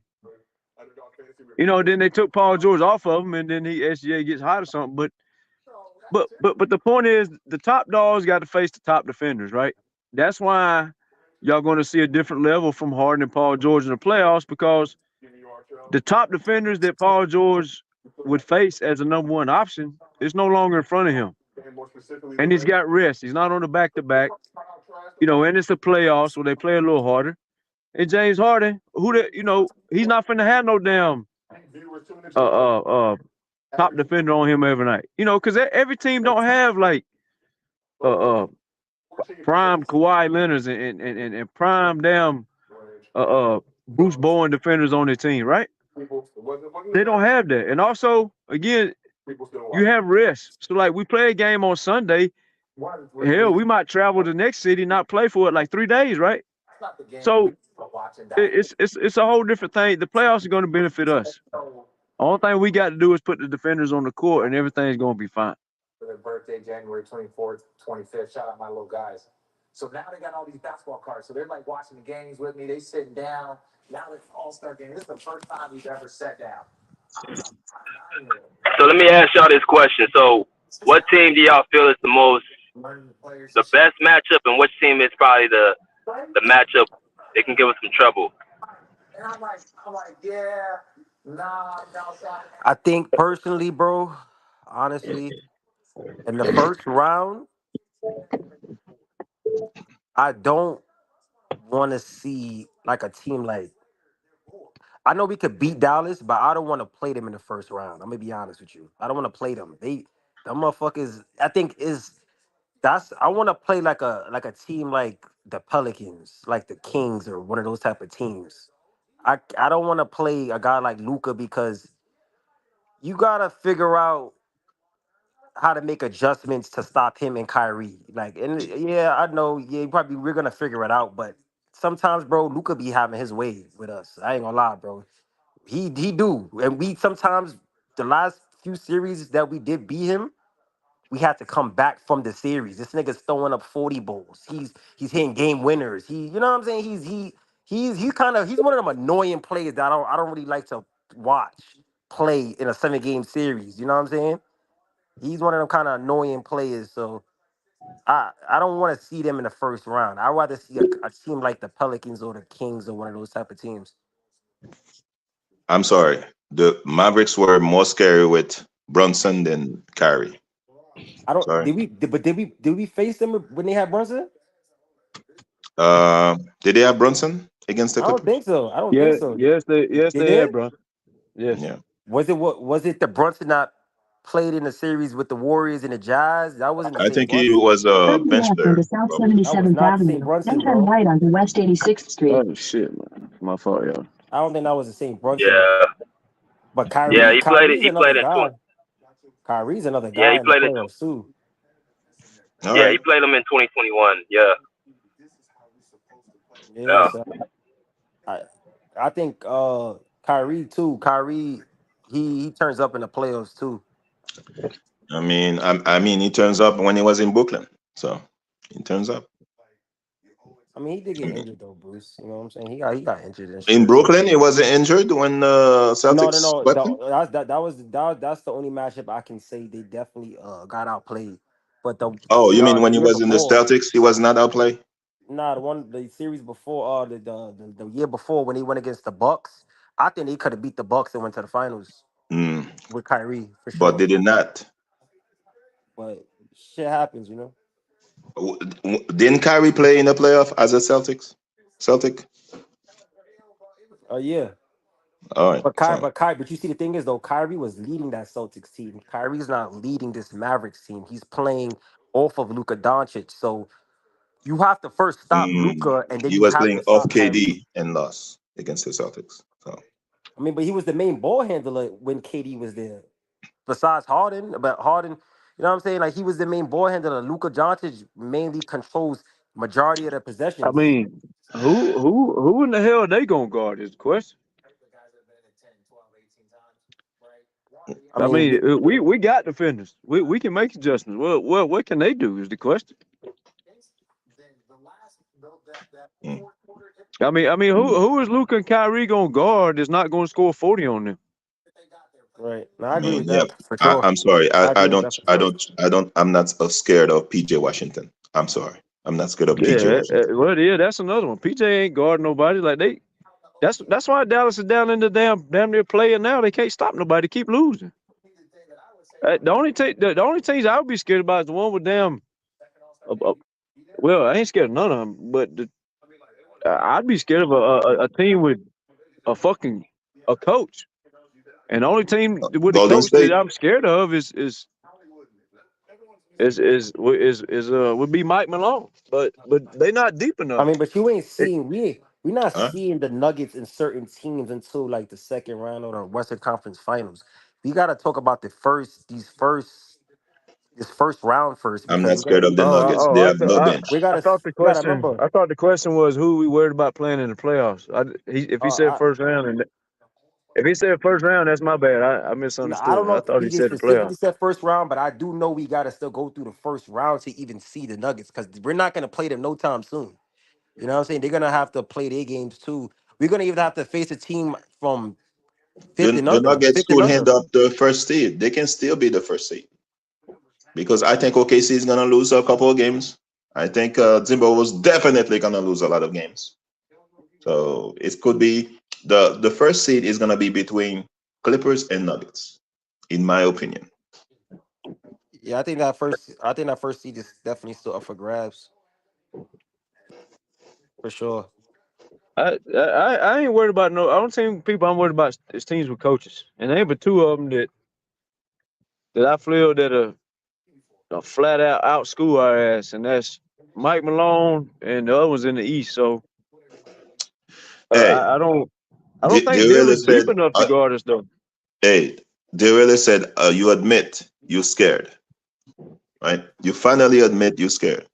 I: You know, then they took Paul George off of him, and then SGA gets hot or something. But the point is, the top dogs got to face the top defenders, right? That's why y'all going to see a different level from Harden and Paul George in the playoffs, because the top defenders that Paul George would face as a number one option is no longer in front of him. And he's got rest. He's not on the back-to-back. You know, and it's the playoffs, so they play a little harder. And James Harden, he's not finna have no damn top defender on him every night. You know, because every team don't have like prime Kawhi Leonard and prime damn Bruce Bowen defenders on their team, right? They don't have that. And also, again, you have rest. So like, we play a game on Sunday. Hell, we might travel to the next city, not play for it like 3 days, right? So it's a whole different thing. The playoffs are going to benefit us. Only thing we got to do is put the defenders on the court, and everything's going to be fine.
J: For their birthday, January 24th, 25th. Shout out my little guys. So now they got all these basketball cards. So they're like watching the games with me. They sitting down. Now it's All-Star game. This is the first time we've ever sat down.
K: So let me ask y'all this question. So what team do y'all feel is the best matchup, and which team is probably the matchup that can give us some trouble?
J: And I'm like, yeah, nah.
E: I think personally, bro, honestly, in the first round, I don't want to see like a team like. I know we could beat Dallas, but I don't want to play them in the first round. I'm gonna be honest with you. I don't want to play them. Them motherfuckers. I think I want to play like a team like the Pelicans, like the Kings, or one of those type of teams. I don't want to play a guy like Luka, because you gotta figure out how to make adjustments to stop him and Kyrie. Like, and yeah, I know, yeah, we're gonna figure it out, but sometimes, bro, Luka be having his way with us. I ain't gonna lie, bro. He do, and we sometimes the last few series that we did beat him, we had to come back from the series. This nigga's throwing up 40 balls. He's hitting game winners. You know what I'm saying? He's one of them annoying players that I don't really like to watch play in a 7-game series. You know what I'm saying? He's one of them kind of annoying players. So I don't want to see them in the first round. I'd rather see a team like the Pelicans or the Kings or one of those type of teams.
F: I'm sorry. The Mavericks were more scary with Brunson than Kyrie. Sorry.
E: Did we face them when they had Brunson?
F: Did they have Brunson against the Clippers?
E: I don't think so.
I: Yes, they had, bro. Yes.
F: Yeah.
E: Was it the Brunson that played in the series with the Warriors and the Jazz? That wasn't the
F: I
E: same
F: think
E: Brunson.
F: he was a bench player.
L: To South 77th Avenue, then turn right onto West 86th Street.
I: Oh shit, man. My fault, y'all.
E: I don't think that was the same Brunson.
K: Yeah.
E: But Kyrie,
K: Yeah, he played
E: Kyrie's
K: it.
E: another guy. Kyrie's another guy.
K: Yeah, he
E: in the
K: played it.
E: playoffs too.
F: All
K: Yeah,
F: right.
K: he played them in 2021. Yeah.
E: Yeah. So I think Kyrie too. Kyrie, he turns up in the playoffs too.
F: I mean, he turns up when he was in Brooklyn, so he turns up.
E: I mean, he did get injured though, Bruce. You know what I'm saying? He got injured and shit.
F: In Brooklyn, he wasn't injured when Celtics.
E: No. That's the only matchup I can say they definitely got outplayed. But
F: you mean when he
E: year
F: was in the
E: before,
F: Celtics, he was not outplayed?
E: Nah, the series before, the year before when he went against the Bucks, I think they could have beat the Bucks and went to the finals with Kyrie for sure.
F: But they did not.
E: But shit happens, you know.
F: Didn't Kyrie play in the playoff as a Celtic?
E: Yeah.
F: All right.
E: But you see, the thing is though, Kyrie was leading that Celtics team. Kyrie's not leading this Mavericks team. He's playing off of Luka Doncic. So you have to first stop Luka, and then
F: he
E: you
F: was
E: have
F: playing
E: to stop
F: off KD
E: Kyrie.
F: and lost against the Celtics. So
E: I mean, but he was the main ball handler when KD was there. Besides Harden, but Harden,
H: You know what I'm saying? Like he was the main ball handler. Luka Doncic mainly controls majority of the
I: I
H: possessions.
I: mean, who in the hell are they gonna guard is the question.
H: I
I: I
H: mean,
I: mean, we got defenders. We can make adjustments. Well, what can they do is the question.
F: Mm.
I: I mean, who is Luka and Kyrie gonna guard that's not gonna score 40 on them?
H: right. No,
F: I
H: I agree
F: mean,
H: with
F: yeah.
H: that for sure.
F: I'm sorry.
H: I
F: I
H: agree with
F: don't.
H: that for
F: I
H: sure.
F: don't. I don't. I'm not scared of PJ Washington. I'm sorry. I'm not scared of PJ
I: Yeah,
F: Washington.
I: well, yeah, that's another one. PJ ain't guarding nobody. Like that's why Dallas is down in the damn near playing now. They can't stop nobody. Keep losing. The only teams I would be scared about is the one with damn. Well, I ain't scared of none of them, but I'd be scared of a team with a coach. And the only team with the
F: Golden
I: coach that
F: State.
I: I'm scared of would be Mike Malone. But they not deep
H: I
I: enough.
H: mean, but you ain't
I: It-
H: seeing we not
F: Huh?
H: seeing the Nuggets in certain teams until like the second round or the Western Conference Finals. We got to talk about this first round first
F: I'm
H: because
F: not scared of the Nuggets. They have no bench.
H: we
I: I
H: gotta
I: thought the
H: we gotta
I: question
H: remember.
I: I thought the question was who we worried about playing in the playoffs. If he said
H: I
I: first round, and if he said first round, that's my bad. I
H: No, I don't
I: misunderstood.
H: know
I: I
H: if
I: thought he
H: PJ
I: said the
H: specifically
I: playoffs.
H: said first round, but I do know we gotta still go through the first round to even see the Nuggets because we're not gonna play them no time soon. You know what I'm saying? They're gonna have to play their games too. We're gonna even have to face a team from
F: The Nuggets
H: fifth and
F: could
H: under.
F: end up the first seed. They can still be the first seed because I think OKC is gonna lose a couple of games. I think Zimbo was definitely gonna lose a lot of games. So it could be the first seed is gonna be between Clippers and Nuggets, in my opinion.
H: Yeah, I think that first seed is definitely still up for grabs for sure.
I: I ain't worried about no. I don't think people I'm worried about is teams with coaches, and there ain't but two of them that I feel that are flat out school our ass, and that's Mike Malone and the other one's in the East. So
F: Hey,
I: I don't
F: they
I: think
F: really
I: Denver's deep
F: said,
I: enough to guard us though.
F: hey, they really said you admit you scared, right? You finally admit you scared.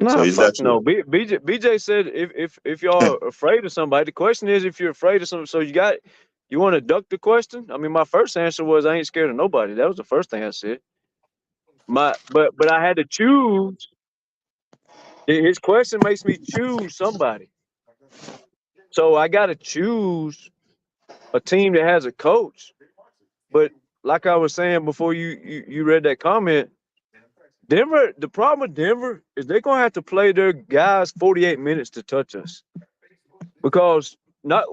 F: So
I: Nah,
F: is that
I: fuck
F: true?
I: no. BJ said if y'all are afraid of somebody, the question is if you're afraid of something. So you want to duck the question? I mean, my first answer was I ain't scared of nobody. That was the first thing I said. But I had to choose. His question makes me choose somebody. So I got to choose a team that has a coach. But like I was saying before you read that comment, Denver, the problem with Denver is they're gonna have to play their guys 48 minutes to touch us. Because not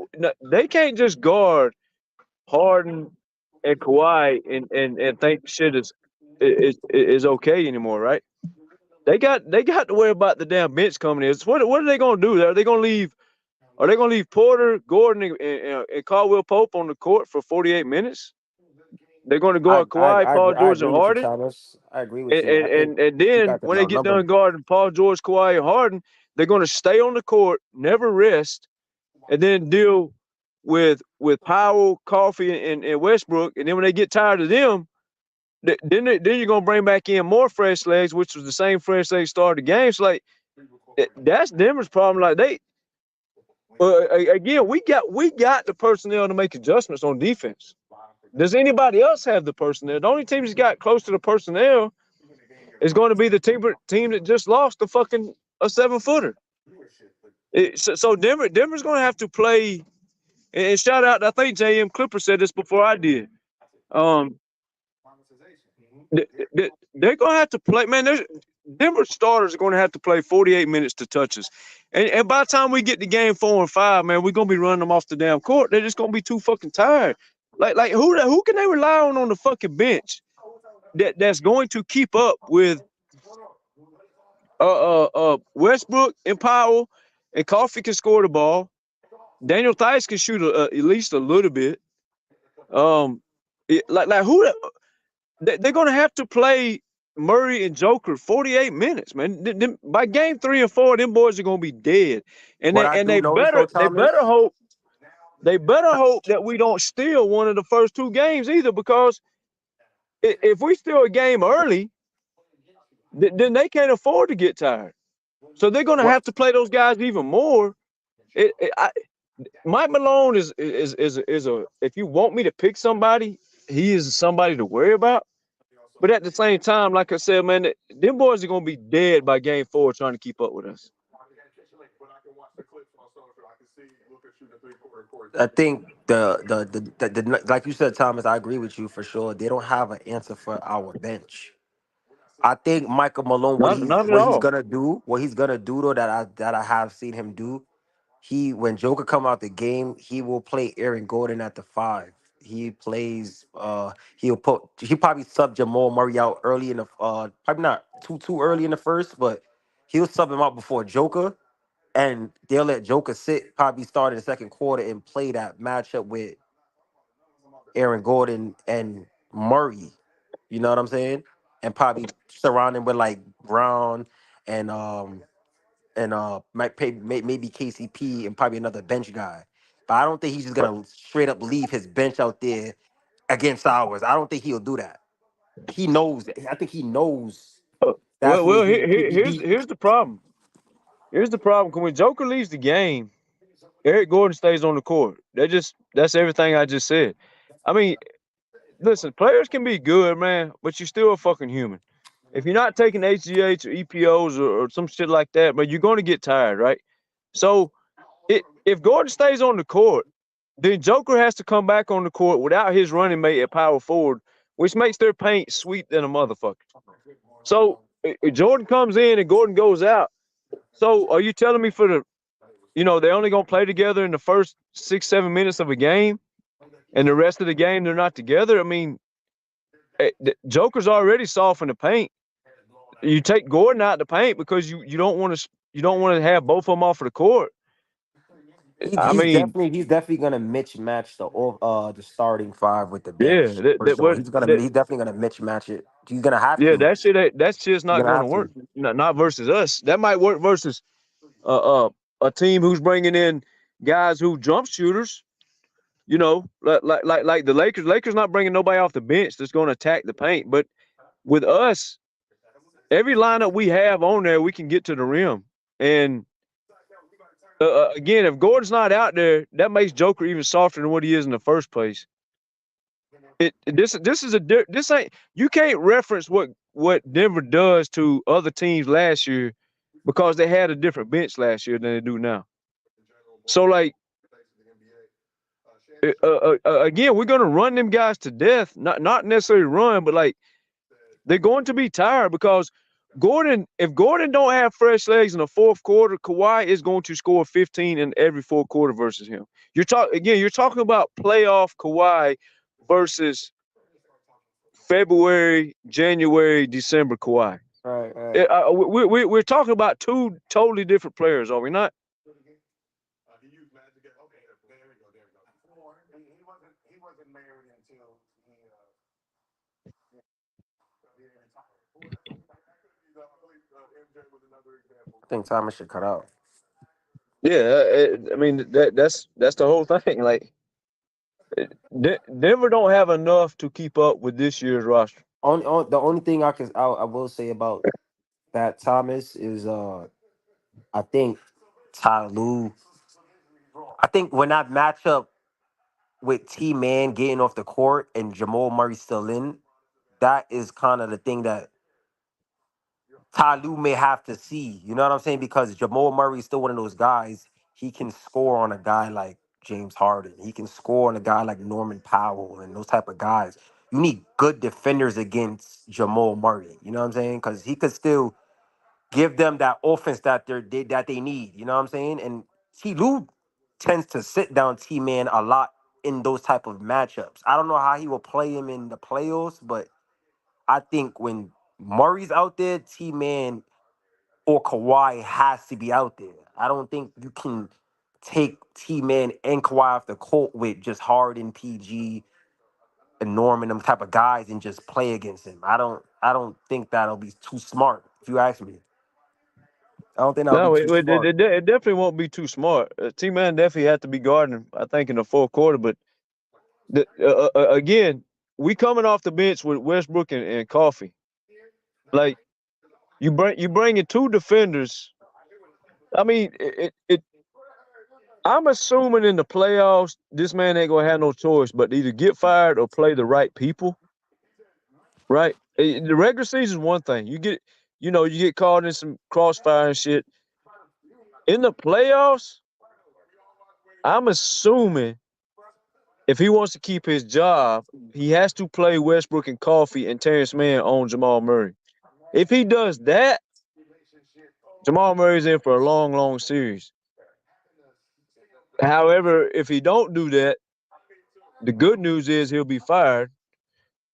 I: they can't just guard Harden and Kawhi and think shit is okay anymore, right? They got to worry about the damn bench coming in. What are they gonna do? Are they gonna leave Porter, Gordon, and Caldwell Pope on the court for 48 minutes? They're gonna guard Kawhi, Paul
H: I
I: George, and
H: agree with you,
I: Harden.
H: Thomas. I agree with
I: And,
H: you. I
I: and,
H: think
I: and, and
H: you
I: then
H: got them
I: when they get
H: outnumbered.
I: done guarding Paul George, Kawhi, and Harden, they're going to stay on the court, never rest, and then deal with Powell, Coffee, and Westbrook. And then when they get tired of them, then you're going to bring back in more fresh legs, which was the same fresh legs started the game. So like that's Denver's problem. Like again, we got the personnel to make adjustments on defense. Does anybody else have the personnel? The only team that's got close to the personnel is going to be the team that just lost a 7-footer. So Denver's going to have to play. And shout out, I think JM Clipper said this before I did. They're going to have to play. Man, Denver starters are going to have to play 48 minutes to touch us. And by the time we get to game 4 and 5, man, we're going to be running them off the damn court. They're just going to be too fucking tired. Like who can they rely on the fucking bench that's going to keep up with Westbrook and Powell and Coffee can score the ball. Daniel Theis can shoot at least a little bit. Like who they're gonna have to play Murray and Joker 48 minutes, man. By game 3 and 4, them boys are gonna be dead. And
H: What I do
I: they
H: notice though, Thomas,
I: better hope that we don't steal one of the first 2 games either, because if we steal a game early, then they can't afford to get tired. So they're going to
E: What
I: have to play those guys even more. Mike Malone is a. If you want me to pick somebody, he is somebody to worry about. But at the same time, like I said, man, them boys are gonna be dead by game 4 trying to keep up with us.
E: I think the like you said, Thomas, I agree with you for sure. They don't have an answer for our bench. I think Michael Malone,
I: Not at all.
E: what he's gonna do though, that I have seen him do. When Joker come out the game, he will play Aaron Gordon at the 5. He plays. He probably sub Jamal Murray out early in the probably not too early in the first, but he'll sub him out before Joker, and they'll let Joker sit probably start in the second quarter and play that matchup with Aaron Gordon and Murray. You know what I'm saying? And probably surround him with like Brown and maybe KCP and probably another bench guy. But I don't think he's just
I: But
E: gonna straight up leave his bench out there against ours. I don't think he'll do that. He knows that. I think he knows that's where he can beat.
I: here's the problem. Here's the problem. When Joker leaves the game, Eric Gordon stays on the court. That's everything I just said. I mean, listen, players can be good, man, but you're still a fucking human. If you're not taking HGH or EPOs or some shit like that, but you're going to get tired, right? So if Gordon stays on the court, then Joker has to come back on the court without his running mate at power forward, which makes their paint sweet than a motherfucker. So Jordan comes in and Gordon goes out. So are you telling me they're only going to play together in the first 6-7 minutes of a game, and the rest of the game they're not together? I mean, Joker's already soft in the paint. You take Gordon out the paint because you don't want to have both of them off of the court. I mean,
E: He's definitely gonna mismatch the starting 5 with the
I: yeah,
E: bench for sure. He's definitely gonna mismatch it. He's gonna have to.
I: that shit's
E: He's
I: not
E: gonna
I: going to
E: have
I: work.
E: to.
I: Not versus us. That might work versus a team who's bringing in guys who jump shooters. Like the Lakers. Lakers not bringing nobody off the bench that's going to attack the paint. But with us, every lineup we have on there, we can get to the rim. And again, if Gordon's not out there, that makes Joker even softer than what he is in the first place. This ain't, you can't reference what Denver does to other teams last year because they had a different bench last year than they do now. So like again, we're gonna run them guys to death. Not necessarily run, but like they're going to be tired because if Gordon don't have fresh legs in the fourth quarter, Kawhi is going to score 15 in every fourth quarter versus him. You're talking about playoff Kawhi versus February, January, December Kawhi.
E: Right.
I: We're talking about two totally different players, are we not?
E: I think Thomas should cut out.
I: Yeah, I mean that's the whole thing. Like Denver don't have enough to keep up with this year's roster.
E: The only thing I will say about that Thomas is I think Ty Lue. I think when that matchup with T Man getting off the court and Jamal Murray still in, that is kind of the thing that Ty Lue may have to see. You know what I'm saying? Because Jamal Murray is still one of those guys. He can score on a guy like James Harden. He can score on a guy like Norman Powell and those type of guys. You need good defenders against Jamal Murray. You know what I'm saying? Because he could still give them that offense that they need. You know what I'm saying? And T. Lue tends to sit down T Man a lot in those type of matchups. I don't know how he will play him in the playoffs, but I think when Murray's out there, T Man or Kawhi has to be out there. I don't think you can take T Man and Kawhi off the court with just Harden, PG, and Norman, them type of guys, and just play against him. I don't think that'll be too smart, if you ask me. I don't think that'll be
I: No,
E: too smart.
I: it definitely won't be too smart. T-Man definitely had to be guarding, I think, in the fourth quarter. But again, we coming off the bench with Westbrook and Coffee. Like you bring in two defenders. I mean, I'm assuming in the playoffs, this man ain't gonna have no choice but to either get fired or play the right people. Right? The regular season is one thing. You get caught in some crossfire and shit. In the playoffs, I'm assuming if he wants to keep his job, he has to play Westbrook and Coffee and Terrence Mann on Jamal Murray. If he does that, Jamal Murray's in for a long, long series. However, if he don't do that, the good news is he'll be fired,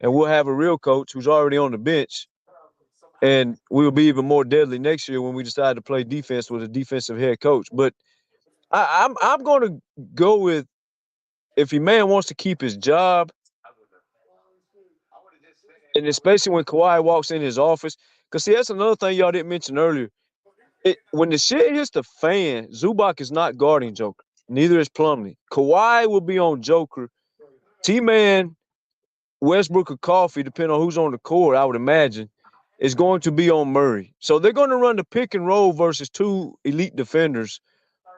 I: and we'll have a real coach who's already on the bench, and we'll be even more deadly next year when we decide to play defense with a defensive head coach. But I'm going to go with, if a man wants to keep his job, and especially when Kawhi walks in his office, because see, that's another thing y'all didn't mention earlier. When the shit hits the fan, Zubac is not guarding Joker. Neither is Plumlee. Kawhi will be on Joker. T-Man, Westbrook, or Coffee, depending on who's on the court, I would imagine, is going to be on Murray. So they're going to run the pick and roll versus two elite defenders,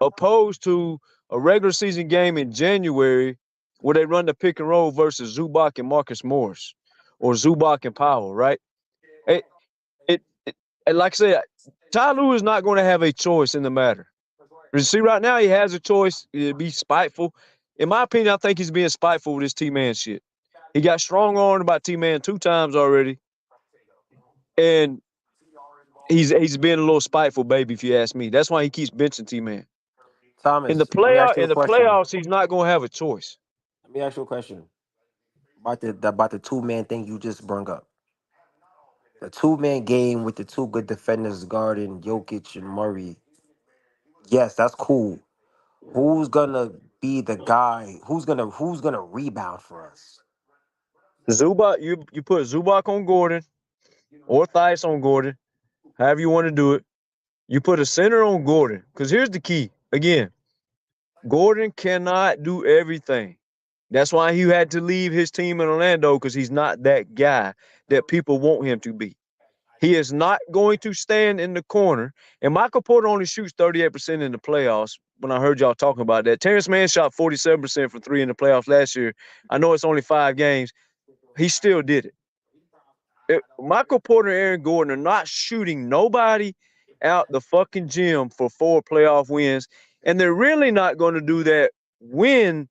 I: opposed to a regular season game in January where they run the pick and roll versus Zubac and Marcus Morris, or Zubac and Powell, right? And like I said, Ty Lue is not going to have a choice in the matter. You see, right now he has a choice to be spiteful. In my opinion, I think he's being spiteful with his T-Man shit. He got strong-armed about T-Man 2 times already, and he's being a little spiteful, baby, if you ask me. That's why he keeps benching T-Man.
E: Thomas,
I: In the
E: let me ask you a question.
I: playoffs, he's not going to have a choice.
E: Let me ask you a question about the two-man thing you just brought up. The two-man game with the two good defenders guarding Jokic and Murray. Yes, that's cool. Who's gonna be the guy? Who's gonna rebound for us?
I: Zubac, you put Zubac on Gordon or Theis on Gordon, however you want to do it. You put a center on Gordon, because here's the key. Again, Gordon cannot do everything. That's why he had to leave his team in Orlando, because he's not that guy that people want him to be. He is not going to stand in the corner. And Michael Porter only shoots 38% in the playoffs. When I heard y'all talking about that, Terrence Mann shot 47% from three in the playoffs last year. I know it's only 5 games. He still did it. Michael Porter and Aaron Gordon are not shooting nobody out the fucking gym for 4 playoff wins. And they're really not going to do that when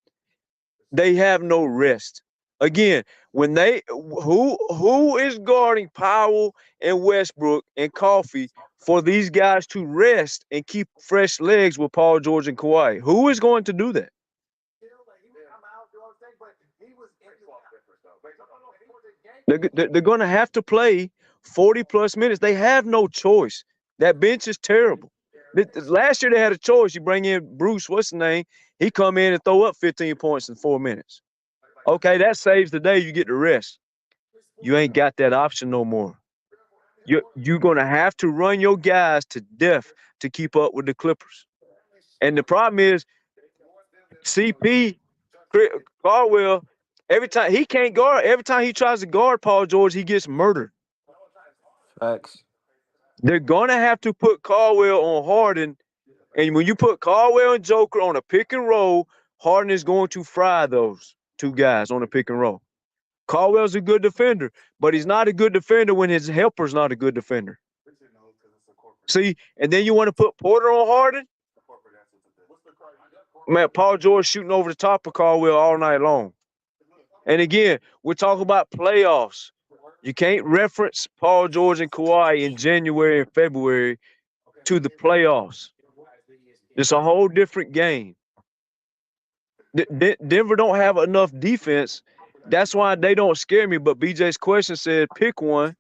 I: they have no rest. Again, when who is guarding Powell and Westbrook and Coffee for these guys to rest and keep fresh legs with Paul George and Kawhi? Who is going to do that? They're going to have to play 40-plus minutes. They have no choice. That bench is terrible. Last year they had a choice. You bring in Bruce, what's his name? He come in and throw up 15 points in 4 minutes. Okay, that saves the day. You get the rest. You ain't got that option no more. You're going to have to run your guys to death to keep up with the Clippers. And the problem is CP, Caldwell, every time he can't guard, every time he tries to guard Paul George, he gets murdered.
E: Facts.
I: They're going to have to put Caldwell on Harden. And when you put Caldwell and Joker on a pick and roll, Harden is going to fry those 2 guys on a pick and roll. Caldwell's a good defender, but he's not a good defender when his helper's not a good defender. See, and then you want to put Porter on Harden? Man, Paul George shooting over the top of Caldwell all night long. And again, we're talking about playoffs. You can't reference Paul George and Kawhi in January and February to the playoffs. It's a whole different game. Denver don't have enough defense. That's why they don't scare me. But BJ's question said, pick one.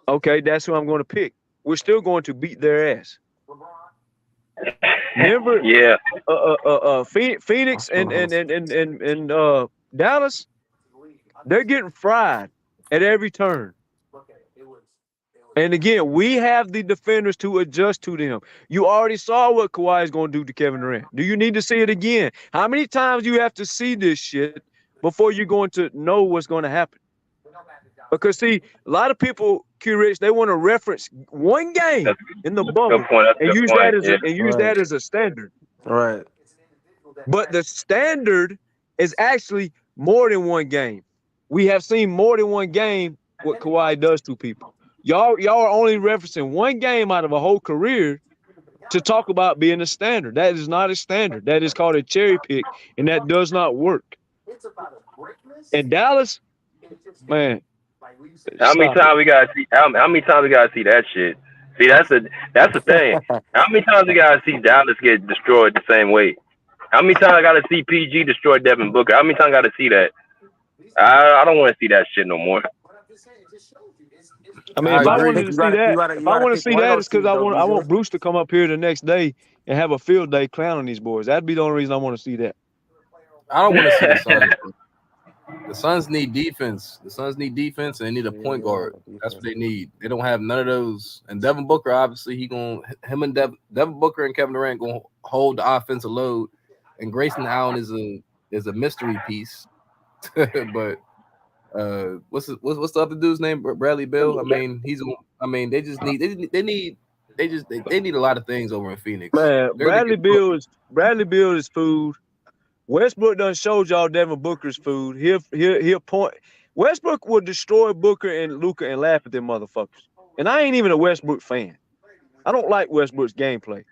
I: Okay, that's who I'm going to pick. We're still going to beat their ass. Denver,
K: Yeah.
I: Phoenix and Dallas, they're getting fried at every turn. And again, we have the defenders to adjust to them. You already saw what Kawhi is going to do to Kevin Durant. Do you need to see it again? How many times do you have to see this shit before you're going to know what's going to happen. Because see, a lot of people, Q-Rich, they want to reference one game in the bubble and use that as a standard.
E: Right.
I: But the standard is actually more than one game. We have seen more than one game what Kawhi does to people. Y'all are only referencing one game out of a whole career to talk about being a standard. That is not a standard. That is called a cherry pick, and that does not work. And Dallas, man.
K: How many times we gotta see? How many times we gotta see that shit? See, that's the thing. How many times we gotta see Dallas get destroyed the same way? How many times I gotta see PG destroy Devin Booker? How many times I gotta see that? I don't want to see that shit no more.
I: I mean, if I wanted to see that, if I want to see that, it's because I want Bruce to come up here the next day and have a field day clowning these boys. That'd be the only reason I want to see that.
G: I don't want to see the Suns. The Suns need defense. The Suns need defense, and they need a point guard. That's what they need. They don't have none of those. And Devin Booker, obviously, Devin Booker and Kevin Durant gonna hold the offensive load. And Grayson Allen is a mystery piece. But what's the other dude's name? Bradley Beal. I mean, they need a lot of things over in Phoenix.
I: Man, Bradley Beal is food. Westbrook done showed y'all Devin Booker's food. He'll point. Westbrook will destroy Booker and Luka and laugh at them motherfuckers. And I ain't even a Westbrook fan. I don't like Westbrook's gameplay.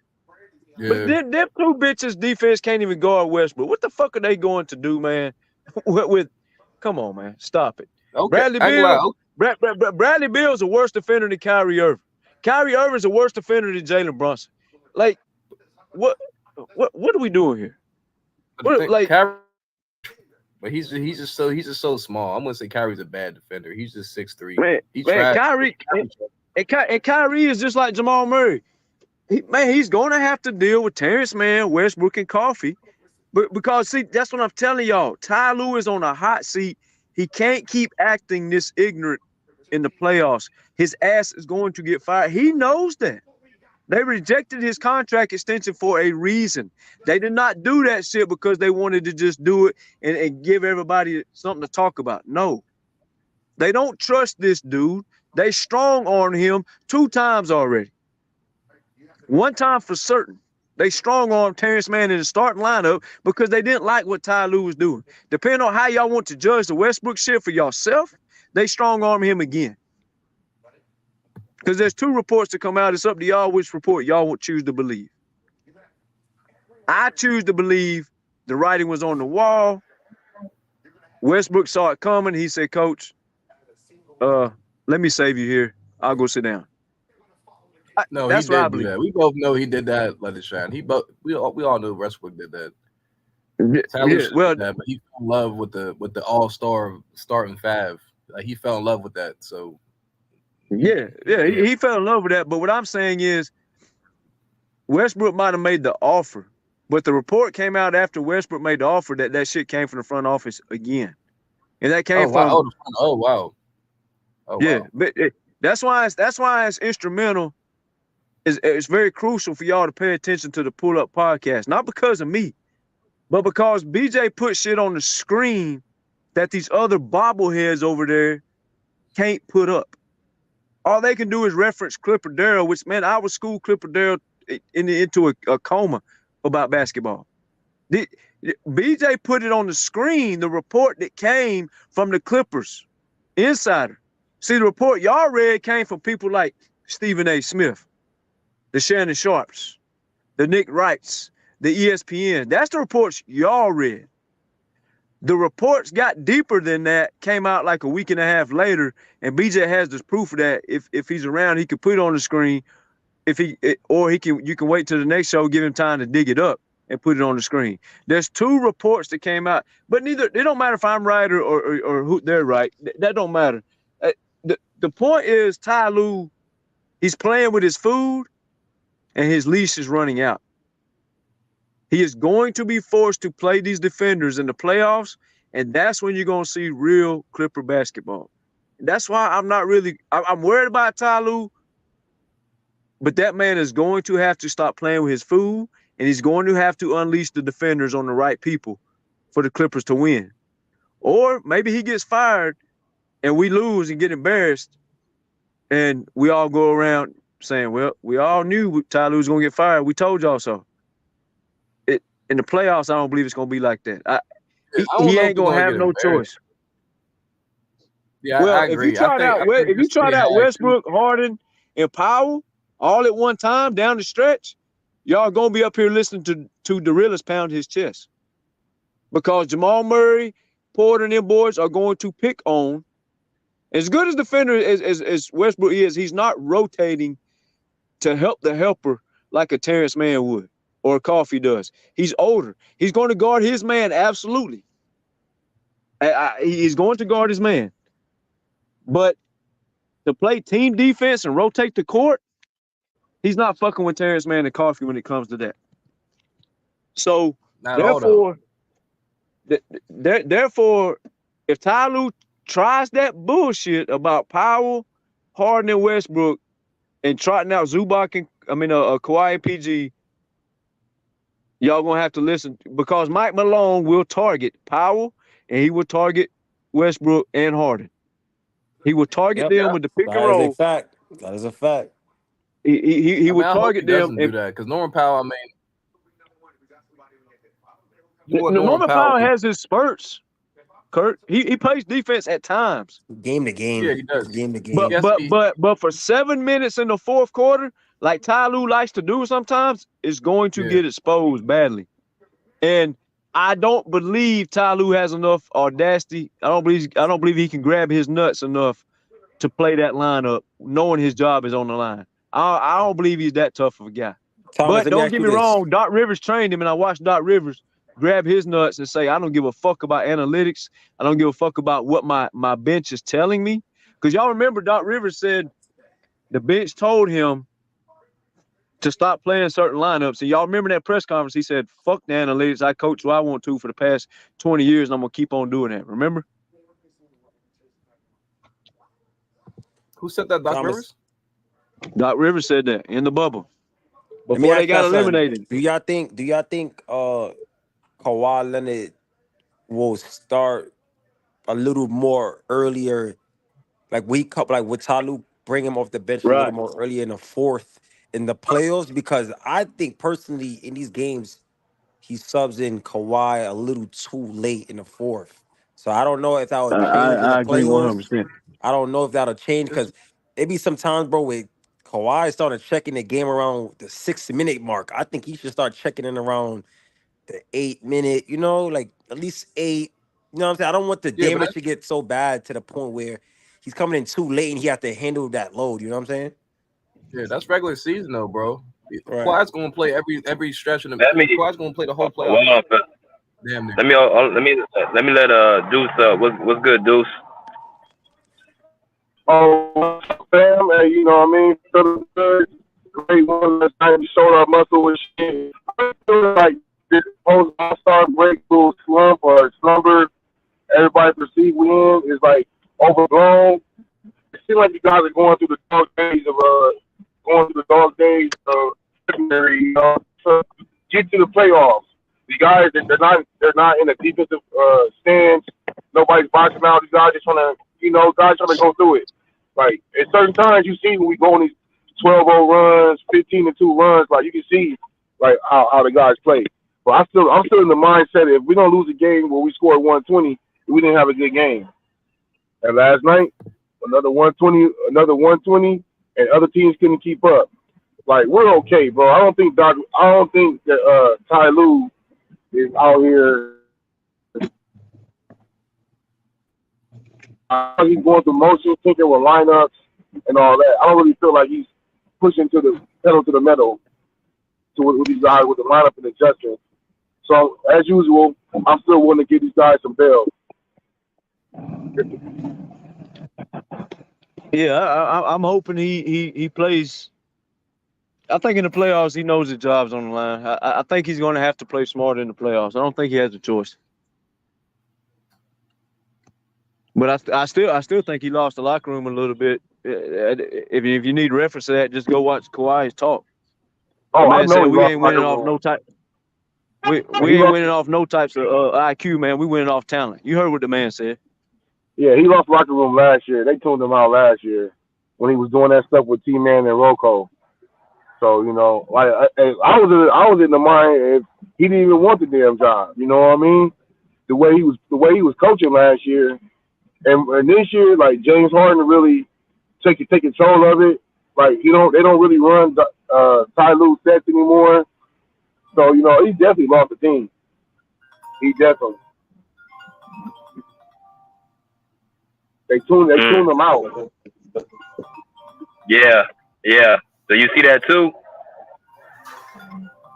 I: Yeah. But them two bitches defense can't even guard Westbrook. What the fuck are they going to do, man? Come on, man. Stop it. Okay. Bradley Beal is a worse defender than Kyrie Irving. Kyrie Irving is a worse defender than Jalen Brunson. Like, what are we doing here?
G: Kyrie, but he's just so small. I'm gonna say Kyrie's a bad defender. He's just 6'3".
I: Kyrie and Kyrie is just like Jamal Murray. He's gonna have to deal with Terrence Mann, Westbrook, and Coffee. But because see, that's what I'm telling y'all. Ty Lue is on a hot seat. He can't keep acting this ignorant in the playoffs. His ass is going to get fired. He knows that. They rejected his contract extension for a reason. They did not do that shit because they wanted to just do it and give everybody something to talk about. No. They don't trust this dude. They strong-armed him 2 times already. One time for certain. They strong-armed Terrence Mann in the starting lineup because they didn't like what Ty Lue was doing. Depending on how y'all want to judge the Westbrook shit for yourself, they strong-arm him again. Because there's 2 reports to come out. It's up to y'all which report y'all would choose to believe. I choose to believe the writing was on the wall. Westbrook saw it coming. He said, Coach, let me save you here. I'll go sit down.
G: No, that's he did do that. We both know he did that. Let it shine. We all know Westbrook did that. Well, that, but he fell in love with the all-star starting 5. Like he fell in love with that. So
I: yeah, he fell in love with that. But what I'm saying is, Westbrook might have made the offer, but the report came out after Westbrook made the offer that shit came from the front office again, and that came from.
G: Oh wow.
I: Yeah, but that's why it's instrumental. It's very crucial for y'all to pay attention to the Pull Up podcast, not because of me, but because BJ put shit on the screen that these other bobbleheads over there can't put up. All they can do is reference Clipper Darrell, which, man, I would school Clipper Darrell into a coma about basketball. BJ put it on the screen, the report that came from the Clippers insider. See, the report y'all read came from people like Stephen A. Smith, the Shannon Sharps, the Nick Wrights, the ESPN. That's the reports y'all read. The reports got deeper than that, came out like a week and a half later, and BJ has this proof of that. If he's around, he could put it on the screen. You can wait till the next show, give him time to dig it up and put it on the screen. There's 2 reports that came out, but it don't matter if I'm right or who they're right. That don't matter. The point is Ty Lue, he's playing with his food, and his leash is running out. He is going to be forced to play these defenders in the playoffs, and that's when you're going to see real Clipper basketball. That's why I'm worried about Ty Lue, but that man is going to have to stop playing with his food, and he's going to have to unleash the defenders on the right people for the Clippers to win. Or maybe he gets fired and we lose and get embarrassed, and we all go around saying, well, we all knew Ty Lue was going to get fired. We told y'all so. In the playoffs, I don't believe it's going to be like that. He ain't going to have no choice.
G: Yeah,
I: well,
G: I agree.
I: If you tried out Westbrook, Harden, and Powell all at one time down the stretch, y'all going to be up here listening to the realest pound his chest. Because Jamal Murray, Porter, and them boys are going to pick on. As good as defender as Westbrook is, he's not rotating to help the helper like a Terrence Mann would or a Coffee does. He's older. He's going to guard his man, absolutely. He's going to guard his man. But to play team defense and rotate the court, he's not fucking with Terrence Mann and Coffee when it comes to that. So, therefore, if Ty Lue tries that bullshit about Powell, Harden, and Westbrook and trotting out Zubac and Kawhi and PG, y'all gonna have to listen, because Mike Malone will target Powell and he will target Westbrook and Harden. He will target them with the pick and roll.
H: That is a fact. That is a fact.
I: He will target them.
G: Doesn't do that because Norman Powell,
I: Norman Powell has his spurts. Kurt, he plays defense at times.
H: Game to game.
G: Yeah, he does.
H: Game to game.
I: But for 7 minutes in the fourth quarter, like Ty Lue likes to do sometimes, it's going to get exposed badly. And I don't believe Ty Lue has enough audacity. I don't believe he can grab his nuts enough to play that lineup, knowing his job is on the line. I don't believe he's that tough of a guy.
H: Thomas,
I: but don't get me wrong, Doc Rivers trained him, and I watched Doc Rivers grab his nuts and say, I don't give a fuck about analytics. I don't give a fuck about what my bench is telling me. Because y'all remember Doc Rivers said the bench told him to stop playing certain lineups. And y'all remember that press conference? He said, fuck the analytics. I coach who I want to for the past 20 years, and I'm going to keep on doing that. Remember?
G: Who said that, Doc Rivers?
I: Doc Rivers said that in the bubble before they got eliminated.
H: Do y'all think Kawhi Leonard will start a little more earlier, like with Ty Lue, bring him off the bench a little more earlier in the fourth in the playoffs? Because I think personally in these games he subs in Kawhi a little too late in the fourth. So I don't know if that would change in the playoffs.
I: Agree 100%.
H: I don't know if that'll change because it be sometimes, bro, with Kawhi started checking the game around the 6-minute mark. I think he should start checking in around the 8-minute, like at least 8. You know what I'm saying? I don't want the damage to get so bad to the point where he's coming in too late and he has to handle that load. You know what I'm saying?
G: Yeah, that's regular season though, bro.
H: Right.
G: Kawhi's gonna play every stretch of the. Kawhi's gonna play the whole playoff.
K: Damn. Let me let Deuce up. What's good, Deuce?
M: Oh, fam, hey, you know what I mean? Feeling good. Great one last night. We showed our muscle and shit. I feel like this post all-star breakthrough slump or slumber everybody perceive we in is like overblown. It seems like you guys are going through the dog days of secondary, to get to the playoffs. The guys, they're not in a defensive stance. Nobody's boxing out. These guys just trying to go through it. Like at certain times, you see when we go on these 12-0 runs, 15-2 runs, like you can see like how the guys play. But I'm still in the mindset that if we don't lose a game where we scored 120, we didn't have a good game. And last night, another 120, and other teams couldn't keep up. Like we're okay, bro. I don't think that Ty Lue is out here. He's going through motions, thinking with lineups and all that. I don't really feel like he's pushing to the pedal to the metal with these guys with the lineup and adjustments. So as usual, I'm still willing to give these guys some bail.
I: Yeah, I'm hoping he plays. I think in the playoffs he knows his job's on the line. I think he's going to have to play smarter in the playoffs. I don't think he has a choice. But I still think he lost the locker room a little bit. If you need reference to that, just go watch Kawhi's talk.
M: Oh, I know
I: we ain't winning off no type.
M: And
I: We
M: he
I: ain't
M: lost.
I: winning off no types of IQ, man. We winning off talent. You heard what the man said.
M: Yeah, he lost locker room last year. They tuned him out last year when he was doing that stuff with T-Man and Rocco. So like I was in the mind if he didn't even want the damn job. You know what I mean? The way he was coaching last year, and this year, like James Harden really take control of it. Like they don't really run Ty Lue sets anymore. So he definitely lost the team. He definitely they tuned him out.
K: Yeah, yeah. So you see that too?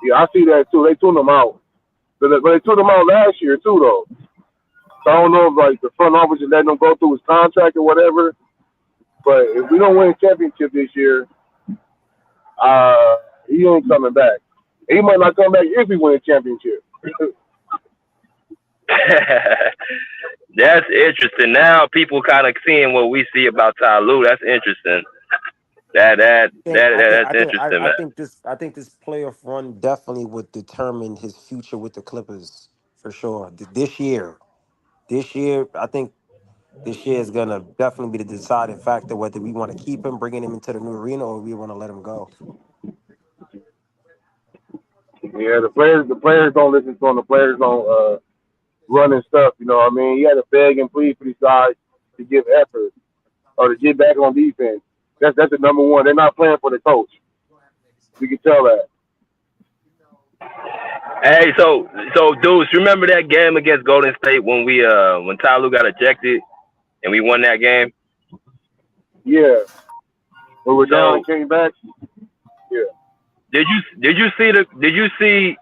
M: Yeah, I see that too. They tuned him out, but they tuned him out last year too, though. So I don't know if like the front office is letting him go through his contract or whatever. But if we don't win a championship this year, uh, he ain't coming back. He might not come back if we win a championship.
K: That's interesting. Now people kind of seeing what we see about Ty Lue. That's interesting. That's interesting, man.
E: I think this playoff run definitely would determine his future with the Clippers for sure. This year, I think this year is gonna definitely be the deciding factor whether we want to keep him, bringing him into the new arena, or we want to let him go.
M: Yeah, the players don't listen to him. The players don't run and stuff. You know what I mean? He had to beg and plead for these guys to give effort or to get back on defense. That's the number one. They're not playing for the coach. You can tell that.
K: Hey, so dudes, remember that game against Golden State when Ty Lue got ejected and we won that game?
M: Yeah, when we're down
K: So
M: and came back. Yeah.
K: did you see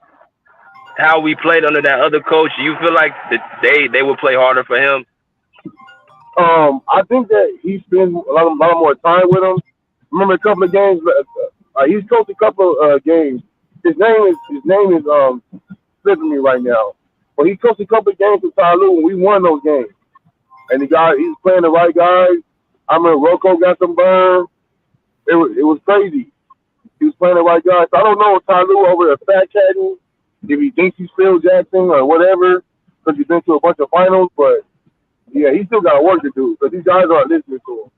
K: how we played under that other coach? You feel like that they would play harder for him?
M: I think that he spends a lot more time with him. Remember a couple of games. He's coached a couple of games. His name is slipping me right now. But he coached a couple of games with Ty Lue, and we won those games. And he's playing the right guys. I remember Rocco got some burn. It was crazy. He was playing the right guys. So I don't know if Ty Lue over a fat catting, if he thinks he's Phil Jackson or whatever, because he's been to a bunch of finals. But yeah, he still got work to do because these guys aren't listening to him.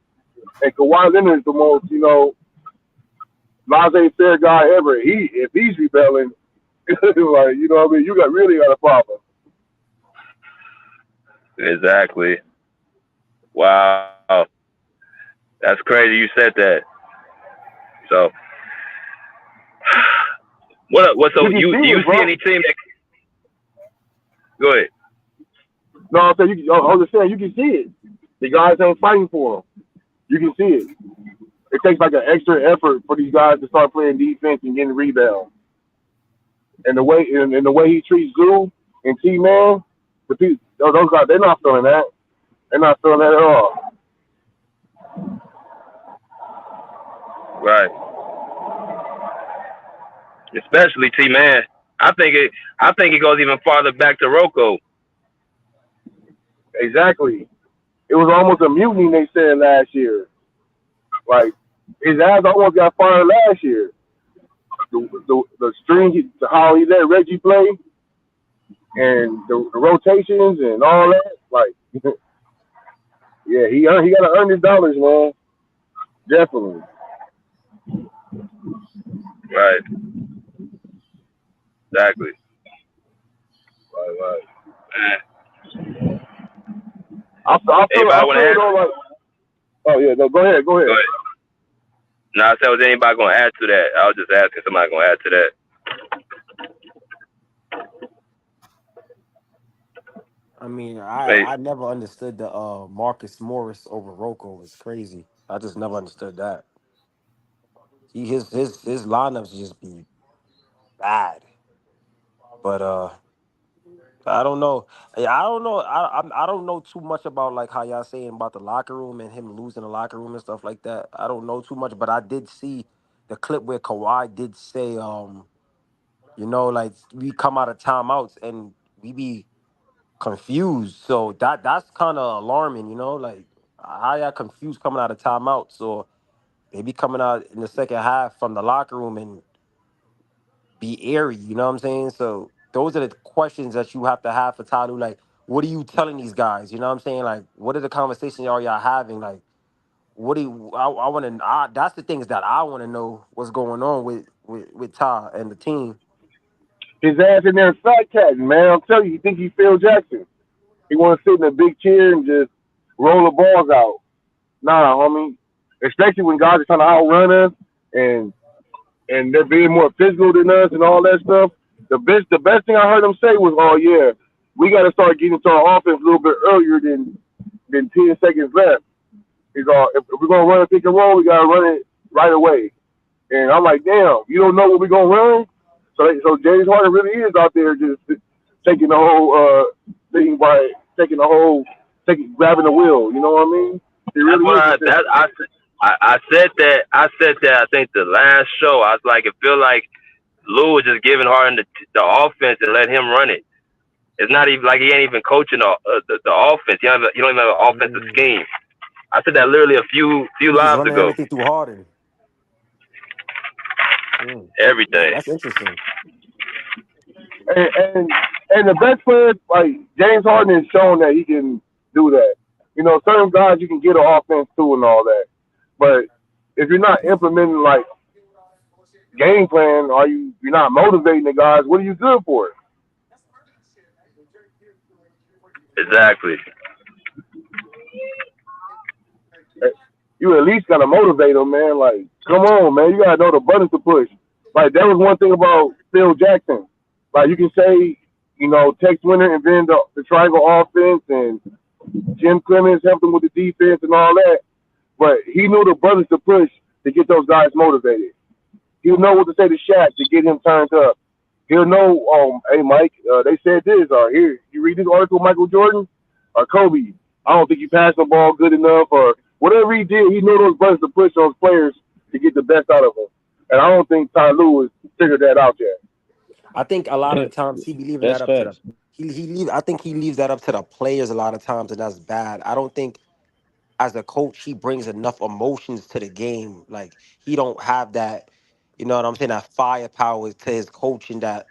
M: And Kawhi Leonard is the most, laissez-faire guy ever. If he's rebelling, like what I mean, you really got a problem.
K: Exactly. Wow, that's crazy. You said that. So what? So
M: You
K: you
M: can
K: do
M: see
K: you
M: it, bro.
K: see any team that? Go ahead.
M: No, I'm saying I was just saying you can see it. The guys ain't fighting for him. You can see it. It takes like an extra effort for these guys to start playing defense and getting rebounds. And the way he treats Zoo and T Man, those guys they're not feeling that. They're not feeling that at all.
K: Right. Especially T Man. I think it goes even farther back to Rocco.
M: Exactly. It was almost a mutiny they said last year. Like his ass almost got fired last year. The string, how he let Reggie play, and the rotations and all that. Like, yeah, he got to earn his dollars, man. Definitely.
K: Right. Exactly.
M: Right.
K: Man.
M: I feel
K: Anybody want to add?
M: though, like, oh yeah, no, go ahead.
K: Go ahead. No, I said, was anybody going to add to that? I was just asking somebody going to add to that.
E: I mean,
K: Wait.
E: I never understood the Marcus Morris over Rocco was crazy. I just never understood that. His lineups just be bad. But I don't know. I don't know. I don't know too much about like how y'all saying about the locker room and him losing the locker room and stuff like that. I don't know too much, but I did see the clip where Kawhi did say, like we come out of timeouts and we be confused. So that's kind of alarming, like how y'all confused coming out of timeouts, or they be coming out in the second half from the locker room and be airy. You know what I'm saying? So those are the questions that you have to have for Ty Lue. Like, what are you telling these guys? You know what I'm saying? Like, what are the conversations y'all having? Like, what do you? I want to. That's the things that I want to know. What's going on with Ty and the team?
M: His ass in there fat catting, man. I'm telling you, he think he Phil Jackson. He want to sit in a big chair and just roll the balls out. Nah, homie. Especially when guys are trying to outrun us and they're being more physical than us and all that stuff. The best thing I heard him say was, "Oh yeah, we got to start getting to our offense a little bit earlier than 10 seconds left." He's all, if we're gonna run a pick and roll, we gotta run it right away. And I'm like, damn, you don't know what we're gonna run? So James Harden really is out there just taking the whole thing by grabbing the wheel. You know what I mean? He
K: That's
M: really
K: what
M: is.
K: I said that. I said that. I think the last show, I was like, it feel like Lou was just giving Harden the offense and let him run it. It's not even like he ain't even coaching the offense. You don't even have an offensive scheme. I said that literally a few
E: He's
K: lives
E: running
K: ago.
E: everything through Harden.
K: Everything.
E: That's interesting.
M: And the best players like James Harden has shown that he can do that. You know, certain guys you can get an offense to and all that, but if you're not implementing like game plan, or you're not motivating the guys, what are you good for?
K: Exactly.
M: You at least gotta motivate them, man. Like, come on, man, you gotta know the buttons to push. Like that was one thing about Phil Jackson. Like you can say, you know, Tex Winter invented the triangle offense and Jim Clemens helped him with the defense and all that, but he knew the buttons to push to get those guys motivated. He'll know what to say to Shaq to get him turned up. He'll know, hey Mike, they said this, or here, you read this article, Michael Jordan or Kobe. I don't think you passed the ball good enough, or whatever he did. He knew those buttons to push those players to get the best out of them. And I don't think Ty Lue has figured that out yet.
E: I think a lot of the times he be leaving that up to the I think he leaves that up to the players a lot of times, and that's bad. I don't think as a coach he brings enough emotions to the game. Like he don't have that, you know what I'm saying, that firepower to his coaching that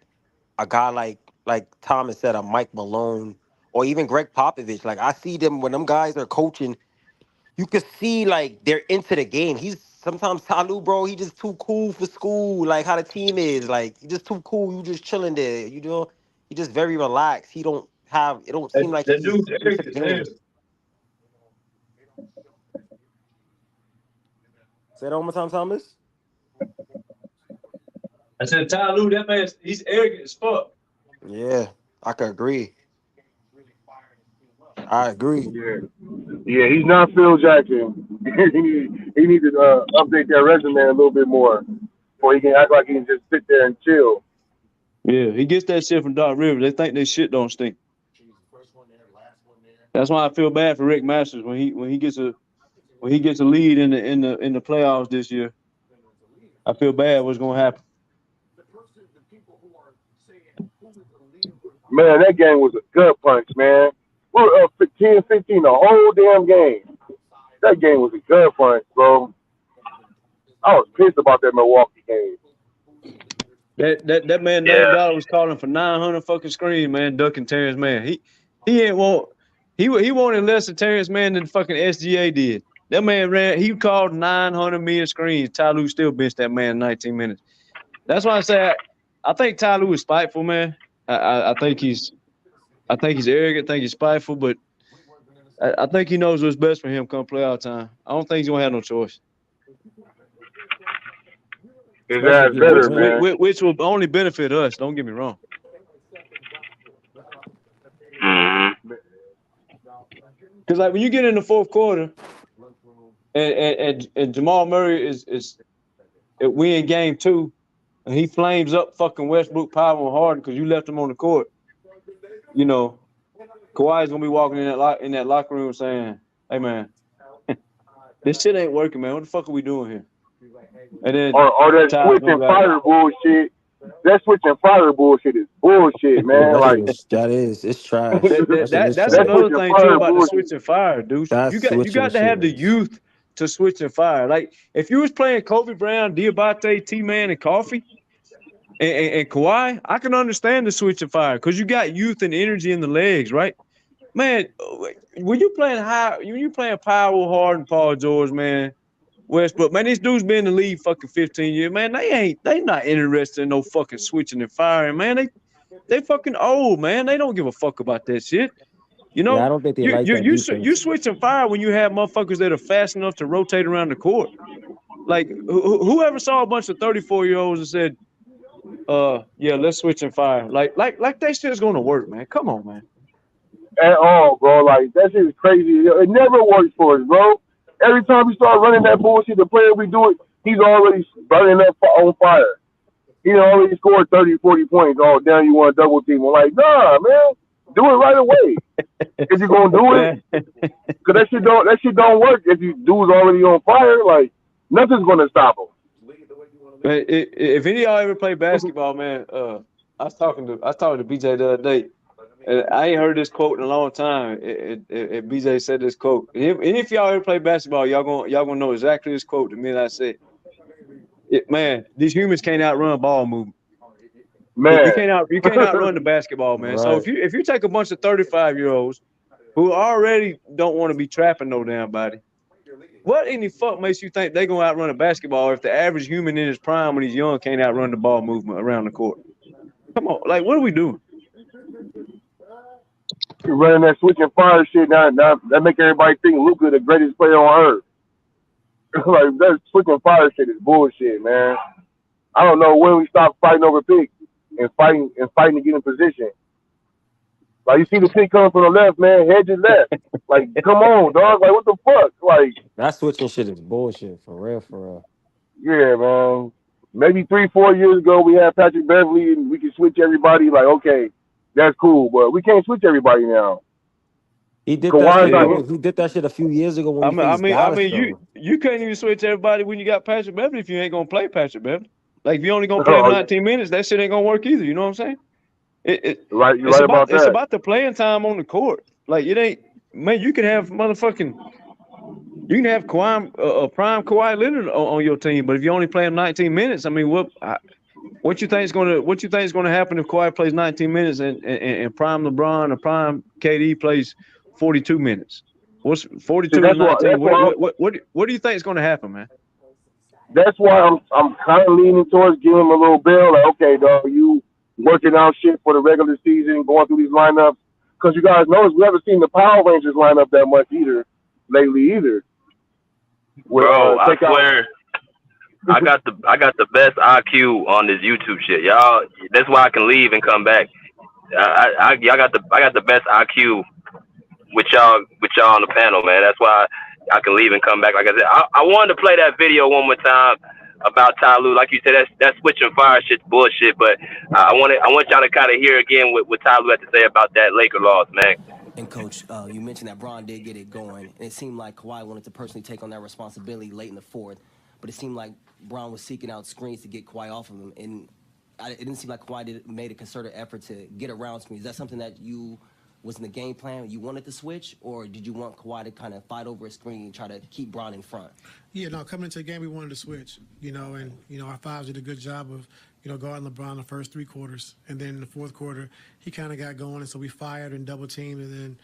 E: a guy like Thomas said, a Mike Malone or even Greg Popovich. Like I see them when them guys are coaching, you can see like they're into the game. He's sometimes Ty Lue, bro, he just too cool for school, like how the team is. Like he just too cool, you just chilling there, you know. He just very relaxed. He don't have it don't seem like
I: That
E: he's
I: dude's
E: into the
I: arrogant as hell.
E: game. Say that one more time, Thomas.
I: I said, Ty Lue, that man, he's arrogant as fuck.
E: Yeah, I could agree. I agree.
M: Yeah, he's not Phil Jackson. he needs to update that resume a little bit more before he can act like he can just sit there and chill.
I: Yeah, he gets that shit from Doc Rivers. They think their shit don't stink. That's why I feel bad for Rick Masters when he gets a lead in the playoffs this year. I feel bad what's gonna happen.
M: Man, that game was a gut punch, man. We were up 10-15 the whole damn game. That game was a gut punch, bro. I was pissed about that Milwaukee game.
I: That man Dave Dollar was calling for 900 fucking screens, man, ducking Terrence Mann. He wanted less of Terrence Mann than fucking SGA did. That man he called 900 million screens. Ty Lue still benched that man in 19 minutes. That's why I say I think Ty Lue is spiteful, man. I think he's arrogant, I think he's spiteful, but I think he knows what's best for him come playoff time. I don't think he's gonna have no choice.
M: That's better, man.
I: Which will only benefit us. Don't get me wrong. Because like when you get in the fourth quarter, and Jamal Murray is we in game 2, and he flames up fucking Westbrook, Powell, and Harden because you left him on the court. You know, Kawhi's gonna be walking in that locker room saying, "Hey man, this shit ain't working, man. What the fuck are we doing here?" And then
M: or that switch and fire bullshit. That switch and fire bullshit is bullshit, man.
E: That is it's trash.
I: That's another thing too about the switch and fire, dude. You got to have the youth to switch and fire. Like if you was playing Kobe Brown, Diabate, T-Man, and Coffee, And Kawhi, I can understand the switch and fire because you got youth and energy in the legs, right? Man, when you playing power hard and Paul George, man, Westbrook, man, these dudes been in the league fucking 15 years, man. They not interested in no fucking switching and firing, man. They fucking old, man. They don't give a fuck about that shit. You
H: Yeah, I
I: know,
H: don't think they like that defense.
I: you switch and fire when you have motherfuckers that are fast enough to rotate around the court. Like whoever saw a bunch of 34-year-olds and said, yeah, let's switch and fire. Like that shit's gonna work, man. Come on, man.
M: At all, bro. Like, that shit is crazy. It never works for us, bro. Every time we start running that bullshit, the player we do it, he's already burning up on fire. He already scored 30, 40 points. Oh, damn, you want a double team. I'm like, nah, man. Do it right away. If you're going to do it. Because that shit don't work if you dude's already on fire. Like, nothing's going to stop him.
I: If any of y'all ever play basketball, man, I was talking to BJ the other day. And I ain't heard this quote in a long time. BJ said this quote. And if y'all ever play basketball, y'all gonna know exactly this quote the minute I said. Man, these humans can't outrun ball movement.
M: Man,
I: you can't outrun the basketball, man. Right. So if you take a bunch of 35-year-olds who already don't want to be trapping no damn body, what in the fuck makes you think they gonna outrun a basketball if the average human in his prime when he's young can't outrun the ball movement around the court? Come on, like what are we doing?
M: You're running that switch and fire shit now that make everybody think Luka the greatest player on earth. Like that switch and fire shit is bullshit, man. I don't know when we stop fighting over picks and fighting to get in position. Like you see the pick coming from the left, man, hedge it left. Like, come on, dog. Like what the fuck? Like
H: that switching shit is bullshit for real.
M: Yeah, man. Maybe 3-4 years ago we had Patrick Beverly and we could switch everybody. Like, okay, that's cool, but we can't switch everybody now.
H: He did that shit. He did that shit a few years ago when
I: you can't even switch everybody when you got Patrick Beverly if you ain't gonna play Patrick Beverly. Like if you only gonna play 19 minutes, that shit ain't gonna work either. You know what I'm saying? It's about the playing time on the court. Like it ain't, man. You can have Kawhi, prime Kawhi Leonard on your team, but if you only play him 19 minutes, I mean, what you think is gonna happen if Kawhi plays 19 minutes and prime LeBron or prime KD plays 42 minutes? What's 42 to 19? What do you think is going to happen, man?
M: That's why I'm kind of leaning towards giving him a little bill. Like, okay, dog, you working out shit for the regular season, going through these lineups. Because you guys notice we haven't seen the Power Rangers line up that much lately either.
K: Bro, I swear, I got the best IQ on this YouTube shit, y'all. That's why I can leave and come back. I got the best IQ with y'all on the panel, man. That's why I can leave and come back. Like I said, I wanted to play that video one more time about Ty Lue. Like you said, that switch and fire shit's bullshit. But I want y'all to kind of hear again what Ty Lue had to say about that Laker loss, man.
N: And Coach, you mentioned that Bron did get it going, and it seemed like Kawhi wanted to personally take on that responsibility late in the fourth. But it seemed like Bron was seeking out screens to get Kawhi off of him, and it didn't seem like Kawhi made a concerted effort to get around screens. Is that something that was in the game plan? You wanted to switch, or did you want Kawhi to kind of fight over a screen and try to keep Bron in front?
O: Yeah, no, coming into the game, we wanted to switch, and, our fives did a good job of, guarding LeBron the first three quarters. And then in the fourth quarter, he kind of got going, and so we fired and double-teamed, and then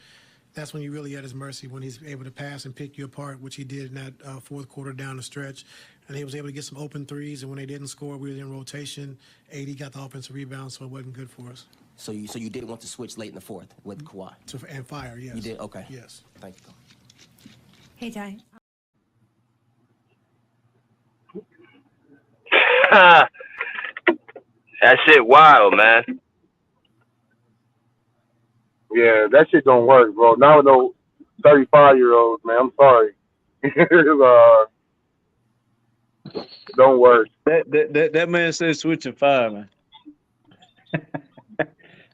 O: that's when you really at his mercy, when he's able to pass and pick you apart, which he did in that fourth quarter down the stretch. And he was able to get some open threes, and when they didn't score, we were in rotation. AD got the offensive rebound, so it wasn't good for us.
N: So you did want to switch late in the fourth with Kawhi?
O: And fire, yes.
N: You did? Okay.
O: Yes.
N: Thank you.
P: Hey, Ty.
K: That shit wild, man.
M: Yeah, that shit don't work, bro. Now no 35-year-olds, man. I'm sorry. Don't work.
I: That man said switch and fire, man.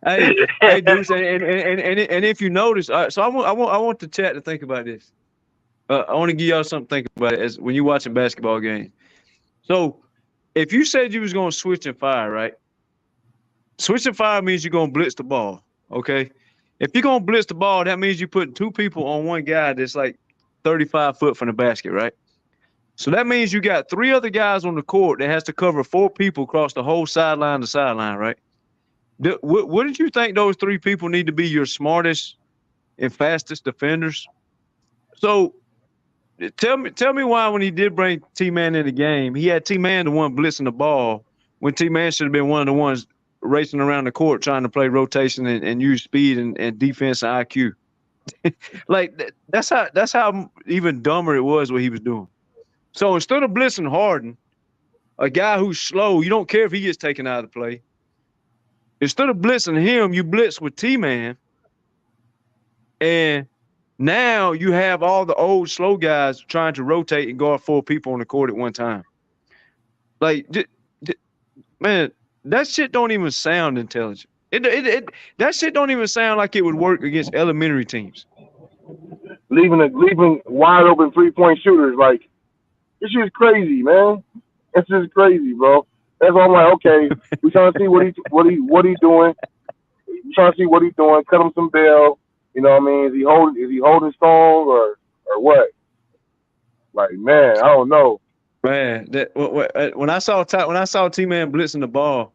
I: Hey, dudes, and if you notice, so I want the chat to think about this. I want to give y'all something to think about it as when you're watching basketball games. So, if you said you was gonna switch and fire, right? Switch and fire means you're gonna blitz the ball, okay? If you're gonna blitz the ball, that means you're putting two people on one guy that's like 35 foot from the basket, right? So that means you got 3 other guys on the court that has to cover 4 people across the whole sideline to sideline, right? Wouldn't you think those 3 people need to be your smartest and fastest defenders? So tell me why when he did bring T-Man in the game, he had T-Man the one blitzing the ball when T-Man should have been one of the ones racing around the court trying to play rotation and use speed and defense and IQ. Like that's how even dumber it was what he was doing. So instead of blitzing Harden, a guy who's slow, you don't care if he gets taken out of the play. Instead of blitzing him, you blitz with T-Man. And now you have all the old slow guys trying to rotate and guard 4 people on the court at one time. Like, man, that shit don't even sound intelligent. That shit don't even sound like it would work against elementary teams.
M: Leaving wide open 3-point shooters, like, this shit's crazy, man. It's just crazy, bro. That's why I'm like, okay, we trying to see what he's doing. We trying to see what he's doing. Cut him some bail. You know what I mean? Is he holding strong or what? Like, man, I don't know.
I: Man, when I saw T-Man blitzing the ball,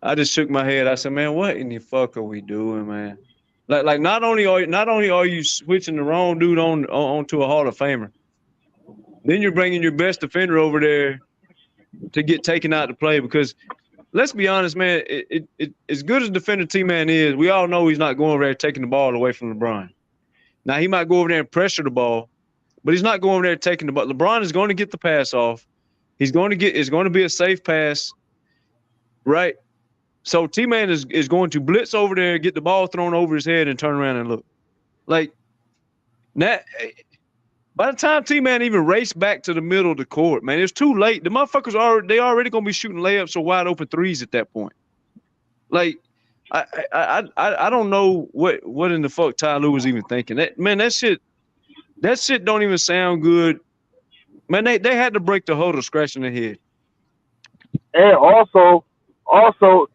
I: I just shook my head. I said, man, what in the fuck are we doing, man? Like not only are you switching the wrong dude onto a Hall of Famer, then you're bringing your best defender over there to get taken out to play. Because let's be honest, man, it as good as defender T-Man is, we all know he's not going over there taking the ball away from LeBron. Now he might go over there and pressure the ball, but he's not going over there taking the ball. LeBron is going to get the pass off. It's going to be a safe pass, right? So T-Man is going to blitz over there, get the ball thrown over his head, and turn around and look. Like that. By the time T-Man even raced back to the middle of the court, man, it's too late. The motherfuckers already gonna be shooting layups or wide open threes at that point. Like, I don't know what in the fuck Ty Lue was even thinking. That shit don't even sound good. Man, they had to break the huddle scratching their head.
M: And also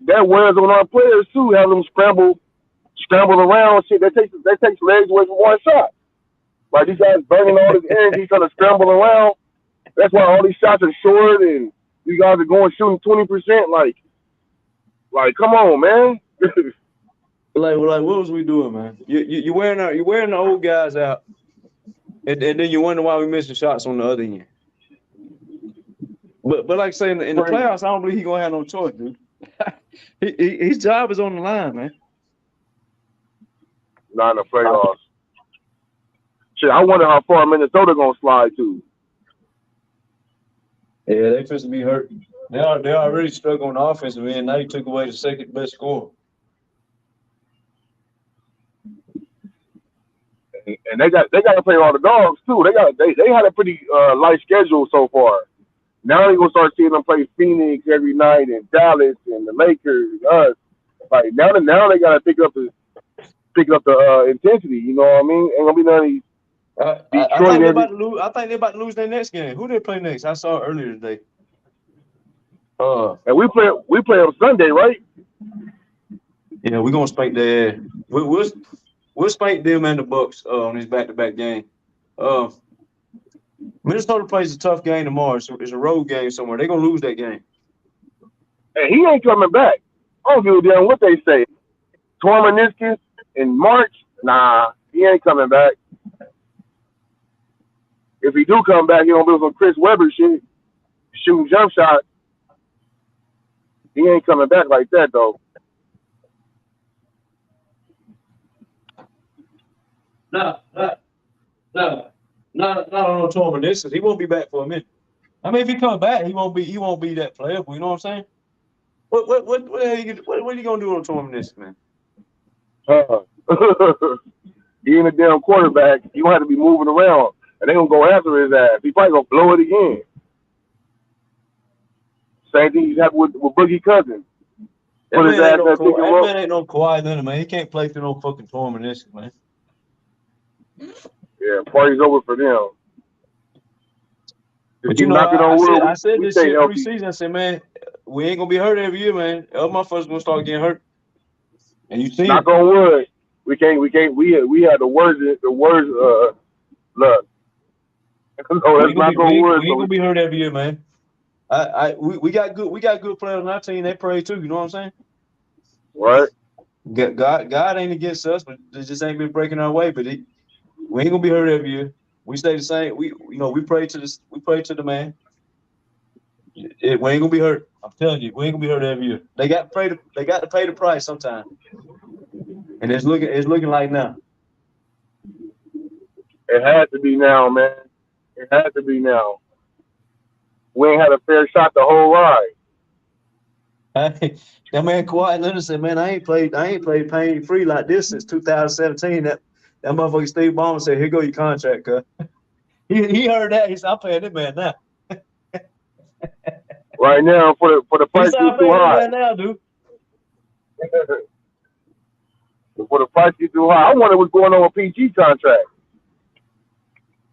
M: that wears on our players too, having them scramble around shit. That takes legs away from one shot. Like, these guys burning all this energy trying to scramble around. That's why all these shots are short and you guys are going shooting 20%. Like, come on, man.
I: like what was we doing, man? You wearing the old guys out, and then you wonder why we missing shots on the other end. But like I say, in the playoffs, I don't believe he's gonna have no choice, dude. His job is on the line, man.
M: Not in the playoffs. Shit, I wonder how far Minnesota gonna slide to.
I: Yeah, they supposed to be hurt. They already struggling on the offensive end. Now you took away the second best scorer.
M: And they got to play all the dogs too. They had a pretty light schedule so far. Now you're gonna start seeing them play Phoenix every night and Dallas and the Lakers and us. Like now they gotta pick up the intensity. You know what I mean? Ain't gonna be none of these.
I: I think they're about to lose their next game. Who they play next? I saw it earlier today.
M: And we play on Sunday, right?
I: Yeah, we're gonna spank their. We'll spank them and the Bucks on this back-to-back game. Minnesota plays a tough game tomorrow. So it's a road game somewhere. They're gonna lose that game.
M: And he ain't coming back. I don't give a damn what they say. Torn meniscus in March? Nah, he ain't coming back. If he do come back, he gonna be some Chris Webber shit, shooting jump shots. He ain't coming back like that though.
I: Not on no torn meniscus. He won't be back for a minute. I mean, if he comes back, he won't be that playable. You know what I'm saying? What are you gonna do on torn meniscus, man?
M: He ain't a damn quarterback. You gonna have to be moving around, and they gonna go after his ass. He probably gonna blow it again. Same thing you have with Boogie Cousins.
I: That man ain't no Kawhi Leonard, man. He can't play through no fucking torn meniscus, man.
M: Yeah, party's over for them.
I: But you know, I said this shit preseason. I said, man, we ain't gonna be hurt every year, man. Other motherfuckers gonna start getting hurt. And you see,
M: knock on wood. We can't. We had the worst. Look, No, that's not gonna work.
I: We ain't gonna be hurt every year, man. We got good players on our team. They pray too. You know what I'm saying?
M: Right.
I: God ain't against us, but it just ain't been breaking our way. But we ain't gonna be hurt every year. We stay the same. We pray to the man. We ain't gonna be hurt. I'm telling you, we ain't gonna be hurt every year. They got to pay the price sometime, and it's looking like now.
M: It had to be now, man. It had to be now. We ain't had a fair shot the whole ride.
I: That man Kawhi Leonard said, "Man, I ain't played pain free like this since 2017." That motherfucker Steve Ballmer said, "Here go your contract, cuz." He heard that. He said, "I'm paying that man now."
M: Right now, for the price is too high.
I: Now, dude.
M: For the price is too high. I wonder what's going on with PG contract.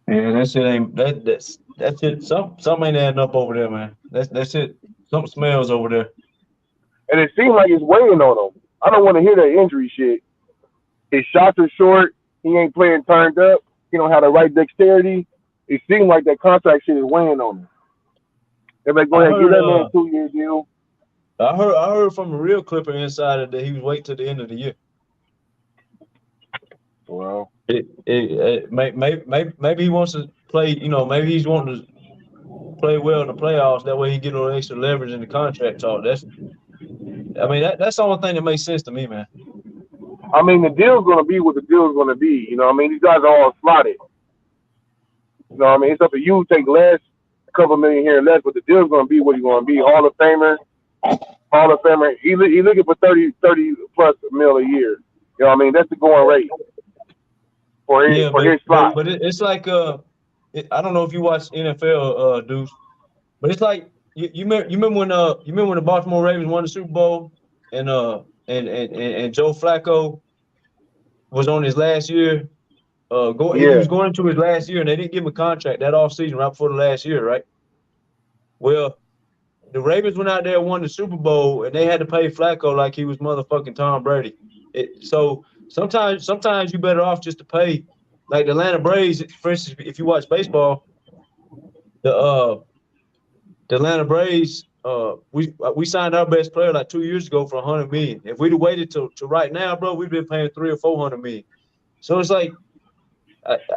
I: Yeah, that shit ain't that shit. Something ain't adding up over there, man. That shit. Something smells over there.
M: And it seems like it's weighing on him. I don't want to hear that injury shit. His shots are short. He ain't playing turned up. He don't have the right dexterity. It seems like that contract shit is weighing on him. They're like, go ahead, give that man a 2-year deal.
I: I heard from a real Clipper insider that he was waiting till the end of the year.
M: Well,
I: maybe he wants to play. Maybe he's wanting to play well in the playoffs. That way he get a little extra leverage in the contract talk. That's the only thing that makes sense to me, man.
M: I mean, the deal's going to be what the deal's going to be. You know what I mean? These guys are all slotted. You know what I mean? It's up to you to take less, a couple million here and less, but the deal's going to be what he's going to be. Hall of Famer. He looking for 30 plus mil a year. You know what I mean? That's the going rate for his slot.
I: But it's like I don't know if you watch NFL, dudes, but it's like you remember when the Baltimore Ravens won the Super Bowl and Joe Flacco was on his last year. He was going into his last year, and they didn't give him a contract that offseason right before the last year, right? Well, the Ravens went out there and won the Super Bowl, and they had to pay Flacco like he was motherfucking Tom Brady. So sometimes you're better off just to pay, like the Atlanta Braves. For instance, if you watch baseball, the Atlanta Braves, we signed our best player like 2 years ago for $100 million. If we'd have waited to right now, bro, we'd been paying $300 or $400 million. So it's like,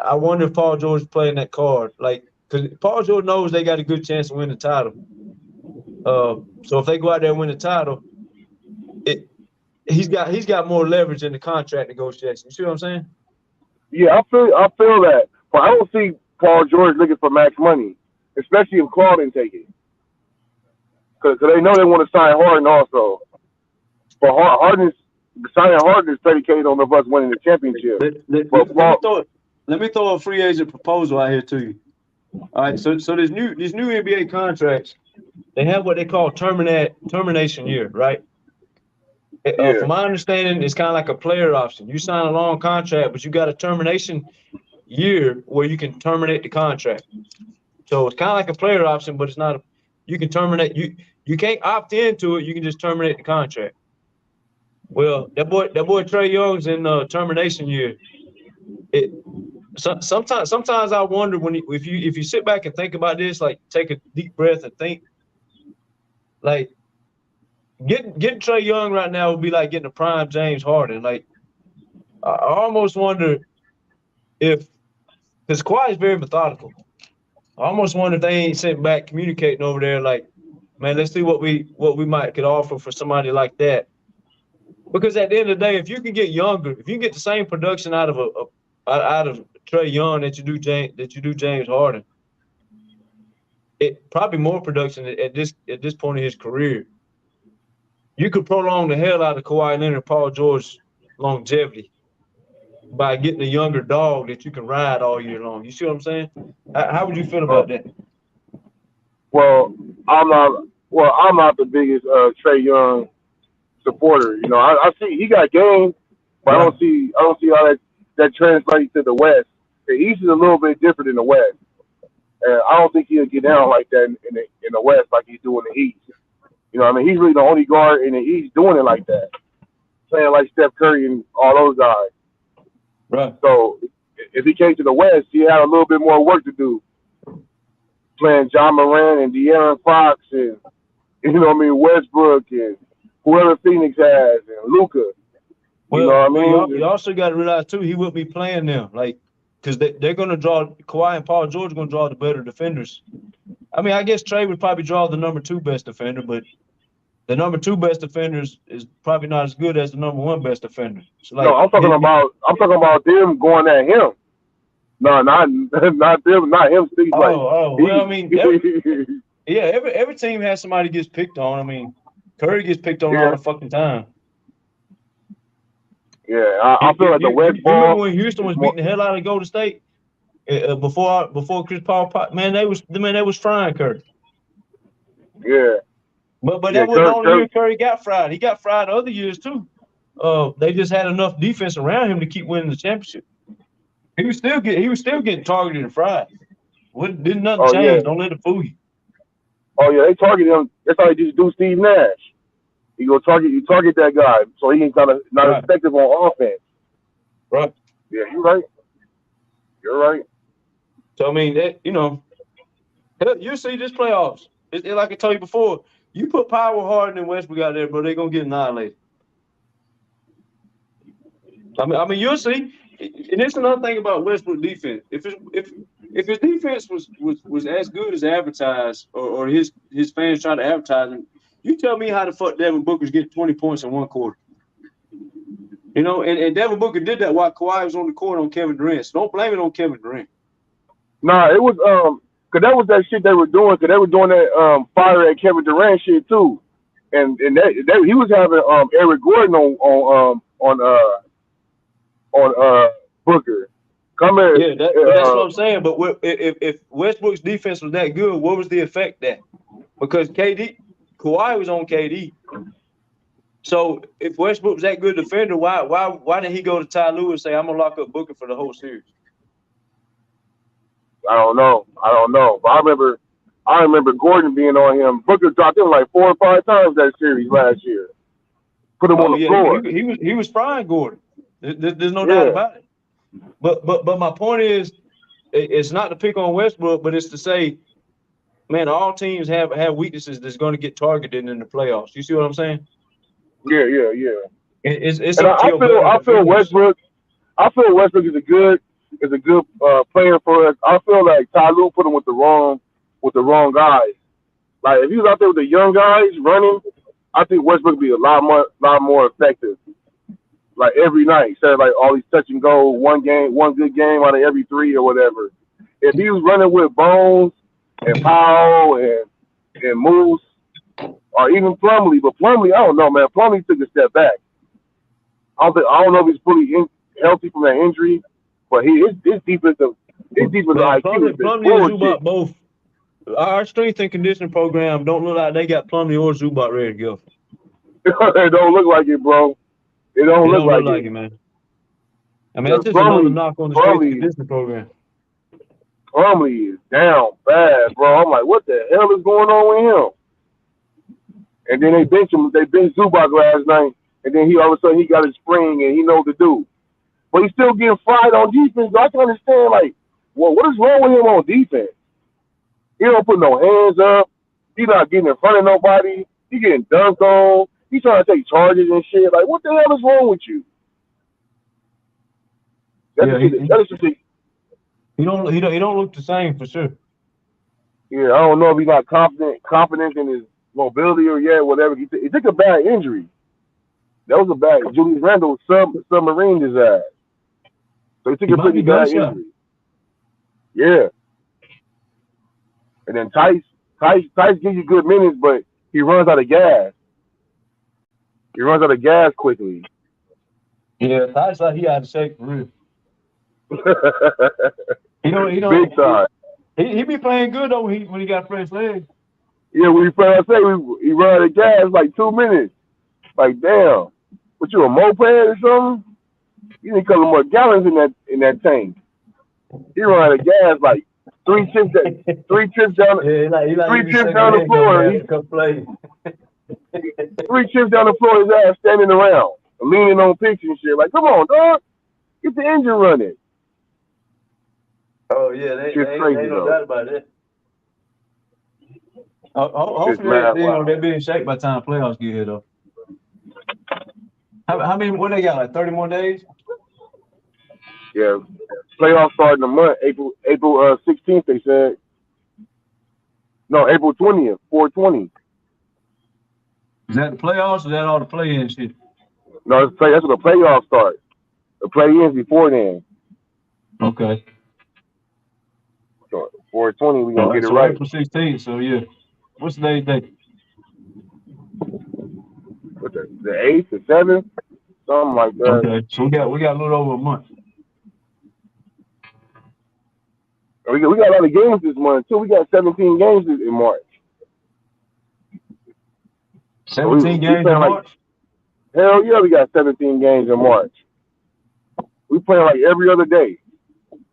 I: I wonder if Paul George is playing that card, like, because Paul George knows they got a good chance to win the title. So if they go out there and win the title, he's got more leverage in the contract negotiation. You see what I'm saying?
M: Yeah, I feel that, but I don't see Paul George looking for max money, especially if Claude didn't take it, because they know they want to sign Harden also. But signing Harden is predicated on us winning the championship.
I: Let me throw a free agent proposal out here to you. All right, so these new NBA contracts, they have what they call termination year, right? From my understanding, it's kind of like a player option. You sign a long contract, but you got a termination year where you can terminate the contract. So it's kind of like a player option, but it's not. You can terminate. You can't opt into it. You can just terminate the contract. Well, that boy Trae Young's in termination year. Sometimes I wonder if you sit back and think about this, like take a deep breath and think, like getting Trae Young right now would be like getting a prime James Harden. Like I almost wonder because Kawhi is very methodical. I almost wonder if they ain't sitting back communicating over there, like, man, let's see what we could offer for somebody like that. Because at the end of the day, if you can get younger, if you can get the same production out of Trae Young that you do James Harden, it probably more production at this point in his career. You could prolong the hell out of Kawhi Leonard and Paul George's longevity by getting a younger dog that you can ride all year long. You see what I'm saying? How would you feel about that?
M: Well, I'm not the biggest Trae Young supporter. You know, I see he got game, but I don't see how that translates to the West. The East is a little bit different than the West, and I don't think he'll get down like that in the West like he's doing in the East. You know, I mean, he's really the only guard in the East doing it like that, playing like Steph Curry and all those guys.
I: Right.
M: So if he came to the West, he had a little bit more work to do. playing John Moran and De'Aaron Fox and Westbrook and whoever Phoenix has and Luka.
I: You also got to realize too, he will be playing them because they're going to draw. Kawhi and Paul George are going to draw the better defenders. I mean, I guess Trey would probably draw the number 2 best defender, but the number 2 best defender is probably not as good as the number 1 best defender. So
M: no, I'm talking about them going at him. No, not them, not him. Steve.
I: Well, I mean, every team has somebody gets picked on. I mean, Curry gets picked on all the fucking time.
M: Yeah, I feel like the West ball.
I: You remember when Houston was beating the hell out of Golden State before Chris Paul? Man, they was frying Curry.
M: Yeah,
I: but that wasn't the only year Curry got fried. He got fried other years too. They just had enough defense around him to keep winning the championship. He was still getting targeted and fried. Didn't nothing change. Yeah. Don't let it fool you.
M: Oh yeah, they target him. That's how they just do Steve Nash. You target that guy, so he ain't not effective on offense.
I: Right.
M: Yeah, you're right. You're right.
I: So I mean, you see this playoffs. Like I told you before, you put Power, Harden, and Westbrook out there, bro, they're gonna get annihilated. I mean, you'll see. And it's another thing about Westbrook defense. If his defense was as good as advertised, or his fans trying to advertise him, you tell me how the fuck Devin Booker's getting 20 points in one quarter. And Devin Booker did that while Kawhi was on the court on Kevin Durant. So don't blame it on Kevin Durant.
M: Nah, it was because that was that shit they were doing. Because they were doing that fire at Kevin Durant shit too, and that he was having Eric Gordon on Booker. Come here.
I: Yeah, that's what I'm saying. But if Westbrook's defense was that good, what was the effect then? Because Kawhi was on KD. So if Westbrook was that good defender, why didn't he go to Ty Lue and say, I'm gonna lock up Booker for the whole series?
M: I don't know. But I remember Gordon being on him. Booker dropped him like 4 or 5 times that series last year. Put him on the floor.
I: He was frying Gordon. There's no doubt about it. But my point is, it's not to pick on Westbrook, but it's to say, man, all teams have weaknesses that's going to get targeted in the playoffs. You see what I'm saying?
M: Yeah.
I: It's
M: I feel Westbrook is a good player for us. I feel like Ty Lue put him with the wrong guys. Like if he was out there with the young guys running, I think Westbrook would be a lot more effective. Like every night, instead of like all these touch and go, one good game out of every 3 or whatever. If he was running with Bones and Powell and Moose, or even Plumlee, but Plumlee, I don't know, man. Plumlee took a step back. I don't know if he's fully healthy from that injury, but his defensive IQ.
I: Plumlee and Zubac both. Our strength and conditioning program don't look like they got Plumlee or Zubac ready to go.
M: It don't look like it, bro. It don't look like it,
I: man. I mean, that's just another knock on the strength and conditioning program.
M: Plumlee is down bad, bro. I'm like, what the hell is going on with him? And then they bench Zubac last night, and then all of a sudden he got his spring and he knows what to do. But he's still getting fried on defense. I can understand, like, well, what is wrong with him on defense? He don't put no hands up. He's not getting in front of nobody. He getting dunked on. He's trying to take charges and shit. Like, what the hell is wrong with you?
I: He don't look the same for sure.
M: Yeah, I don't know if he's not confident in his mobility or whatever. He took a bad injury. That was a bad. Julius Randle submarined his ass. So he took a pretty bad injury. Yeah. And then Tice gives you good minutes, but he runs out of gas. He runs out of gas quickly.
I: Yeah, Tice like he had to shake for real.
M: Big time.
I: He be playing good though when he got fresh legs.
M: Yeah, when he run out of gas like 2 minutes. Like damn, what you a moped or something? You need a couple more gallons in that tank. He run out of gas like 3 trips down. Three trips down the floor. 3 trips down the floor. His ass standing around, leaning on picks and shit. Like, come on, dog, get the engine running.
I: Oh yeah, they ain't no doubt about that. Hopefully,
M: mad
I: they'll
M: loud.
I: be in shape by the time playoffs get here, though. How many? What they got? Like 30 more days?
M: Yeah, playoffs start in the month, April 16th. They said no, April 20th, 420.
I: Is that the playoffs or is that all the play-in shit?
M: No, that's when the playoffs start. The play-ins before then.
I: Okay.
M: So 420, we gonna get it
I: So
M: right.
I: April 16th. So yeah, what's the day?
M: What's the 8th, the 7th, something like that.
I: Okay, so we got a little over a month.
M: We got a lot of games this month too. We got 17 games in March.
I: 17 games in March?
M: Hell yeah, we got 17 games in March. We playing like every other day.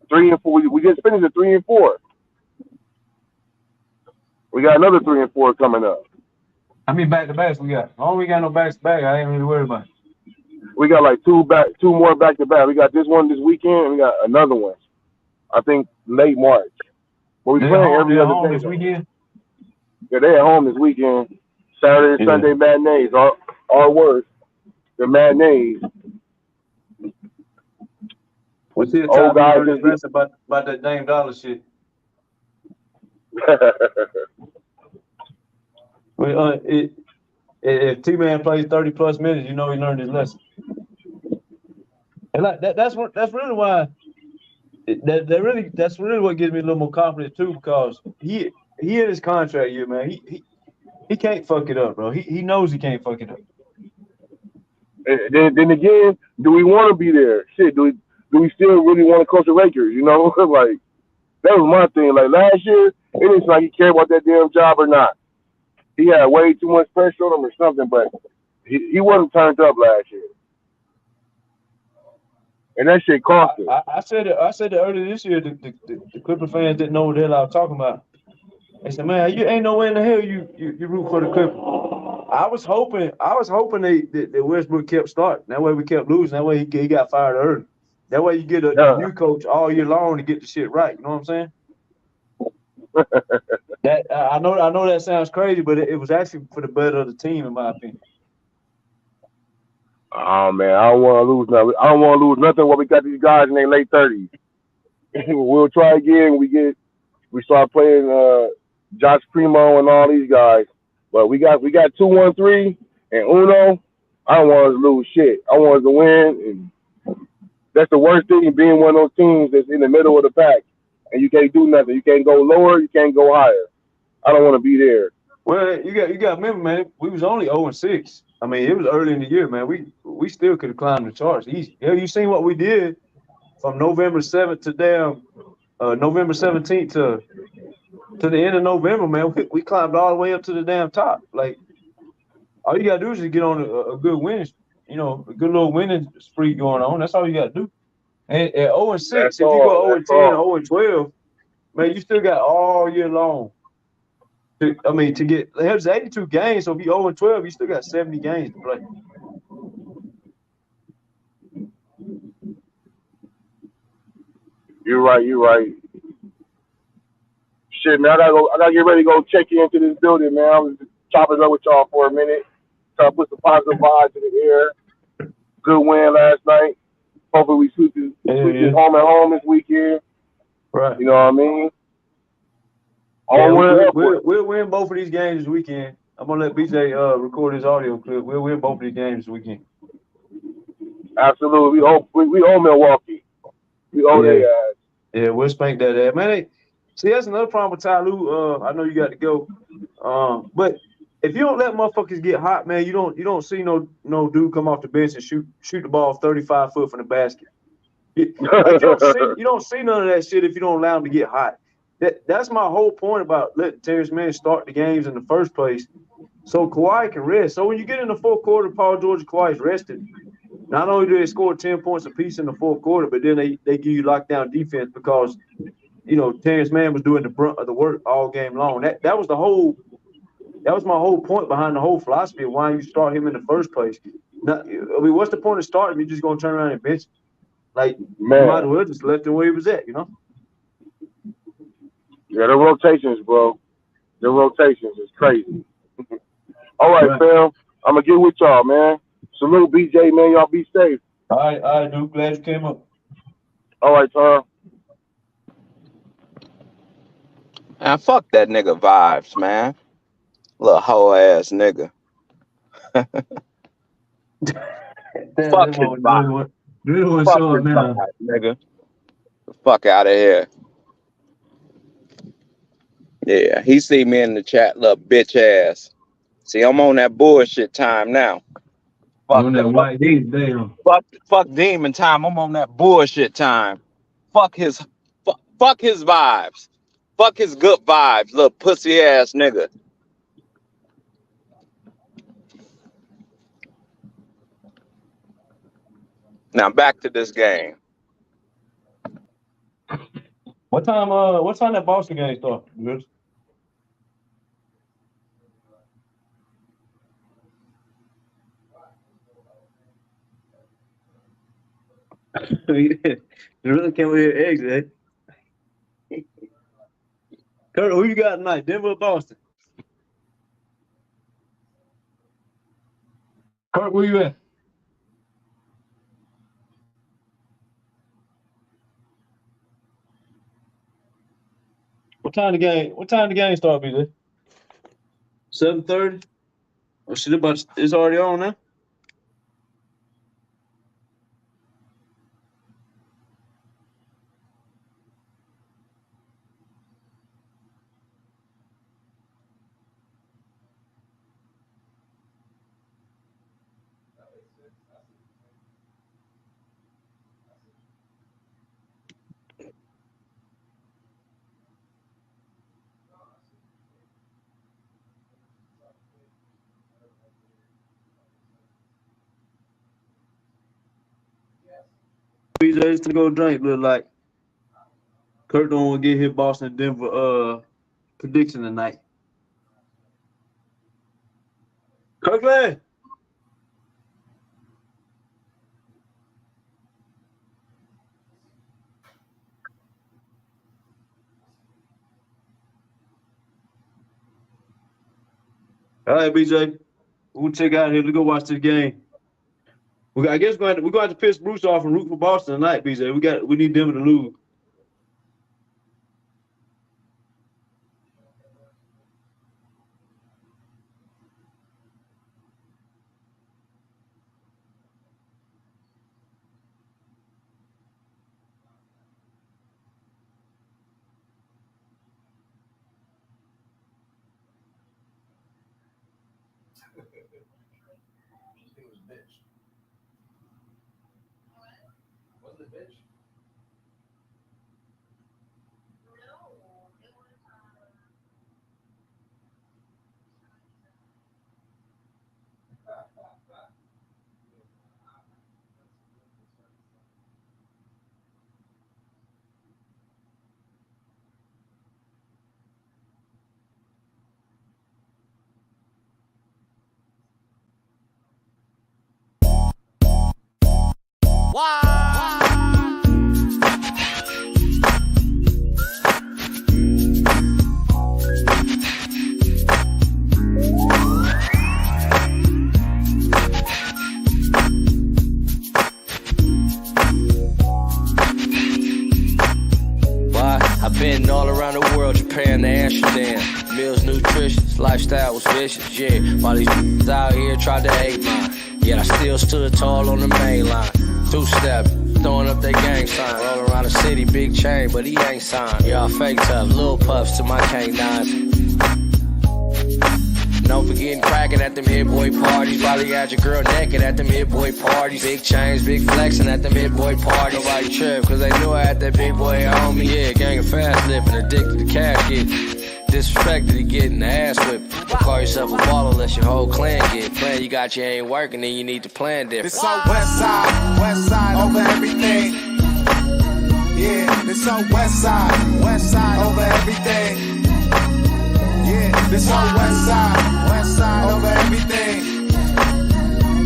M: 3 and 4. We just finished at 3 and 4. We got another 3 and 4 coming up.
I: How many back-to-backs we got? As long as we got no back-to-back, I ain't really worried about it.
M: We got like two more back-to-back. We got this one this weekend, and we got another one. I think late March. But we playing every other day.
I: This weekend?
M: Yeah, they at home this weekend. Saturday, Sunday matinees. Our worst. The matinees.
I: What's the time guys about that Dame Dollar shit? Well, if T-Man plays 30 plus minutes, you know he learned his lesson. And like that's really why that's really what gives me a little more confidence too, because he in his contract year, man. He can't fuck it up, bro. He knows he can't fuck it up.
M: And then again, do we want to be there? Shit, do we still really want to coach the Lakers? You know, like that was my thing. Like last year, it didn't seem like he cared about that damn job or not. He had way too much pressure on him or something, but he wasn't turned up last year. And that shit cost us.
I: I said it earlier this year. The Clipper fans didn't know what the hell I was talking about. They said, "Man, you ain't no way in the hell you root for the Clippers." I was hoping that Westbrook kept starting. That way we kept losing. That way he got fired early. That way you get a new coach all year long to get the shit right. You know what I'm saying? That I know that sounds crazy, but it was actually for the better of the team, in my opinion.
M: Oh man, I don't want to lose nothing. I don't want to lose nothing while we got these guys in their late 30s. We'll try again when we start playing Josh Primo and all these guys. But we got 2-1-3 and Uno. I don't want us to lose shit. I want us to win, and that's the worst thing, being one of those teams that's in the middle of the pack and you can't do nothing. You can't go lower. You can't go higher. I don't want to be there.
I: Well, you got to remember, man. We was only 0-6. I mean, it was early in the year, man. We still could have climbed the charts easy. Yeah, you seen what we did from November 7th to November 17th to the end of November, man. We climbed all the way up to the damn top. Like, all you gotta do is just get on a good winning, a good little winning spree going on. That's all you gotta do. And at 0-6, if you go 0-10, 0-12, man, you still got all year long. To get, there's 82 games, so if you 0-12, you still got 70 games to play.
M: You're right. Shit, man, I gotta get ready to go check into this building, man. I'm just chopping it up with y'all for a minute. Try to put some positive vibes in the air. Good win last night. Hopefully we sweep this home at home this weekend.
I: Right.
M: You know what I mean?
I: We'll win both of these games this weekend. I'm gonna let BJ record his audio clip. We'll win both of these games this weekend.
M: Absolutely. We owe Milwaukee. We owe their ass.
I: Yeah, we'll spank that ass. Man, that's another problem with Ty Lue. I know you got to go. But if you don't let motherfuckers get hot, man, you don't see no dude come off the bench and shoot the ball 35 foot from the basket. You don't see none of that shit if you don't allow them to get hot. That's my whole point about letting Terrence Mann start the games in the first place, so Kawhi can rest. So when you get in the fourth quarter, Paul George and Kawhi's rested. Not only do they score 10 points apiece in the fourth quarter, but then they give you lockdown defense because, Terrence Mann was doing the brunt of the work all game long. That was my whole point behind the whole philosophy of why you start him in the first place. What's the point of starting him? You're just gonna turn around and bench him. Like, man, you might as well just left him where he was at,
M: Yeah, the rotations, bro. The rotations is crazy. All right, fam. I'm gonna get with y'all, man. Salute, BJ, man. Y'all be safe.
I: All right, dude. Glad you came up.
M: All right, Tom.
Q: Man, fuck that nigga Vibes, man. Little hoe ass nigga. Fuck his vibes. Fuck his vibes, nigga. The fuck out of here. Yeah, he see me in the chat, little bitch ass. See, I'm on that bullshit time now. Fuck demon time. I'm on that bullshit time. Fuck his vibes. Fuck his good vibes, little pussy ass nigga. Now back to this game.
I: What time that Boston game start? Good. You really can't hear exit. Kurt, who you got tonight? Denver or Boston? Kurt, where you at? What time the game start, BJ? 7:30. Oh shit! It's already on now. BJ's to go drink. Look like Kurt don't want to get his Boston and Denver prediction tonight. Kirkland. All right, BJ. We'll check out here. Let's go watch this game. I guess we're going to have to piss Bruce off and root for Boston tonight, BJ. We need Denver to lose.
R: I've been all around the world, Japan to Amsterdam. Meals nutritious, lifestyle was vicious, yeah. While these out here tried to hate mine, yet I still stood tall on the main line. Two-step, throwing up that gang sign. Rolling around the city, big chain, but he ain't signed. Y'all fake tough, little puffs to my canines. No forgetting cracking at them hit boy parties. Probably got your girl naked at them hit boy parties. Big chains, big flexing at them hit boy parties. Nobody trip, cause they knew I had that big boy on me. Yeah, gang of fast living, addicted to cash get. Disrespected to getting the ass whipped. Don't call yourself a baller unless your whole clan get. Plan you got you ain't working, then you need to plan different.
B: This on west side over everything. Yeah, this on west side over everything. Yeah, this on west side over everything.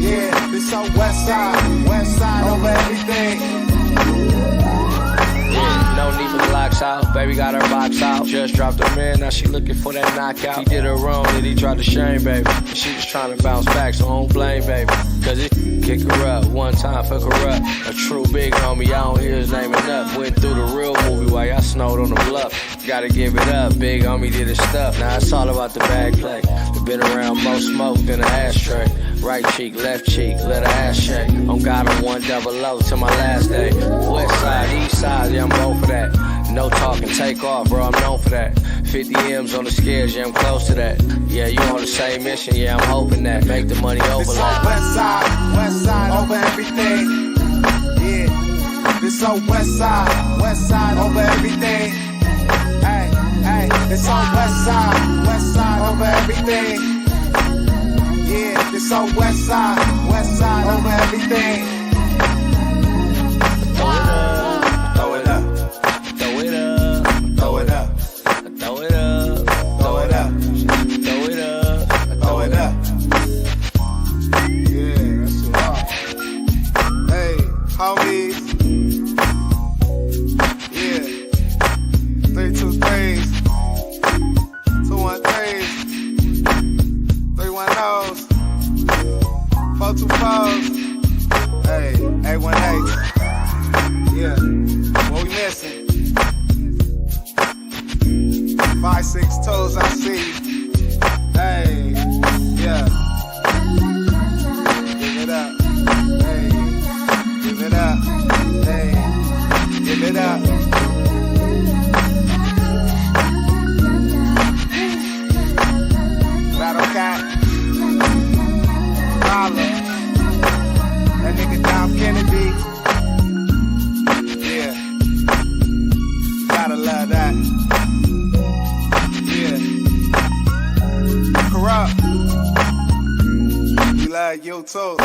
B: Yeah, this on west side over everything.
R: Yeah, no need for Glocks, out. Baby got her box out. Just dropped her man, now she looking for that knockout. He did her wrong, then he tried to shame, baby. And she was trying to bounce back, so I don't blame, baby. Cause it kick her up, one time fuck her up. A true big homie, I don't hear his name enough. Went through the real movie while y'all snowed on the bluff. Gotta give it up, big homie did his stuff. Now it's all about the bag play. Been around more smoke than an ashtray. Right cheek, left cheek, let her ass shake. On God, I'm 100 to my last day. West side, east side, yeah, I'm both for that. No talking, take off, bro, I'm known for that. 50 M's on the scales, yeah, I'm close to that. Yeah, you on the same mission, yeah, I'm hoping that. Make the money overlap.
S: West side over everything. Yeah, this on west side over everything. Hey, hey, this on west side over everything. Yeah, this on west side over everything. Throw it up, throw it up,
R: Throw it up,
S: throw it up,
R: throw it up,
S: throw it up,
R: throw it up,
S: throw it up. Yeah, that's it all. Hey, homies. Yeah, 323s, 213s, 310s, 424s. Hey, 818. Yeah, what we missing? 5, 6 toes, I see. Hey, yeah. Give it up. Hey, give it up. Hey, give it up. Battle Cat. Holla. That nigga Dom Kennedy. Yeah. Gotta love that. Yeah. Corrupt. We love you too.